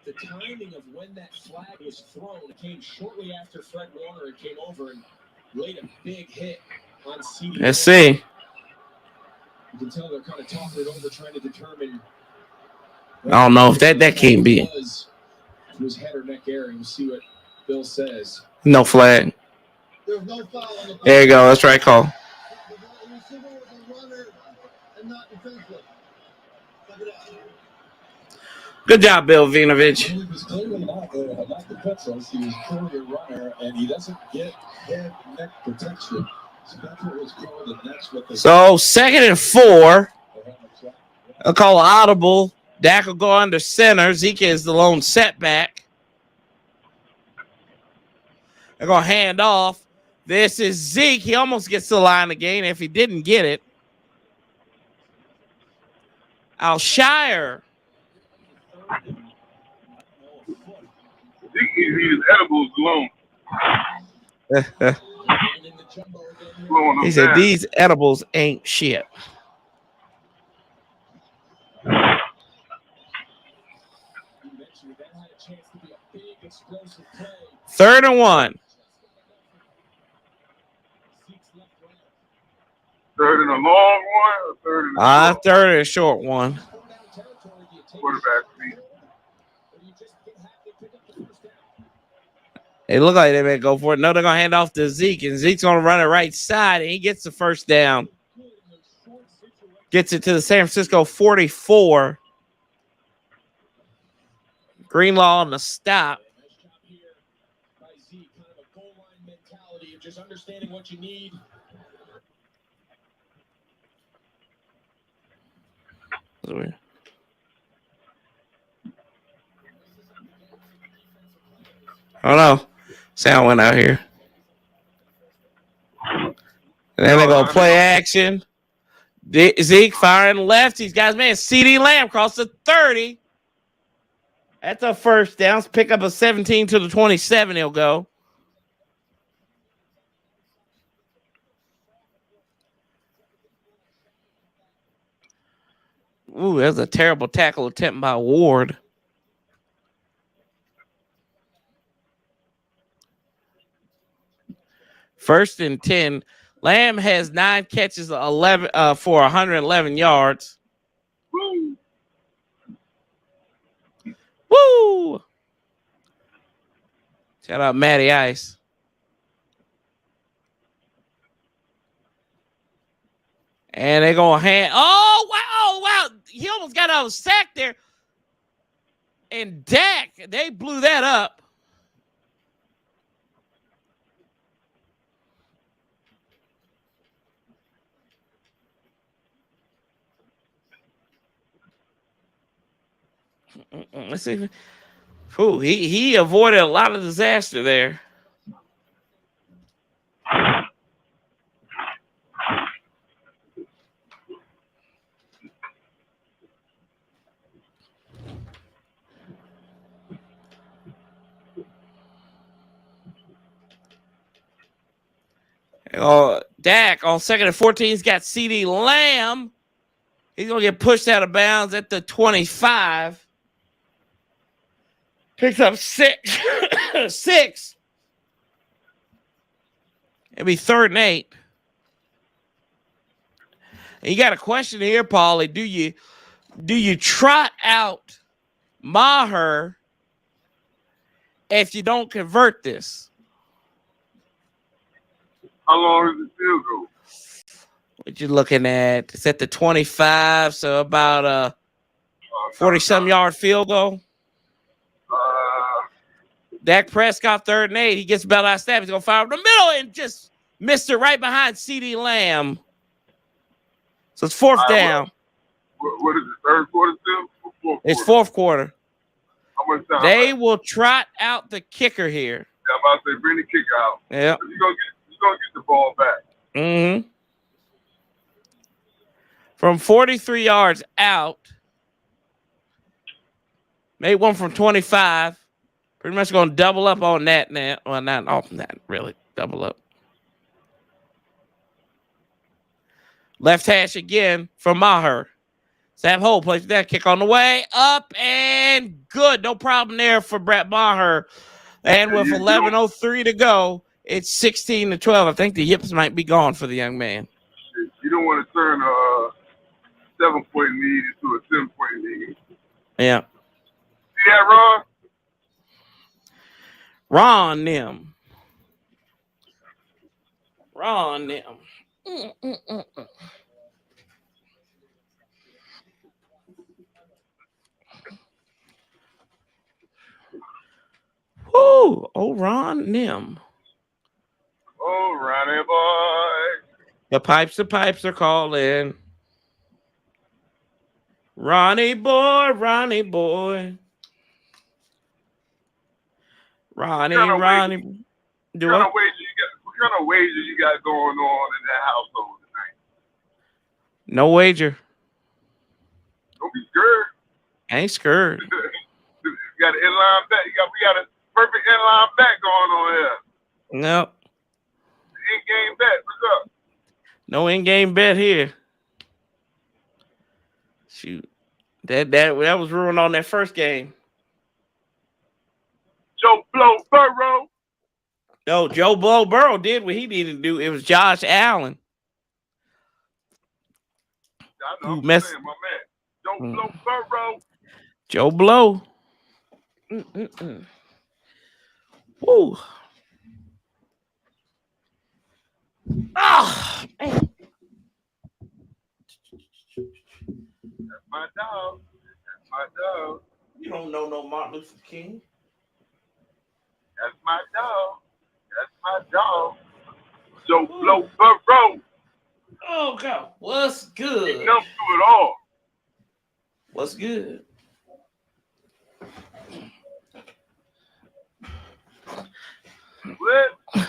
the timing of when that flag was thrown came shortly after Fred Warner came over and laid a big hit on CD. Let's see. You can tell they're kind of talking it over, trying to determine. I don't know if that can't be. It was head or neck area. We'll see what Bill says. No flag. There's no foul on the There you go. That's right call. Good job, Bill Vinovich. He was clearly not the Petros. He was clearly a runner, and he doesn't get head neck protection. So that's what was called, and that's what they. So 2nd and 4. I'll call audible. Dak will go under center. Zeke is the lone setback. They're going to hand off. This is Zeke. He almost gets to the line again if he didn't get it. Alshire. His edibles alone. He said, these edibles ain't shit. Third and 1. Third and a long one or third and a short? Third and a short one. Quarterback speed. It looked like they may go for it. No, they're going to hand off to Zeke, and Zeke's going to run it right side, and he gets the first down. Gets it to the San Francisco 44. Greenlaw on the stop. Just understanding what you need. Oh no. Sound went out here. And then they're going to play action. Zeke firing left. He's got his man CD Lamb across the 30. That's a first down. Pick up a 17 to the 27. He'll go. Ooh, that's a terrible tackle attempt by Ward. First and 10. Lamb has 9 catches, 11 for 111 yards. Woo! Woo! Shout out Matty Ice. And they're going to hand. Oh, wow. He almost got out of sack there. And Dak, they blew that up. Let's see. Ooh, he avoided a lot of disaster there. Dak on 2nd and 14. He's got CeeDee Lamb. He's going to get pushed out of bounds at the 25. Picks up 6. 6. It'll be 3rd and 8. And you got a question here, Paulie. Do you trot out Maher if you don't convert this? How long is the field goal? What you looking at? It's at the 25, so about a 40-some yard field goal. Dak Prescott 3rd and 8. He gets about out snap. He's gonna fire up the middle and just missed it right behind CeeDee Lamb. So it's 4th down. What is it? 3rd quarter still? 4th quarter? It's 4th quarter. How much time? They will trot out the kicker here. Yeah, I'm about to say bring the kicker out. Yeah. You're gonna get the ball back. Mm-hmm. From 43 yards out. Made one from 25. Pretty much going to double up on that now. Well, not really. Double up. Left hash again from Maher. Sam Hole plays that kick on the way. Up and good. No problem there for Brett Maher. And with 11:03 to go, it's 16-12. I think the yips might be gone for the young man. You don't want to turn a 7-point lead into a 10-point lead. Yeah. See that, Ron? Ron them. Whoo! Oh, Ron them. Oh, Ronnie boy. The pipes are calling. Ronnie boy. Ronnie. What kind of wages you got going on in that household tonight? No wager. Don't be scared. I ain't scared. You got an inline bet. We got a perfect inline bet going on here. No. In-game bet. What's up? No in-game bet here. Shoot. That was ruined on that first game. Joe Blow Burrow. No, Joe Blow Burrow did what he needed to do. It was Josh Allen. I know, my man. Joe Blow Burrow. Joe Blow. Woo. Ah, man. That's my dog. You don't know no Martin Luther King. That's my dog. Joe Blow Burrow. Oh, God. What's good? He jumped through it all. What's good? What? Good.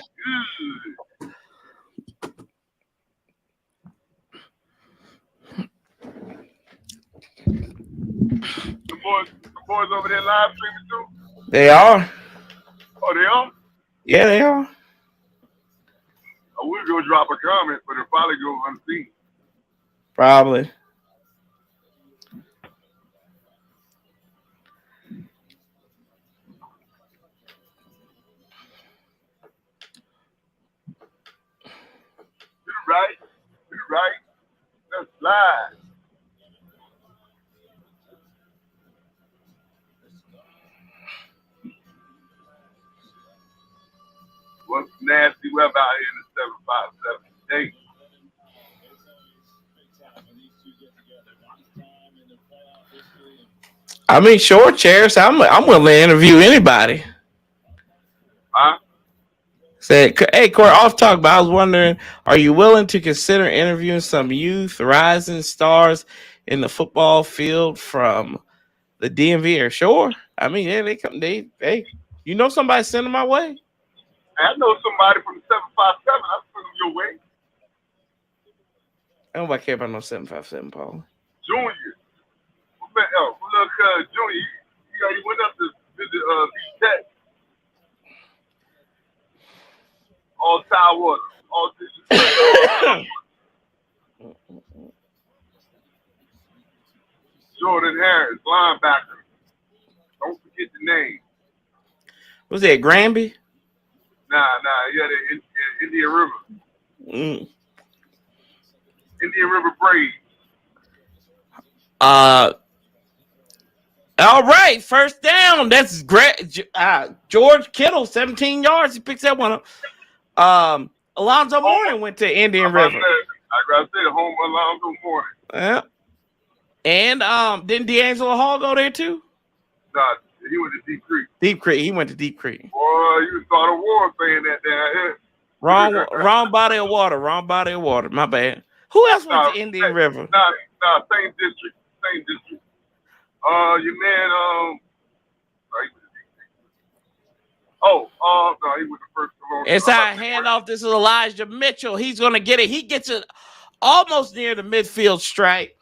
The boys over there live streaming too? They are. Oh, they are? Yeah, they are. I would go drop a comment, but it'll probably go unseen. Probably. You're right. Let's slide. What's nasty web out here in the 757 state? I mean, short chairs. I'm willing to interview anybody. Huh? Said, hey, Court, off talk, but I was wondering, are you willing to consider interviewing some youth rising stars in the football field from the DMV? Or sure. I mean, yeah, they you know somebody send them my way. I know somebody from the 757. I'll send them your way. Nobody care about no 757, Paul. Junior. Look, Junior, he went up to visit Tech. All tile water. politicians. Jordan Harris, linebacker. Don't forget the name. Was that Granby? Nah, yeah, the Indian River. Indian River Braves. All right, first down. That's great. George Kittle, 17 yards. He picks that one up. Alonzo Mourning went to Indian River. I gotta say the home Alonzo Mourning. Yeah. And didn't D'Angelo Hall go there too? Nah, he went to Deep Creek. Deep Creek. He went to Deep Creek. Boy, you started a war saying that down here. Wrong body of water. Wrong body of water. My bad. Who else went to Indian River? Nah, same district. Your man, no, he was the first. It's our handoff. This is Elijah Mitchell. He's going to get it. He gets it almost near the midfield stripe.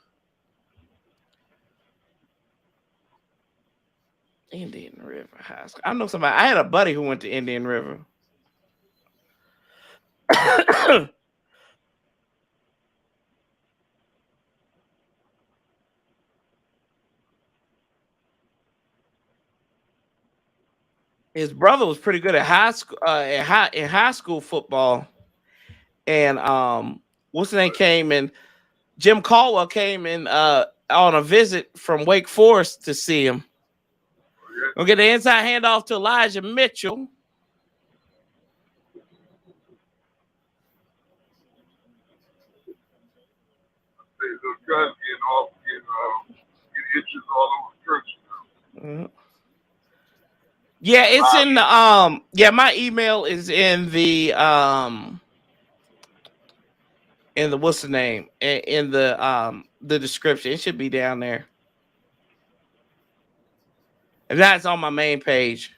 Indian River High School. I know somebody. I had a buddy who went to Indian River. His brother was pretty good at high school, in high school football, and what's the name came in? Jim Caldwell came in on a visit from Wake Forest to see him. We'll get the inside handoff to Elijah Mitchell. Yeah, it's in the my email is in the what's the name? In the description. It should be down there. If not, it's on my main page.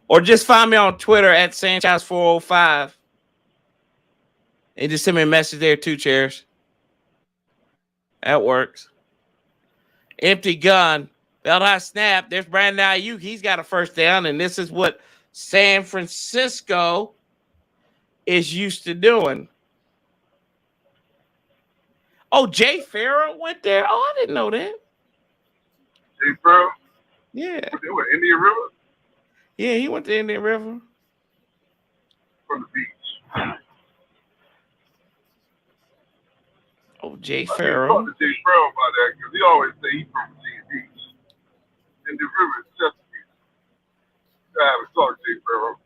Or just find me on Twitter at Sanchez405. And just send me a message there too, Chairs. That works. Empty gun. Belt high snap. There's Brandon Ayuk. He's got a first down, and this is what San Francisco is used to doing. Oh, Jay Farrell went there? Oh, I didn't know that. Jay Farrell? Yeah. They went Indian River? Yeah, he went to Indian River. From the beach. Oh, Jay Farrell. I talked to Jay Farrell about that because he always say he's from Virginia Beach. Indian River is Chesapeake. I haven't talked to Jay Farrell.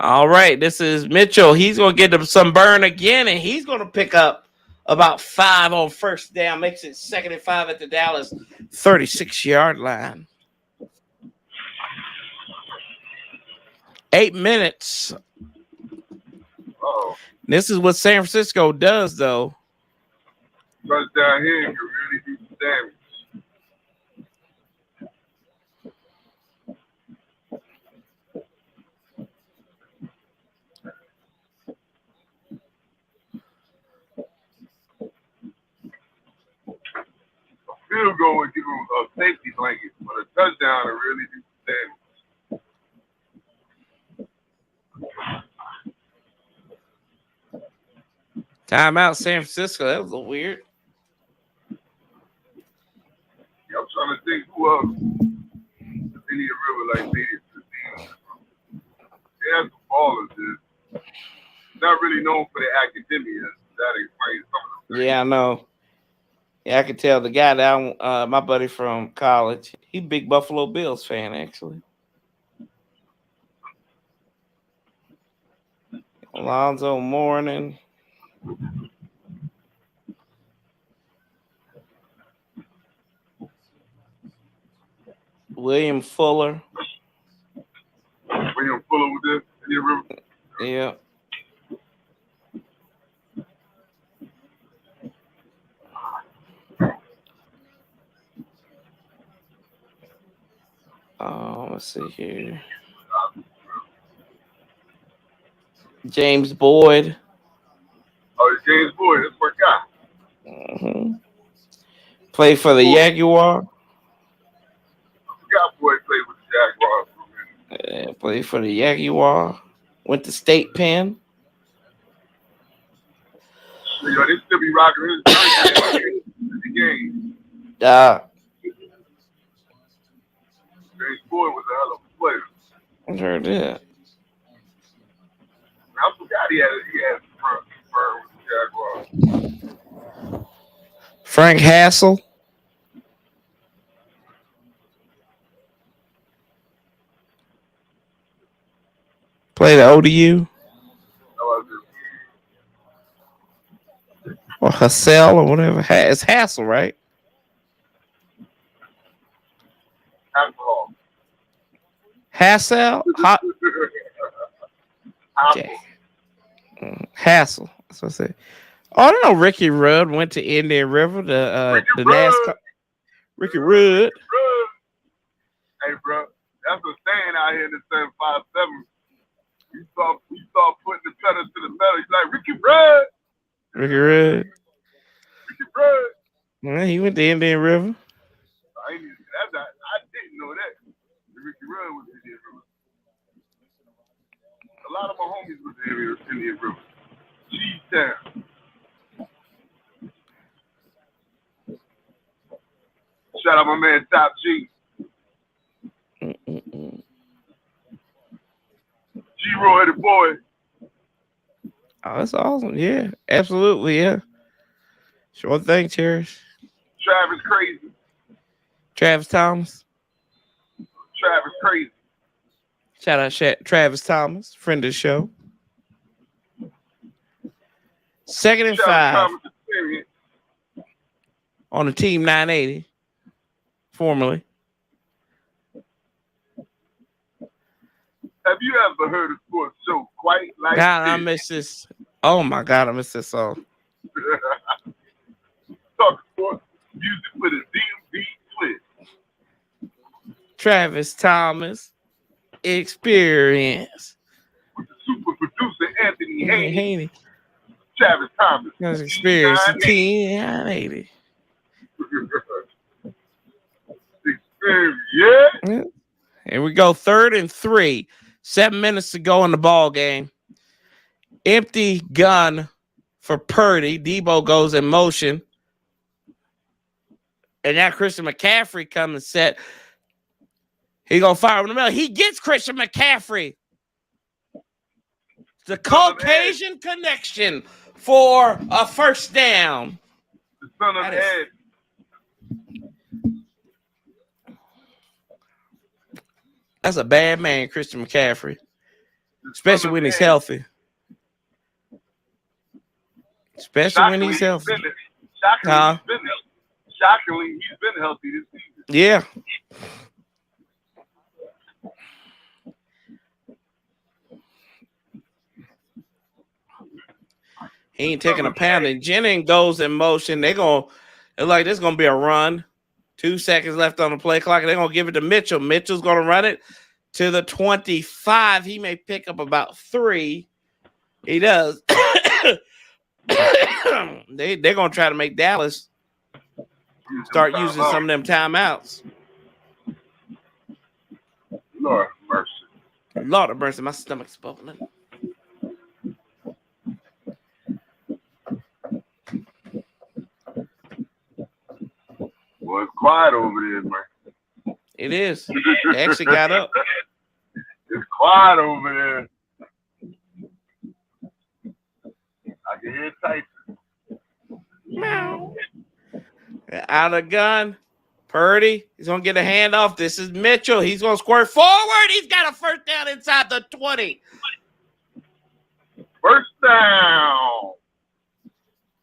All right, this is Mitchell. He's going to get some burn again, and he's going to pick up about 5 on first down. Makes it 2nd and 5 at the Dallas 36-yard line. 8 minutes. Uh-oh. This is what San Francisco does, though. Touchdown here can really do some damage. Field goal would give him a safety blanket, but a touchdown to really do damage. Timeout, San Francisco. That was a little weird. Yeah, I'm trying to think who else the Indian River like made it to the team. They have some ballers, dude. Not really known for their academia. That explains some of them. Yeah, I know. Yeah, I could tell the guy down, my buddy from college, he's a big Buffalo Bills fan, actually. Alonzo Mourning. William Fuller. William Fuller with this Indian River. Yeah. Let's see here. James Boyd. Oh, it's James Boyd. That's my guy. Played for the Jaguar. Got boy played with the Jaguars. Played for the Jaguar. Went to State Penn. Yo, they still be rocking his the game. His boy was a hell of a player. I heard that. I forgot he had with the Jaguars. Frank Hassel. Played at ODU. Or Hassel or whatever. It's Hassel, right? Hassel? Hassel. That's what I said. Oh, I don't know. Ricky Rudd went to Indian River. The NASCAR. Ricky Rudd. Hey, bro. That's a saying out here in the 757. You start putting the pedal to the metal. He's like, Ricky Rudd. Ricky Rudd. Ricky Rudd. Yeah, he went to Indian River. I didn't know that. Ricky Rudd was in Indian River. A lot of my homies was in Indian River. Cheese Town. Shout out my man Top G. G-Roy headed boy. Oh, that's awesome. Yeah, absolutely. Yeah. Sure thing, Cherish. Travis Crazy. Travis Thomas. Travis Crazy. Shout out Travis Thomas, friend of the show. 2nd and 5 on the Team 980, formerly. Have you ever heard a sports show quite like God, this? I miss this. Oh, my God, I miss this song. Talk sports music with a DMV twist. Travis Thomas, Experience. With the super producer, Anthony Haney. Travis Thomas. Experience, Team 980. Yeah. Here we go, 3rd and 3. 7 minutes to go in the ball game. Empty gun for Purdy. Debo goes in motion. And now Christian McCaffrey comes and set. He's going to fire in the middle. He gets Christian McCaffrey. The Caucasian connection for a first down. The son of Ed. That's a bad man, Christian McCaffrey. Especially when he's healthy. Shockingly, he's been healthy this season. Yeah. He ain't taking a pounding. Jennings goes in motion. It's like this is gonna be a run. 2 seconds left on the play clock. They're gonna give it to Mitchell. Mitchell's gonna run it to the 25. He may pick up about 3. He does. They're gonna try to make Dallas start using some of them timeouts. Lord mercy. Lord of mercy, my stomach's bubbling. Well, it's quiet over there, man. It is. They actually got up. It's quiet over there. I can hear Tyson. Meow. Out of gun. Purdy. He's going to get a handoff. This is Mitchell. He's going to squirt forward. He's got a first down inside the 20. First down. All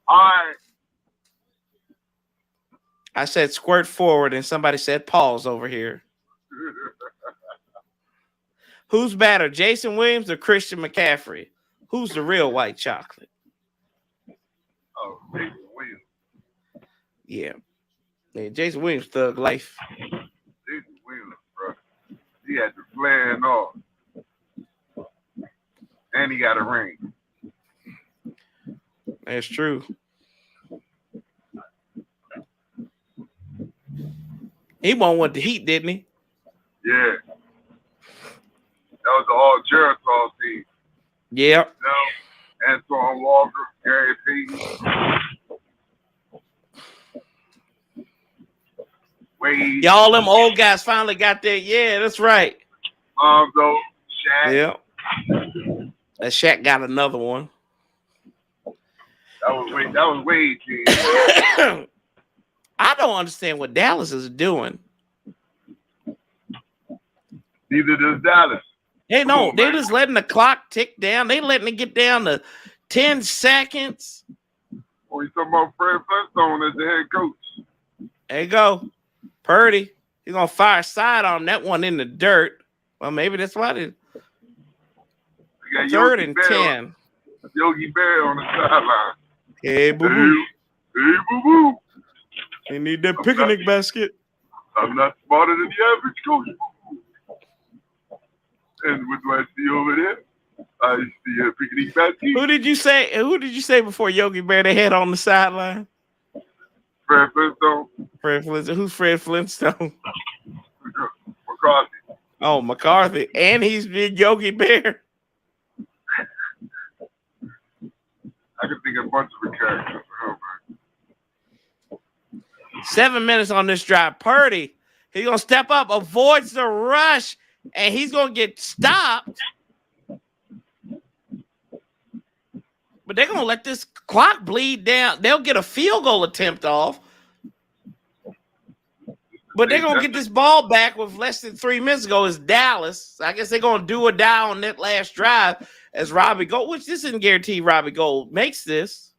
right. I said squirt forward, and somebody said pause over here. Who's better, Jason Williams or Christian McCaffrey? Who's the real white chocolate? Oh, Jason Williams. Yeah, Jason Williams, thug life. Jason Williams, bro. He had the flare and all. And he got a ring. That's true. He won with the Heat, didn't he? Yeah. That was the all Geritol team. Yep. No, Antoine Walker, Gary Payton. Wade. Y'all them old guys finally got there. Yeah, that's right. Lonzo, Shaq. Yep. That Shaq got another one. That was Wade team. I don't understand what Dallas is doing. Neither does Dallas. They don't. They're just letting the clock tick down. They letting it get down to 10 seconds. Oh, you talking about Fred Flintstone as the head coach? There you go. Purdy. He's going to fire side on that one in the dirt. Well, maybe that's why they... 3rd and 10. Yogi Bear on the sideline. Hey, boo-boo. Hey, boo-boo. They need that picnic basket. I'm not smarter than the average coach. And what do I see over there? I see a picnic basket. Who did you say before Yogi Bear they had on the sideline? Fred Flintstone. Fred Flintstone. Who's Fred Flintstone? McCarthy. Oh, McCarthy. And he's been Yogi Bear. I can think of a bunch of characters. Oh, man. 7 minutes on this drive. Purdy, he's going to step up, avoids the rush, and he's going to get stopped. But they're going to let this clock bleed down. They'll get a field goal attempt off. But they're going to get this ball back with less than 3 minutes ago. It's Dallas. I guess they're going to do or die on that last drive as Robbie Gould, which this isn't guaranteed Robbie Gould makes this.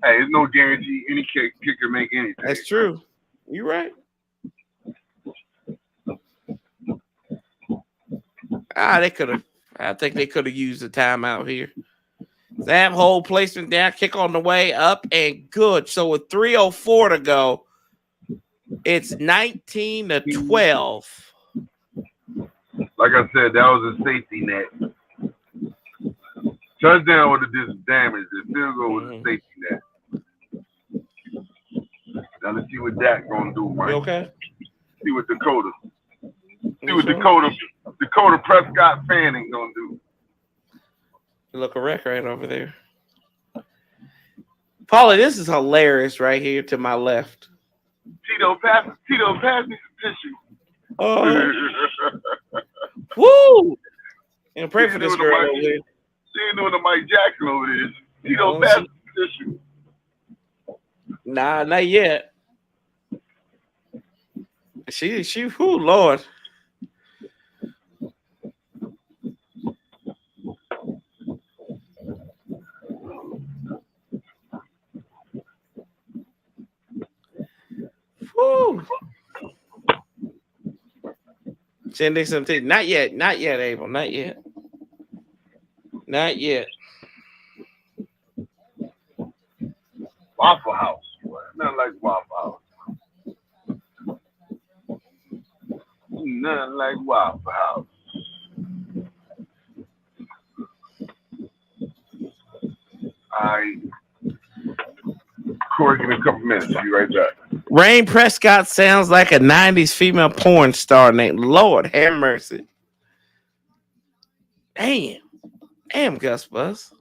Hey, there's no guarantee any kicker make anything. That's true. You're right. They could have. I think they could have used the timeout here. That whole placement down, kick on the way up, and good. So with 3:04 to go, it's 19-12. Like I said, that was a safety net. Touchdown would have did some damage. The field goal was a safety net. Now let's see what Dak gonna do, Mike. You okay? See what Dakota. See what Dakota Prescott Fanning gonna do. You look a wreck right over there. Paulie, this is hilarious right here to my left. Tito, pass me some tissue. Oh. Woo! And pray for this girl over there. She ain't doing the Mike Jackson over there. Tito, pass me some tissue. Nah, not yet. She, whoo, Lord. Woo. Sending something. Not yet, Abel. Not yet. Waffle House. Nothing like Waffle House. Nothing like Waffle House. Corey, give me a couple minutes. I'll be right back. Rain Prescott sounds like a 90s female porn star named Lord have mercy. Damn, Gus Bus.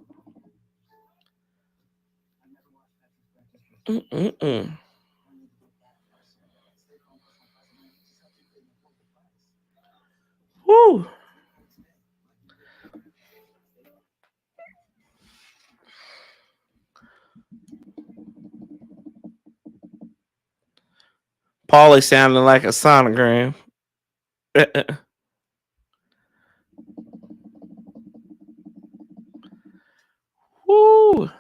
Woo. Paulie sounding like a sonogram. Woo.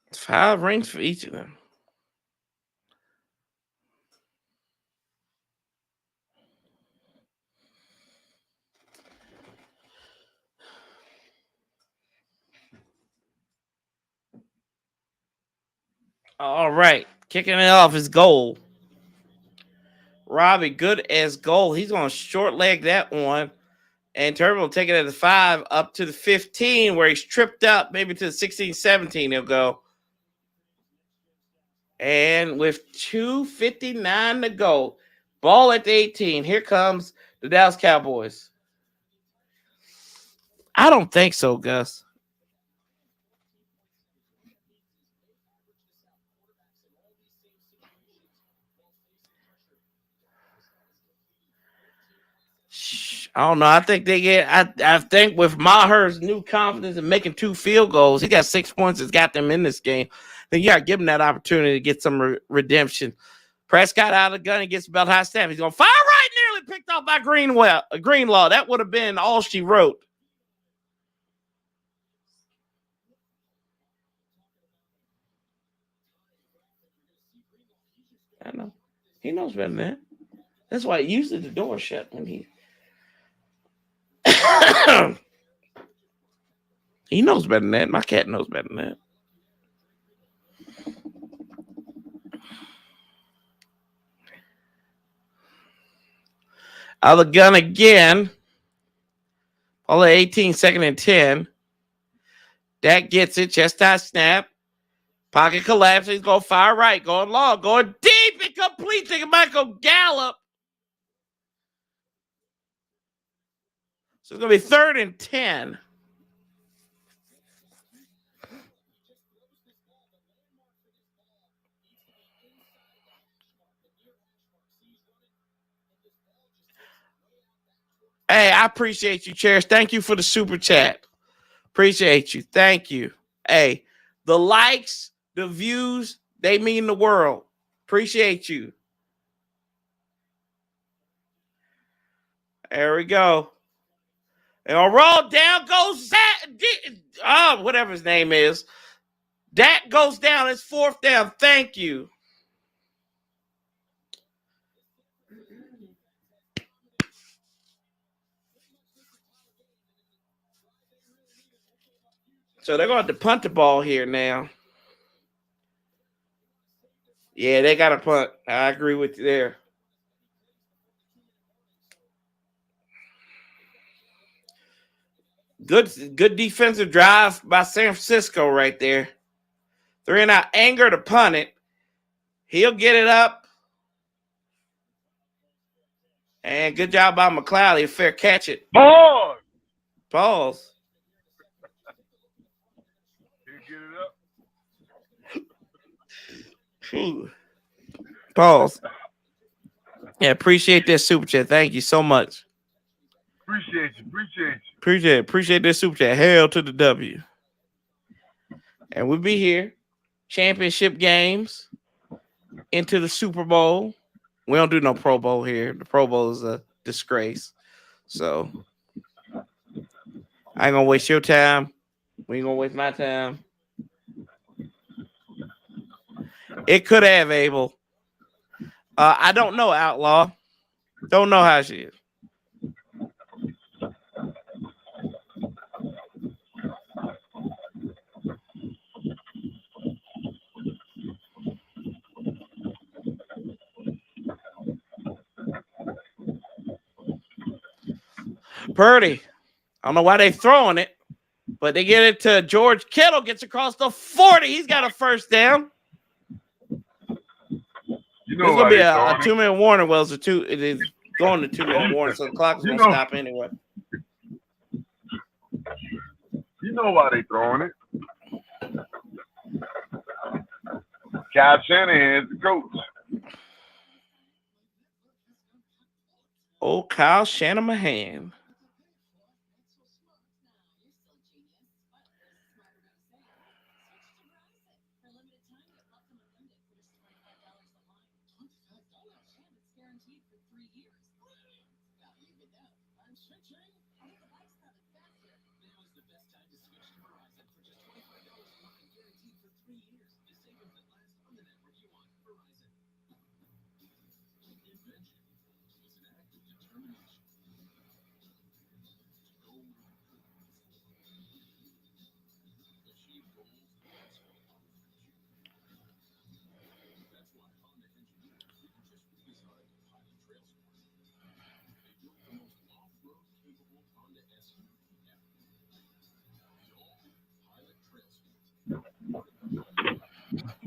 It's 5 rings for each of them. All right. Kicking it off is Gould. Robbie, good as gold. He's going to short leg that one. And Turbo will take it at the 5 up to the 15 where he's tripped up. Maybe to the 16, 17 he'll go. And with 2:59 to go, ball at the 18. Here comes the Dallas Cowboys. I don't think so, Gus. I don't know. I think they get. I think with Maher's new confidence in making 2 field goals, he got 6 points. That's got them in this game. Then you got to give him that opportunity to get some redemption. Prescott out of the gun and gets belt high snap. He's going to fire right, nearly picked off by Greenlaw. That would have been all she wrote. I know. He knows better than that. That's why usually the door shut when he. He knows better than that. My cat knows better than that. Out of the gun again. All 18, 2nd and 10. Dak gets it. Chest high snap. Pocket collapse. He's going to fire right. Going long. Going deep. Incomplete to Michael Gallup. So it's going to be 3rd and 10. Hey, I appreciate you, Cherish. Thank you for the super chat. Appreciate you. Thank you. Hey, the likes, the views, they mean the world. Appreciate you. There we go. And a roll down goes Zach. Whatever his name is. Dak goes down. It's 4th down. Thank you. So they're going to punt the ball here now. Yeah, they got to punt. I agree with you there. Good defensive drive by San Francisco right there. 3 and out. Anger to punt it. He'll get it up. And good job by McLeod. He'll fair catch it. Pause. Pause. Yeah, appreciate that super chat. Thank you so much. Appreciate this super chat. Hell to the W. And we'll be here. Championship games into the Super Bowl. We don't do no Pro Bowl here. The Pro Bowl is a disgrace. So I ain't gonna waste your time. We ain't gonna waste my time. It could have, Abel. I don't know, Outlaw. Don't know how she is. Purdy. I don't know why they throwing it, but they get it to George Kittle. Gets across the 40. He's got a 1st down. It's going to be a 2-minute warning. Well, it is going to 2-minute warning, so the clock is going to stop anyway. You know why they throwing it. Kyle Shanahan's the coach. Oh, Kyle Shanahan.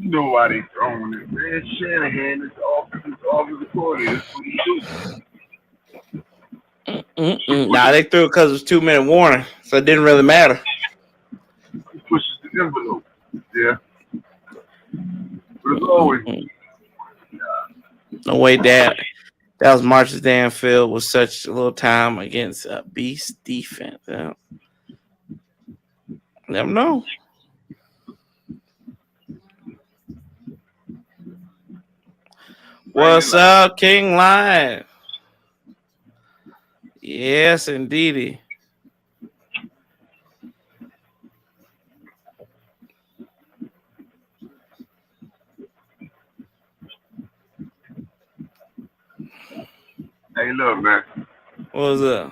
You know why they throwing it, man. Shanahan is offensive coordinator. That's what he do. Nah, they threw it because it was 2-minute warning, so it didn't really matter. He pushes the envelope. Yeah. But it's always. No way that was Marcus Danfield with such a little time against a beast defense. Never know. What's up, King Lion? Yes, indeedy. Hey, look, man. What's up?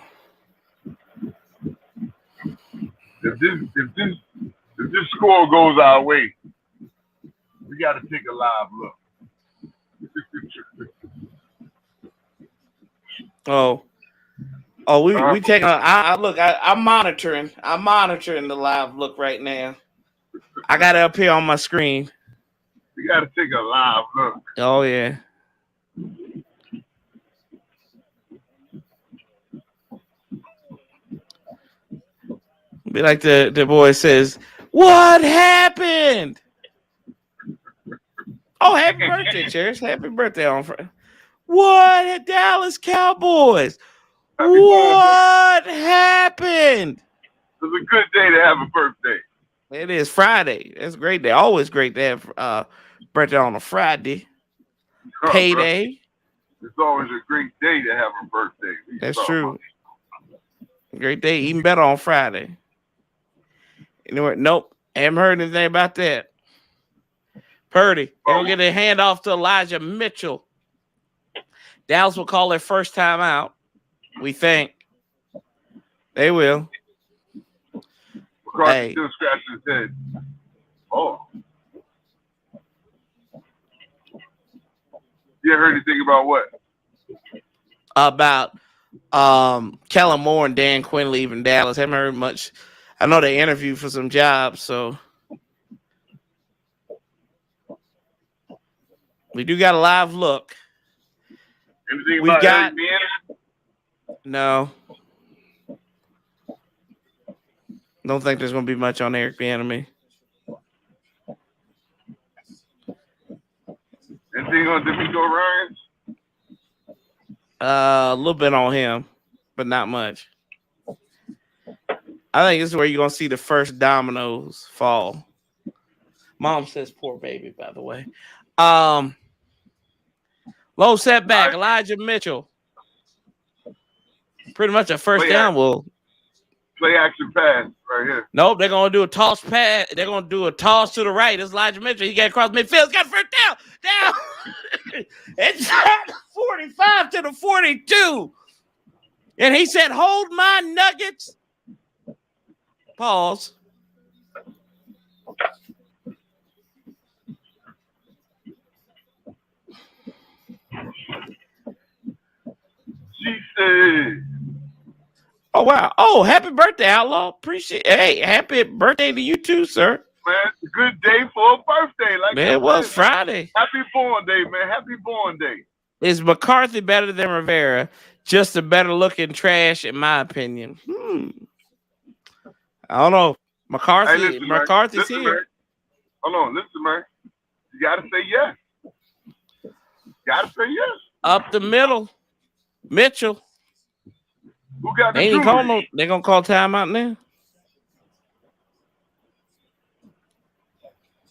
If this score goes our way, we got to take a live look. We taking. I'm monitoring. I'm monitoring the live look right now. I got it up here on my screen. We got to take a live look. Oh yeah. Be like the boy says, "What happened?" Oh, happy birthday, Cherish! Happy birthday on Friday. What, Dallas Cowboys? What happened? It's a good day to have a birthday. It is Friday. It's a great day. Always great to have birthday on a Friday. Payday. It's always a great day to have a birthday. That's true. Great day. Even better on Friday. Anyway, nope. Haven't heard anything about that. Purdy. They're going to get a handoff to Elijah Mitchell. Dallas will call their first time out. We think. They will. McCarthy still scratching his head. Oh. You heard anything about what? About Kellen Moore and Dan Quinn leaving Dallas. Haven't heard much. I know they interviewed for some jobs, so we do got a live look. Anything about Eric Bieniemy? No. Don't think there's going to be much on Eric Bieniemy. Anything on D'Amico Ryans? A little bit on him, but not much. I think this is where you're going to see the first dominoes fall. Mom says poor baby, by the way. Low setback, Elijah Mitchell. Pretty much a first down. Play action pass right here. Nope, they're going to do a toss pass. They're going to do a toss to the right. It's Elijah Mitchell. He got across midfield. He's got first down. Down. It's 45 to the 42. And he said, hold my nuggets. Pause. She said. Oh, wow. Oh, happy birthday, Outlaw. Appreciate it. Hey, happy birthday to you too, sir. Man, it's a good day for a birthday. Man, it was Friday. Happy born day, man. Happy born day. Is McCarthy better than Rivera? Just a better looking trash, in my opinion. I don't know. McCarthy's here. Man. Hold on, listen, man. You got to say yes. Got to say yes. Up the middle. Mitchell. Who got the jewelry? They're going to call timeout now.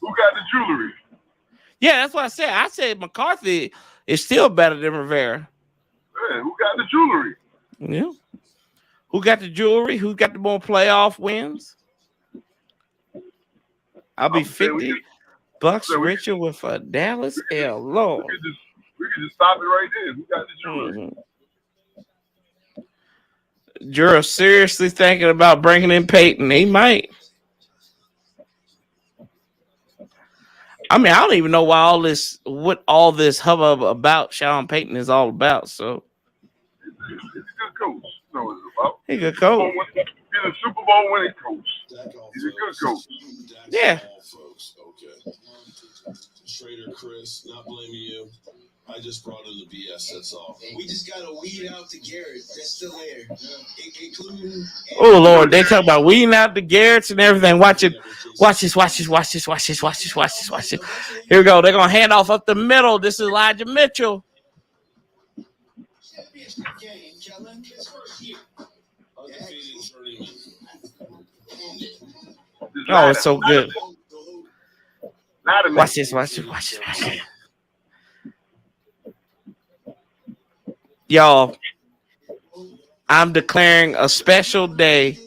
Who got the jewelry? Yeah, that's what I said. I said McCarthy is still better than Rivera. Man, who got the jewelry? Yeah. Who got the jewelry? Who got the more playoff wins? I'll be 50 bucks richer with a Dallas L. Lord. We can just stop it right there. Who got the jewelry? Jura seriously thinking about bringing in Peyton. He might. I mean, I don't even know what all this hubbub about Sean Payton is all about. So he's a good coach. You know what it's about. He's a good coach. He's a Super Bowl winning coach. He's a good coach. Yeah. SMU. I just brought in the BS, that's all. We just got to weed out the Garrett that's still there. Including... Oh, Lord, they talk about weeding out the Garretts and everything. Watch it. Watch this. Here we go. They're going to hand off up the middle. This is Elijah Mitchell. Oh, it's so good. Watch this. Y'all, I'm declaring a special day.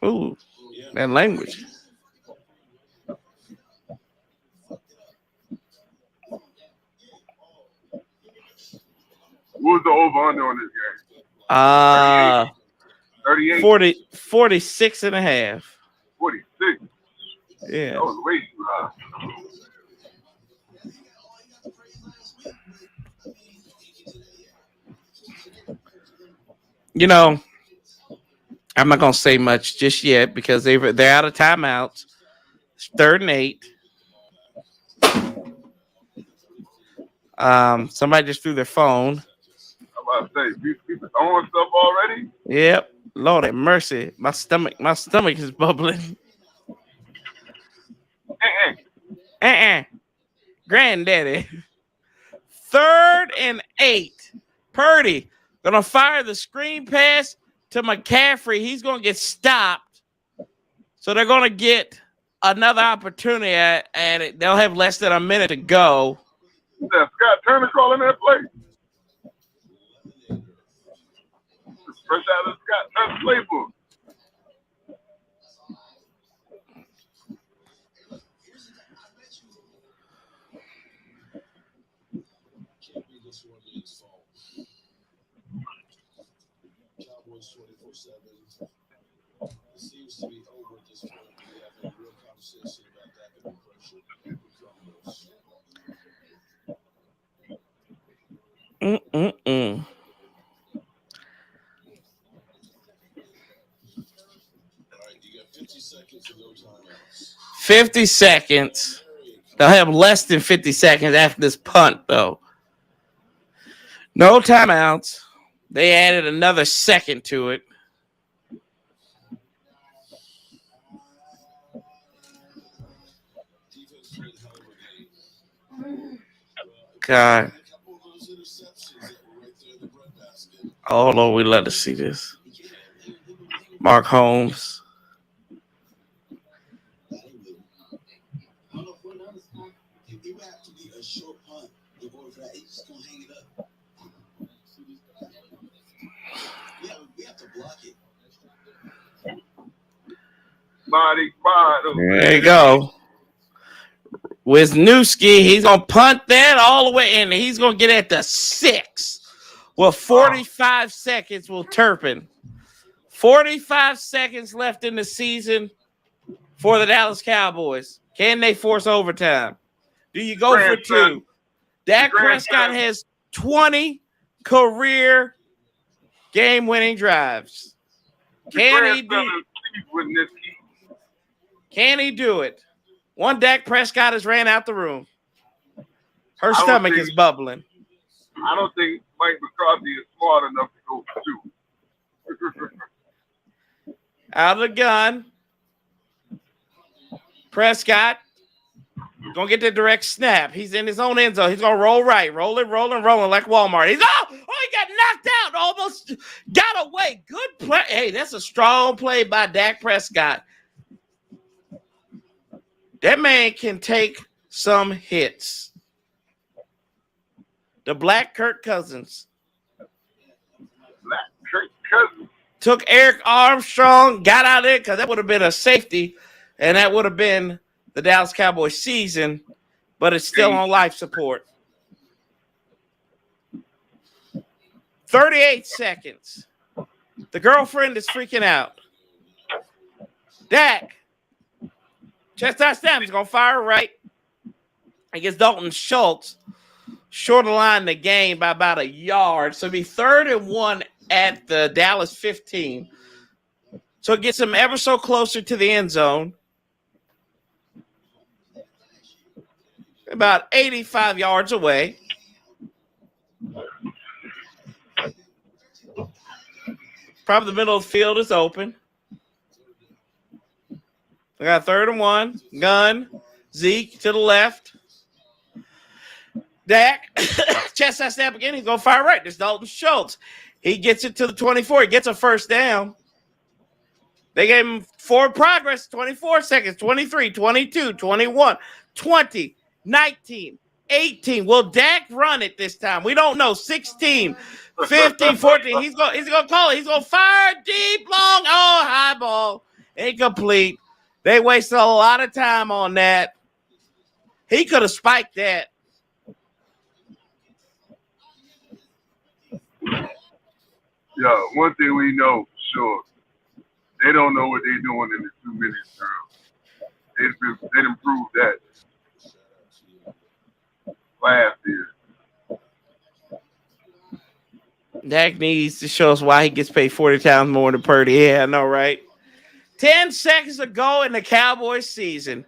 Ooh, that language. What was the over-under on this game? 38? 46 and a half. 46? Yeah. That was way too high. You know, I'm not gonna say much just yet because they're out of timeouts. It's 3rd and 8. Somebody just threw their phone. I'm about to say, people throwing stuff already? Yep. Lord have mercy. My stomach is bubbling. Granddaddy. 3rd and 8. Purdy gonna fire the screen pass to McCaffrey. He's gonna get stopped. So they're gonna get another opportunity at it. They'll have less than a minute to go. Is that Scott Turner calling that play? Fresh out of Scott Turner's playbook. Cowboys 24/7. It seems to be over at this point. We have a real conversation about that kind of pressure. 50 seconds. They'll have less than 50 seconds after this punt, though. No timeouts. They added another second to it. God. Oh, Lord, we love to see this. Mark Holmes. There you go. Wisniewski, he's going to punt that all the way in. He's going to get at the 6. Well, 45 seconds will Turpin. 45 seconds left in the season for the Dallas Cowboys. Can they force overtime? Do you go for 2? Dak Prescott has 20 career game-winning drives. Can he do it? One Dak Prescott has ran out the room. Her stomach is bubbling. I don't think Mike McCarthy is smart enough to go for 2. Out of the gun. Prescott gonna get the direct snap. He's in his own end zone. He's gonna roll right, rolling like Walmart. He got knocked out, almost got away. Good play. Hey, that's a strong play by Dak Prescott. That man can take some hits. The black Kirk Cousins. Took Eric Armstrong, got out of there because that would have been a safety, and that would have been the Dallas Cowboys season, but it's still on life support. 38 seconds. The girlfriend is freaking out. Dak. Chest touchdown. He's going to fire right against Dalton Schultz. Short of line the game by about a yard. So it'll be 3rd and 1 at the Dallas 15. So it gets him ever so closer to the end zone. about 85 yards away. Probably the middle of the field is open. We got 3rd and 1. Gun. Zeke to the left. Dak. Chest that snap again. He's going to fire right. This Dalton Schultz. He gets it to the 24. He gets a first down. They gave him forward progress. 24 seconds. 23, 22, 21, 20, 19, 18. Will Dak run it this time? We don't know. 16, 15, 14. He's going to call it. He's going to fire deep, long. Oh, high ball. Incomplete. They wasted a lot of time on that. He could have spiked that. Yeah, one thing we know for sure, they don't know what they're doing in the 2 minutes term. They didn't prove that last year. Dak needs to show us why he gets paid 40 times more than Purdy. Yeah, I know, right? 10 seconds to go in the Cowboys season.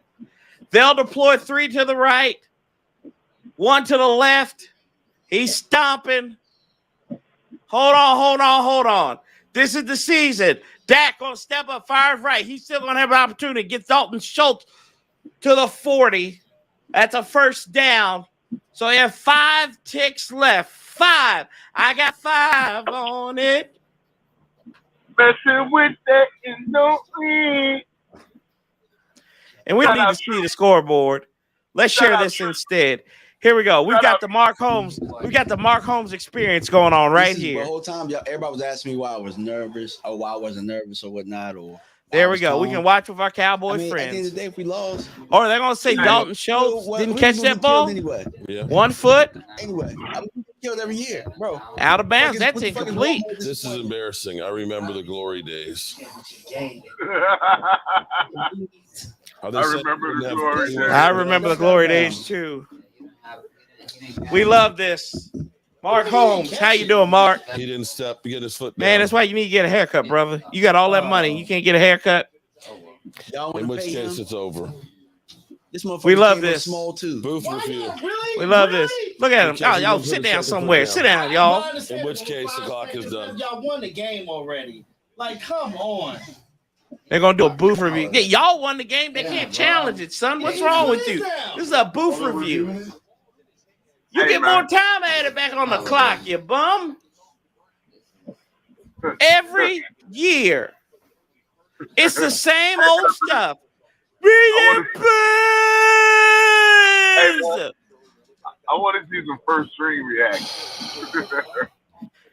They'll deploy 3 to the right, 1 to the left. He's stomping. Hold on. This is the season. Dak going to step up, fires right. He's still going to have an opportunity. Gets Dalton Schultz to the 40. That's a first down. So you have 5 ticks left. 5. I got 5 on it. Messing with that is no need. And we need to see the scoreboard. Let's share this instead. Here we go. We've got the Mark Holmes. We've got the Mark Holmes experience going on right here. The whole time, everybody was asking me why I was nervous or why I wasn't nervous or whatnot. Or there we go. We can watch with our Cowboy friends. At the end of the day, if we lost, or they're gonna say Dalton Schultz didn't catch that ball. Anyway. Yeah. 1 foot. Anyway, I'm killed every year, bro. Out of bounds. That's incomplete. This is embarrassing. I remember the glory days. I remember the glory days too. We love this. Mark Holmes, how you doing, Mark? He didn't get his foot down. Man, that's why you need to get a haircut, brother. You got all that money. You can't get a haircut. In which case, it's over. We love this. Small too. Booth review. We love this. Look at him. Y'all sit down somewhere. Sit down, y'all. In which case, the clock is done. Y'all won the game already. Like, come on. They're going to do a booth review. Yeah, y'all won the game. They can't challenge it, son. What's wrong with you? This is a booth review. You get more time added back on the clock, you bum. Every year. It's the same old stuff. I want to see some first string reaction.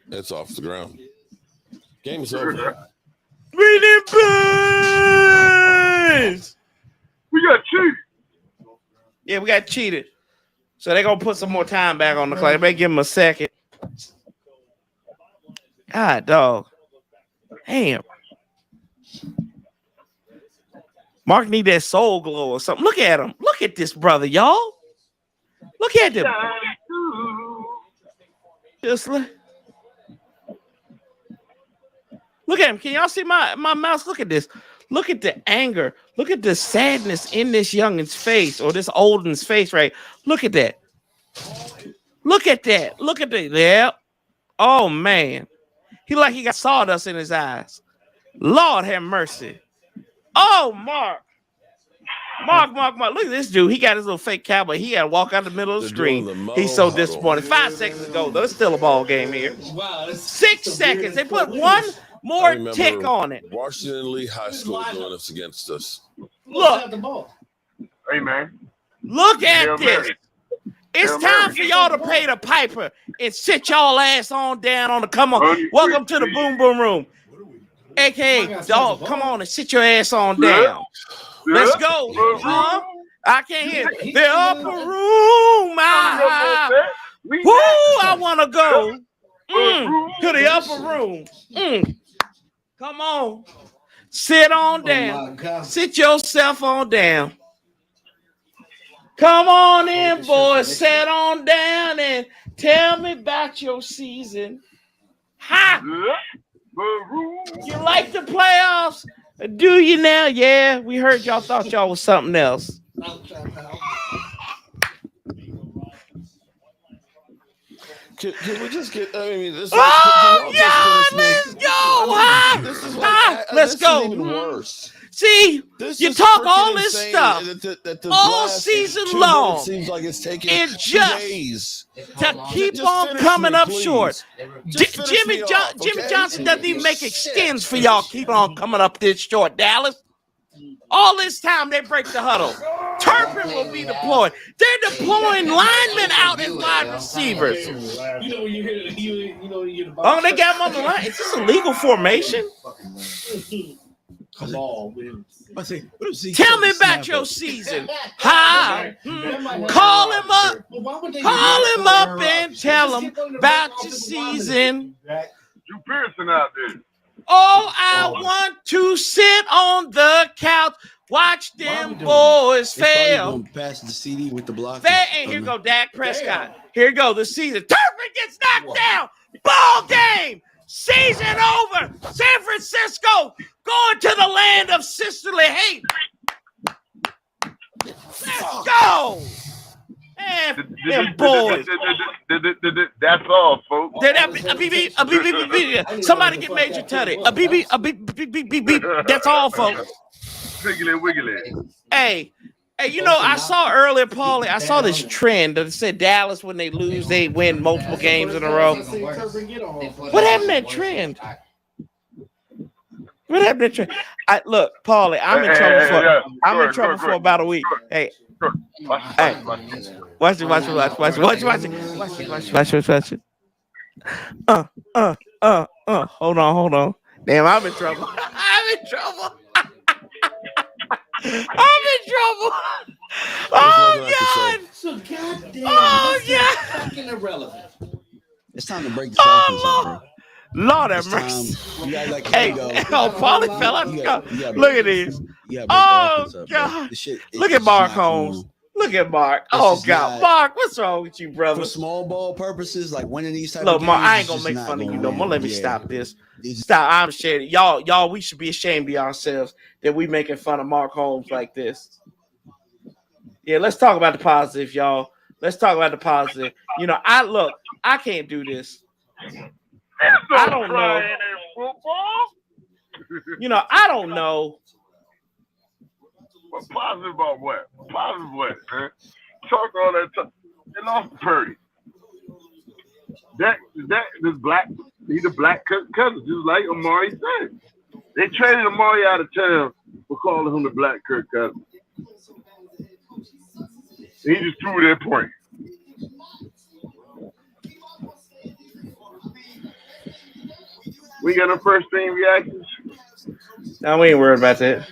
It's off the ground. Game is over. We got cheated. Yeah, we got cheated. So they're going to put some more time back on the clock. They may give them a second. God, dog. Damn. Mark need that soul glow or something. Look at him. Look at this brother, y'all. Look at him. Just look at him. Can y'all see my mouse? Look at this. Look at the anger. Look at the sadness in this youngin's face or this olden's face, right? Look at that. Look at that. Look at that. Yeah. Oh, man. He like he got sawdust in his eyes. Lord have mercy. Oh, Mark. Mark. Look at this dude. He got his little fake cowboy. He had to walk out the middle of the screen. He's so disappointed. 5 seconds ago, though. It's still a ball game here. 6 seconds. They put one more tick on it. Washington Lee High School doing this against us. Look. Hey, man. Look at this. It's time for y'all to pay the piper and sit y'all ass on down on the come on. Welcome to the boom boom room. AKA dog, come on and sit your ass on down. Let's go. I can't hear the upper room. I want to go to the upper room. Come on. Sit on down. Sit yourself on down. Come on in, boys. Sit on down and tell me about your season. Ha! You like the playoffs? Do you now? Yeah, we heard y'all thought y'all was something else. Can we just get? I mean, this. Let's go! Let's go. Is even worse. See, you talk all this stuff all season long. It seems like it's taking it 2 just days to keep on coming up short. Jimmy Johnson doesn't even make extends for y'all. Keep on coming up this short, Dallas. All this time they break the huddle. Turpin will be deployed. They're deploying linemen out as wide receivers. Oh, they got him on the line. Is this a legal formation? Come on, tell me about your season. Hi. Call him up. Call him up and tell him about your season. Drew Pearson out there. Oh, I want to sit on the couch, watch them boys fail. Pass the CD with the block. And here go Dak Prescott. Here go the season. Turpin gets knocked down. Ball game. Season over. San Francisco going to the land of sisterly hate. Let's go. Man, them boys. That's all, folks. Somebody get Major Tutty. That's all, folks. Wiggly. Hey, you know, I saw earlier, Paulie, I saw this trend that said Dallas, when they lose, they win multiple games in a row. What happened to that trend? What happened to that trend? Look, Paulie, I'm in trouble for about a week. Hey. Watch it. Hold on. Damn, I'm in trouble. Oh, God. Oh, yeah. Fucking irrelevant. It's time to break the offense up, bro. Lord have mercy. Hey, Paulie fell out. Look at this. Oh, God. Look at Mark Holmes. Look at Mark. Oh, God. Mark, what's wrong with you, brother? For small ball purposes, like winning these type of games. Look, Mark, I ain't going to make fun of you no more. Let me stop this. Stop. I'm ashamed. Y'all, we should be ashamed of ourselves that we making fun of Mark Holmes like this. Yeah, let's talk about the positive, y'all. Let's talk about the positive. You know, I can't do this. I don't know. You know, I don't know. What positive about what? Positive what, man? Talk all that time. They lost Purdy. That this black, he's a black cousin, just like Amari said. They traded Amari out of town for calling him the black Kirk Cousins. He just threw that point. We got no first thing reactions. No, we ain't worried about that.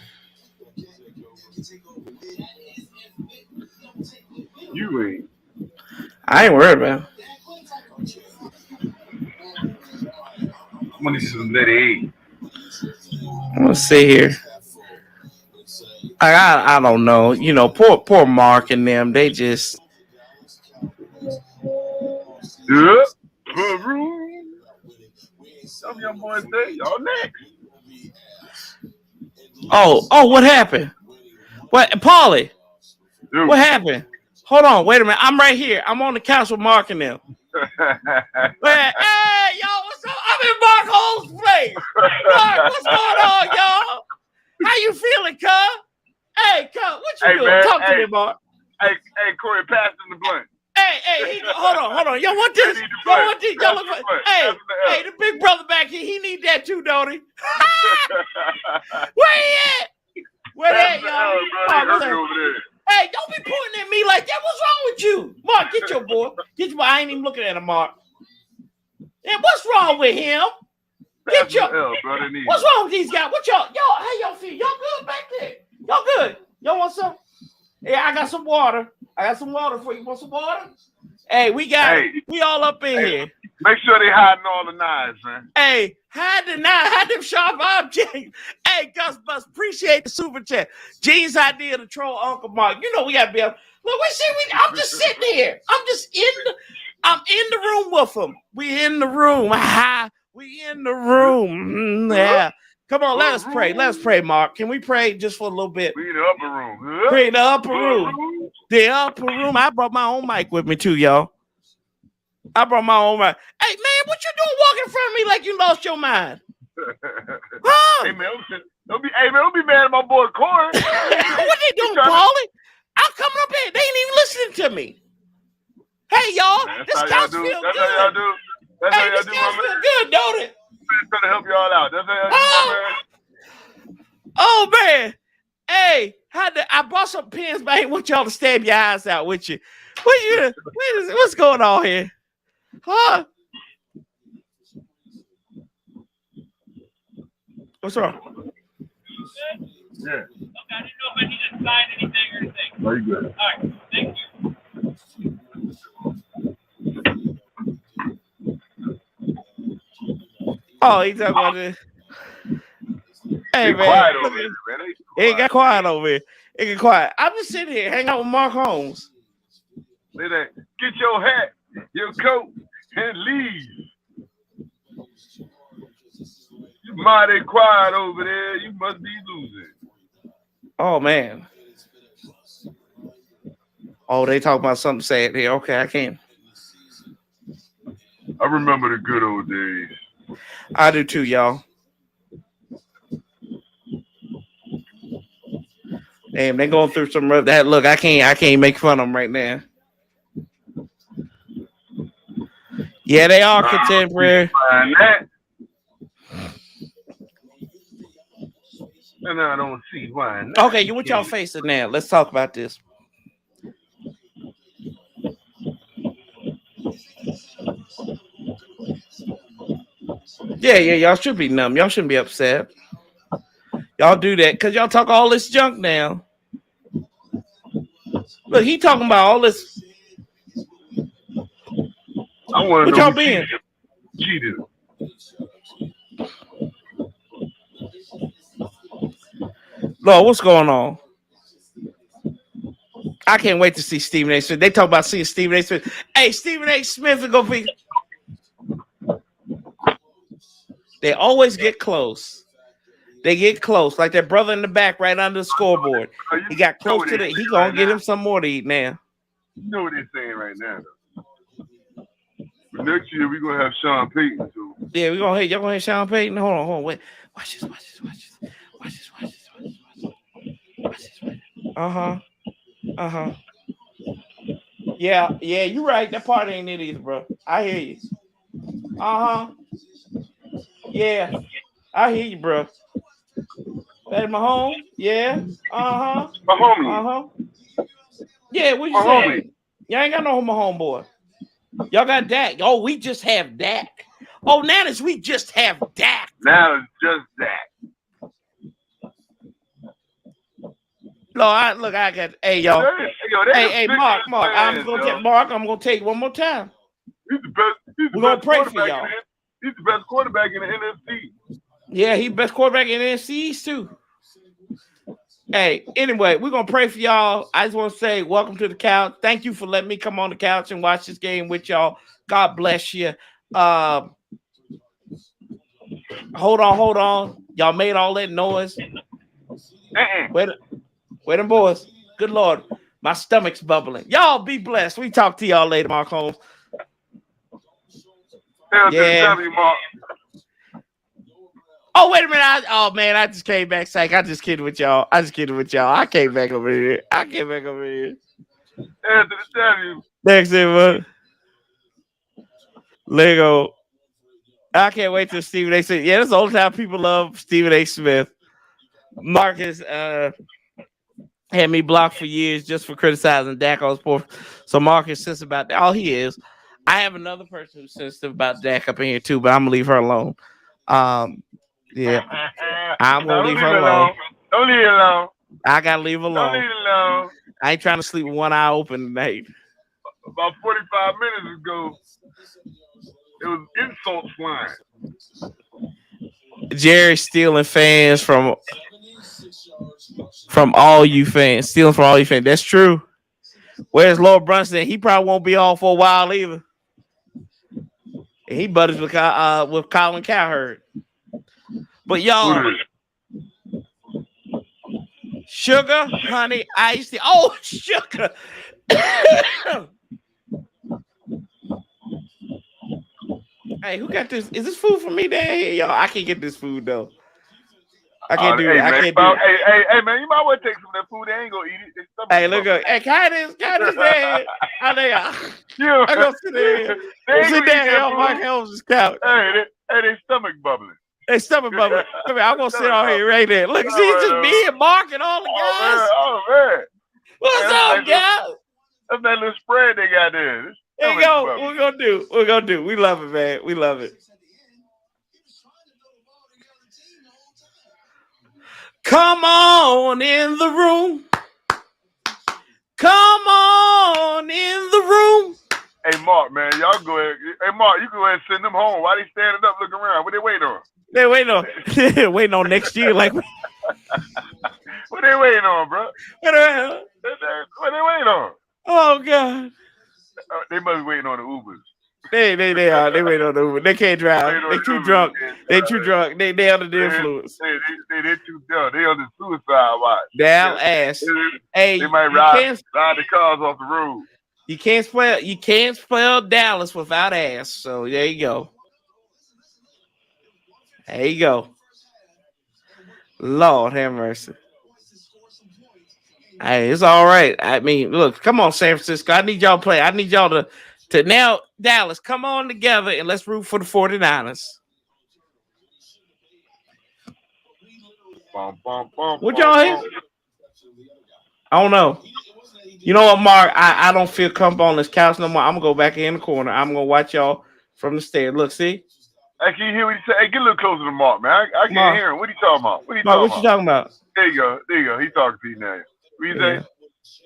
You ain't. I ain't worried about it. I'm gonna need some Let It. Let's see here. I don't know. You know, poor Mark and them. They just. Yeah. Some young boys say y'all next. Oh, what happened? What, Paulie? Dude. What happened? Hold on, wait a minute. I'm right here. I'm on the couch with Mark and them. Hey, y'all, what's up? I'm in Mark Holmes' place. Mark, what's going on, y'all? How you feeling, cuz? Hey, cuz, what you doing? Man, Talk to me, Mark. Hey, Corey, pass him the blunt. Hey, hold on. Y'all want this? Y'all look like, hey, the big brother back here, he need that too, don't he? Where he at? Where they at, y'all? Hey, don't be pointing at me like that. What's wrong with you? Mark, get your boy. I ain't even looking at him, Mark. And what's wrong with him? What's wrong with these guys? What y'all, how y'all feel? Y'all good back there? Y'all good? Y'all want some? Yeah, I got some water. For you. Want some water? Hey, we all up in here. Make sure they hiding all the knives, man. Hey, hide them sharp objects. Hey, Gus Bus, appreciate the super chat. Gene's idea to troll Uncle Mark. You know we gotta be up. Look, I'm just sitting here. I'm in the room with him. We in the room. We in the room. Yeah. Come on, let us pray. Let's pray, Mark. Can we pray just for a little bit? We in the upper room. Pray in the upper room. The upper room. I brought my own mic with me too, y'all. I brought my own mind. Hey, man, what you doing walking in front of me like you lost your mind? Huh? Hey, man, don't be mad at my boy Corey. What they doing, Paulie? I'm coming up here. They ain't even listening to me. Hey, y'all, this couch feel good. That's how y'all do. That's how y'all do, couch feel good, don't it? I'm trying to help y'all out. That's how y'all do, man. Oh, man. Hey, I bought some pins, but I ain't want y'all to stab your eyes out with you. What's going on here? Huh? What's wrong? Yeah. Okay, I didn't know if I need to sign anything or anything. No, you good. All right, thank you. Oh, he's talking about this. Hey, man. Quiet over here, man. It got quiet over here. It get quiet. I'm just sitting here hanging out with Mark Holmes. Say that. Get your hat, your coat, and leave. You mighty quiet over there. You must be losing. Oh, man. Oh, they talk about something sad here. Okay, I can't. I remember the good old days. I do too, y'all. Damn, they going through some rough. That look, I can't make fun of them right now. Yeah, they are contemporary. And I don't see why not. Okay, you what y'all facing now? Let's talk about this. Yeah, y'all should be numb. Y'all shouldn't be upset. Y'all do that because y'all talk all this junk now. Look, he talking about all this. I want to what know y'all being? Cheated. Lord, what's going on? I can't wait to see Stephen A. Smith. They talk about seeing Stephen A. Smith. Hey, Stephen A. Smith is going to be. They always get close. They get close. Like that brother in the back right under the scoreboard. He got close to it. He going to get him some more to eat now. You know what they're saying right now, though. But next year, we're going to have Sean Payton, too. Yeah, we're going to y'all going to have Sean Payton. Hold on, wait. Watch this. Uh-huh. Yeah, you're right. That part ain't it either, bro. I hear you. Uh-huh. Yeah, I hear you, bro. That Mahomes? Yeah. Uh-huh. Mahomes. Yeah, what you saying? Y'all ain't got no Mahomes boy. Y'all got Dak. Oh, we just have Dak. Oh, now it's we just have Dak. Now it's just Dak. No, I got. Hey, y'all. Hey, Mark. I'm gonna tell you one more time. He's the best. We're gonna pray for y'all. He's the best quarterback in the NFC. Yeah, he's the best quarterback in the NFC East too. Hey, anyway, we're gonna pray for y'all. I just want to say, welcome to the couch. Thank you for letting me come on the couch and watch this game with y'all. God bless you. Hold on. Y'all made all that noise. Wait them boys. Good Lord. My stomach's bubbling. Y'all be blessed. We talk to y'all later, Mark Holmes. Yeah. Oh, wait a minute. I just came back. Psych. I just kidding with y'all. I came back over here. Next everyone. Lego. I can't wait till Stephen A. Smith. Yeah, that's the only time people love Stephen A. Smith. Marcus had me blocked for years just for criticizing Dak on sports. So Marcus says about that. All he is. I have another person who's sensitive about Dak up in here too, but I'm gonna leave her alone. Yeah, I'm gonna leave her alone. Don't leave her alone. I gotta leave her alone. Don't leave her alone. I ain't trying to sleep with one eye open tonight. About 45 minutes ago, it was insult flying. Jerry stealing fans from all you fans. Stealing from all you fans. That's true. Where's Lord Brunson? He probably won't be off for a while either. And he buddies with Colin Cowherd. But y'all, sugar, honey, ice. Oh, sugar. Hey, who got this? Is this food for me down here, y'all? I can't get this food though. I can't do it. I can't do it. Hey, man, you might want to take some of that food. They ain't gonna eat it. Hey, look up. Hey, can I this man? I go sit there. Sit down here on Mike Helms' couch. Hey, they stomach bubbling. They stomach bubbling. I mean, I'm gonna sit on here right there. Look, see, it's just me and Mark and all the guys. Oh man. What's up, guys? That's that little spread they got there. There you go. What we're gonna do. We're gonna do. We love it, man. We love it. Come on in the room. Come on in the room. Hey, Mark, man, y'all go ahead. Hey, Mark, you go ahead and send them home. Why they standing up looking around? What they waiting on? They waiting on next year. Like, what they waiting on, bro? What they waiting on? Oh God. They must be waiting on the Ubers. They are. They wait on the Uber. They can't drive. They too drunk. They too drunk. They under the influence. They too drunk. They on the suicide watch. Down ass. Hey, they might ride the cars off the road. You can't spell Dallas without ass. So there you go. There you go. Lord have mercy. Hey, it's all right. I mean, look, come on, San Francisco. I need y'all to play. I need y'all to now, Dallas, come on together and let's root for the 49ers. What y'all hear? I don't know. You know what, Mark? I don't feel comfortable on this couch no more. I'm going to go back in the corner. I'm going to watch y'all from the stairs. Look, see? Hey, can you hear what he said? Hey, get a little closer to Mark, man. I can't hear him. What are you talking about? What you talking about? There you go. He talking to you now. What you say?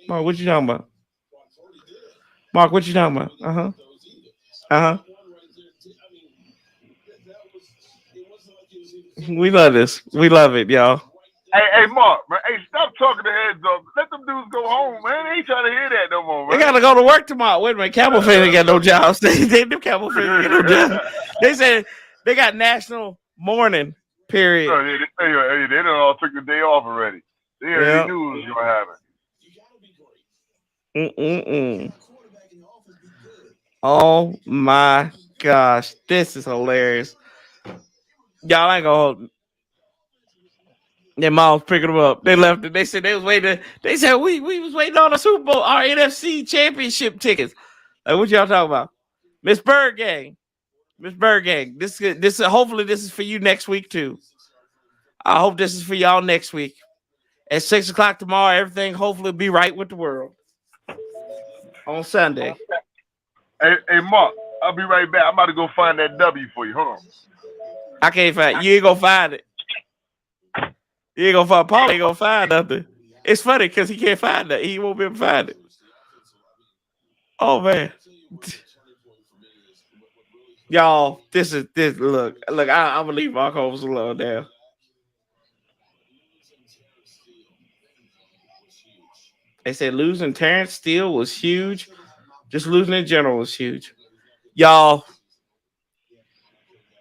Mark, what you talking about? Mark, what you talking about? We love this. We love it, y'all. Hey, Mark, man. Hey, stop talking the heads up. Let them dudes go home, man. They ain't trying to hear that no more, man. They gotta go to work tomorrow. Wait a minute, Cowboy fans ain't got no jobs. Them Cowboy fans ain't got no jobs. They said they got national mourning period. They done all took the day off already. They already knew it was gonna happen. Oh my gosh, this is hilarious. Y'all ain't gonna hold. Their moms picking them up. They left it. They said they was waiting. They said we was waiting on the Super Bowl, our NFC Championship tickets. Like, what y'all talking about? Miss Bird Gang. This hopefully this is for you next week too. I hope this is for y'all next week. At 6:00 tomorrow, everything hopefully will be right with the world. On Sunday. Hey, Mark, I'll be right back. I'm about to go find that W for you. Hold on. I can't find it. You ain't gonna find it. You ain't gonna find Paul. Ain't gonna find nothing. It's funny because he can't find it. He won't be able to find it. Oh man, y'all, this. Look. I'm gonna leave Mark Holmes alone now. They said losing Terrence Steele was huge. Just losing in general was huge. Y'all,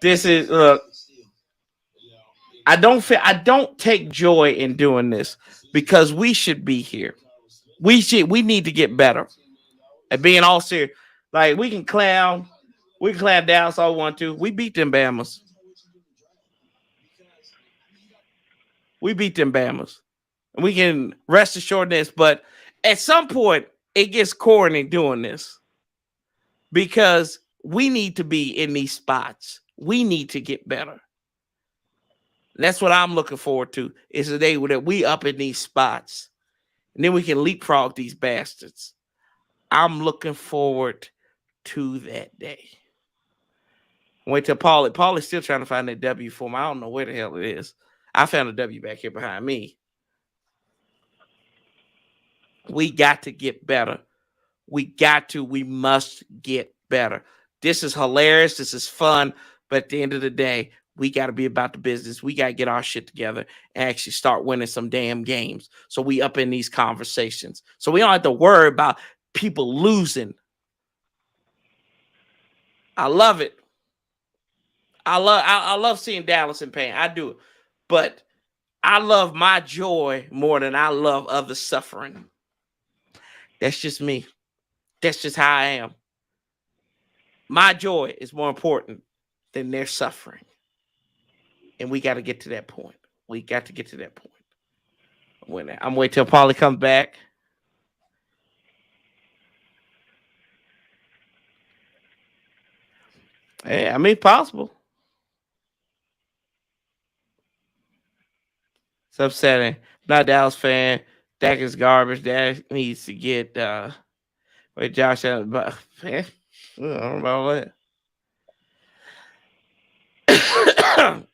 this is look. I don't take joy in doing this because we should be here. We need to get better at being all serious. Like we can clown Dallas all we want to. We beat them Bamas. And we can rest assured this, but at some point it gets corny doing this because we need to be in these spots. We need to get better. That's what I'm looking forward to is the day that we up in these spots and then we can leapfrog these bastards. I'm looking forward to that day. Wait till Paulie. Paulie's still trying to find that W for me. I don't know where the hell it is. I found a W back here behind me. We got to get better. We must get better. This is hilarious. This is fun. But at the end of the day, we got to be about the business. We got to get our shit together and actually start winning some damn games. So we up in these conversations. So we don't have to worry about people losing. I love it. I love seeing Dallas in pain. I do. But I love my joy more than I love others suffering. That's just me. That's just how I am. My joy is more important then they're suffering. And we got to get to that point. We got to get to that point. I'm waiting till Paulie comes back. Hey, I mean, possible. It's upsetting. Not a Dallas fan. Dak is garbage. Dak needs to get Josh Allen. But man, I don't know about that.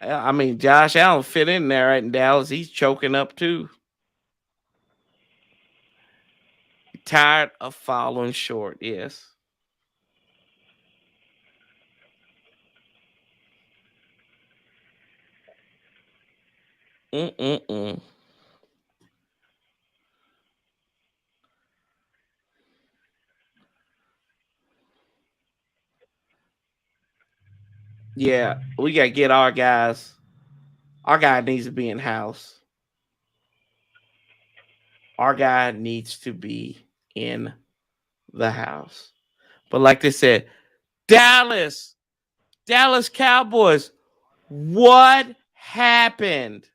I mean, Josh Allen fit in there right in Dallas. He's choking up too. Tired of falling short. Yes. Yeah, we got to get our guys. Our guy needs to be in house. Our guy needs to be in the house. But like they said, Dallas Cowboys, what happened?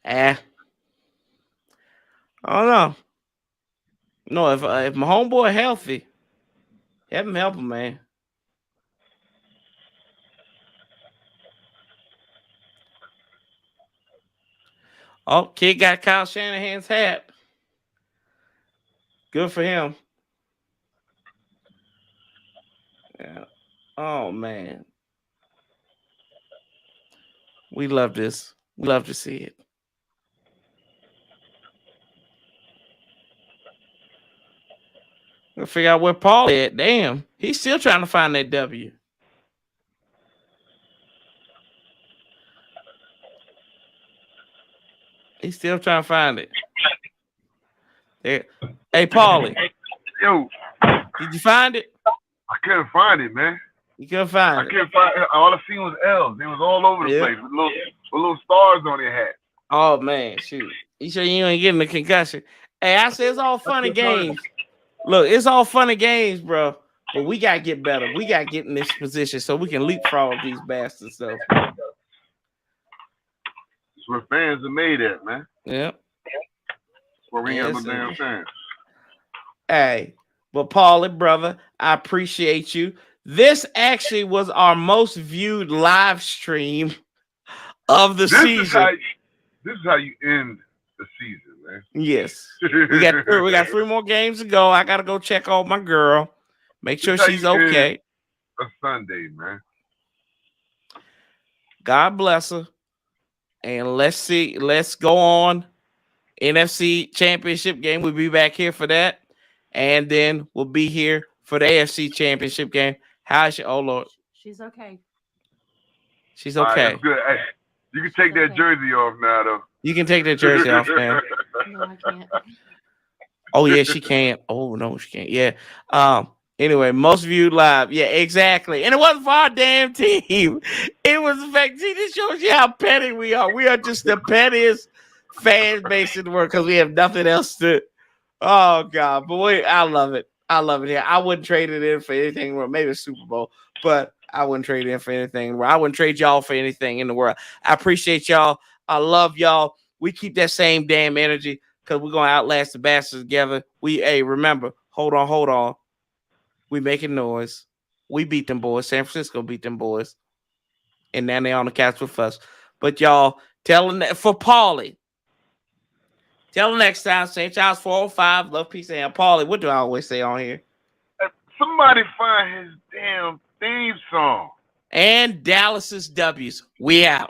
I don't know. No, if my homeboy healthy, have him help him, man. Oh, kid got Kyle Shanahan's hat. Good for him. Yeah. Oh, man. We love this. We love to see it. We'll figure out where Paul is at. Damn. He's still trying to find that W. He's still trying to find it. There. Hey, Paulie. Yo. Did you find it? I couldn't find it, man. You couldn't find it? I couldn't find it. All I seen was L's. It was all over the place with little stars on their hat. Oh, man. Shoot. You sure you ain't getting the concussion? Hey, I said it's all fun and games. Look, it's all fun and games, bro. But we got to get better. We got to get in this position so we can leapfrog these bastards. So. It's where fans are made at, man. Yep. Where we ain't got no damn fans. Hey, but Paulie, brother, I appreciate you. This actually was our most viewed live stream of the season. This is how you end the season, man. Yes. We got 3 more games to go. I got to go check on my girl. Make sure she's okay. A Sunday, man. God bless her. And let's go on. NFC Championship game. We'll be back here for that. And then we'll be here for the AFC Championship game. How's she? Oh, Lord. She's okay. She's okay. Right, good. Hey, you can take that jersey off now, though. You can take that jersey off, man. No, I can't. Oh, yeah, she can't. Oh, no, she can't. Yeah. Anyway, most viewed live. Yeah, exactly. And it wasn't for our damn team. It was the fact. See, this shows you how petty we are. We are just the pettiest fan base in the world because we have nothing else to. Oh, God. But I love it. I love it here. I wouldn't trade it in for anything. Maybe a Super Bowl, but I wouldn't trade it in for anything. I wouldn't trade y'all for anything in the world. I appreciate y'all. I love y'all. We keep that same damn energy because we're going to outlast the bastards together. Remember, hold on. We making noise. We beat them boys. San Francisco beat them boys. And now they on the couch with us. But y'all, tell them that for Paulie. Till next time, St. Charles 405. Love, peace, and Paulie. What do I always say on here? Somebody find his damn theme song. And Dallas's W's. We out.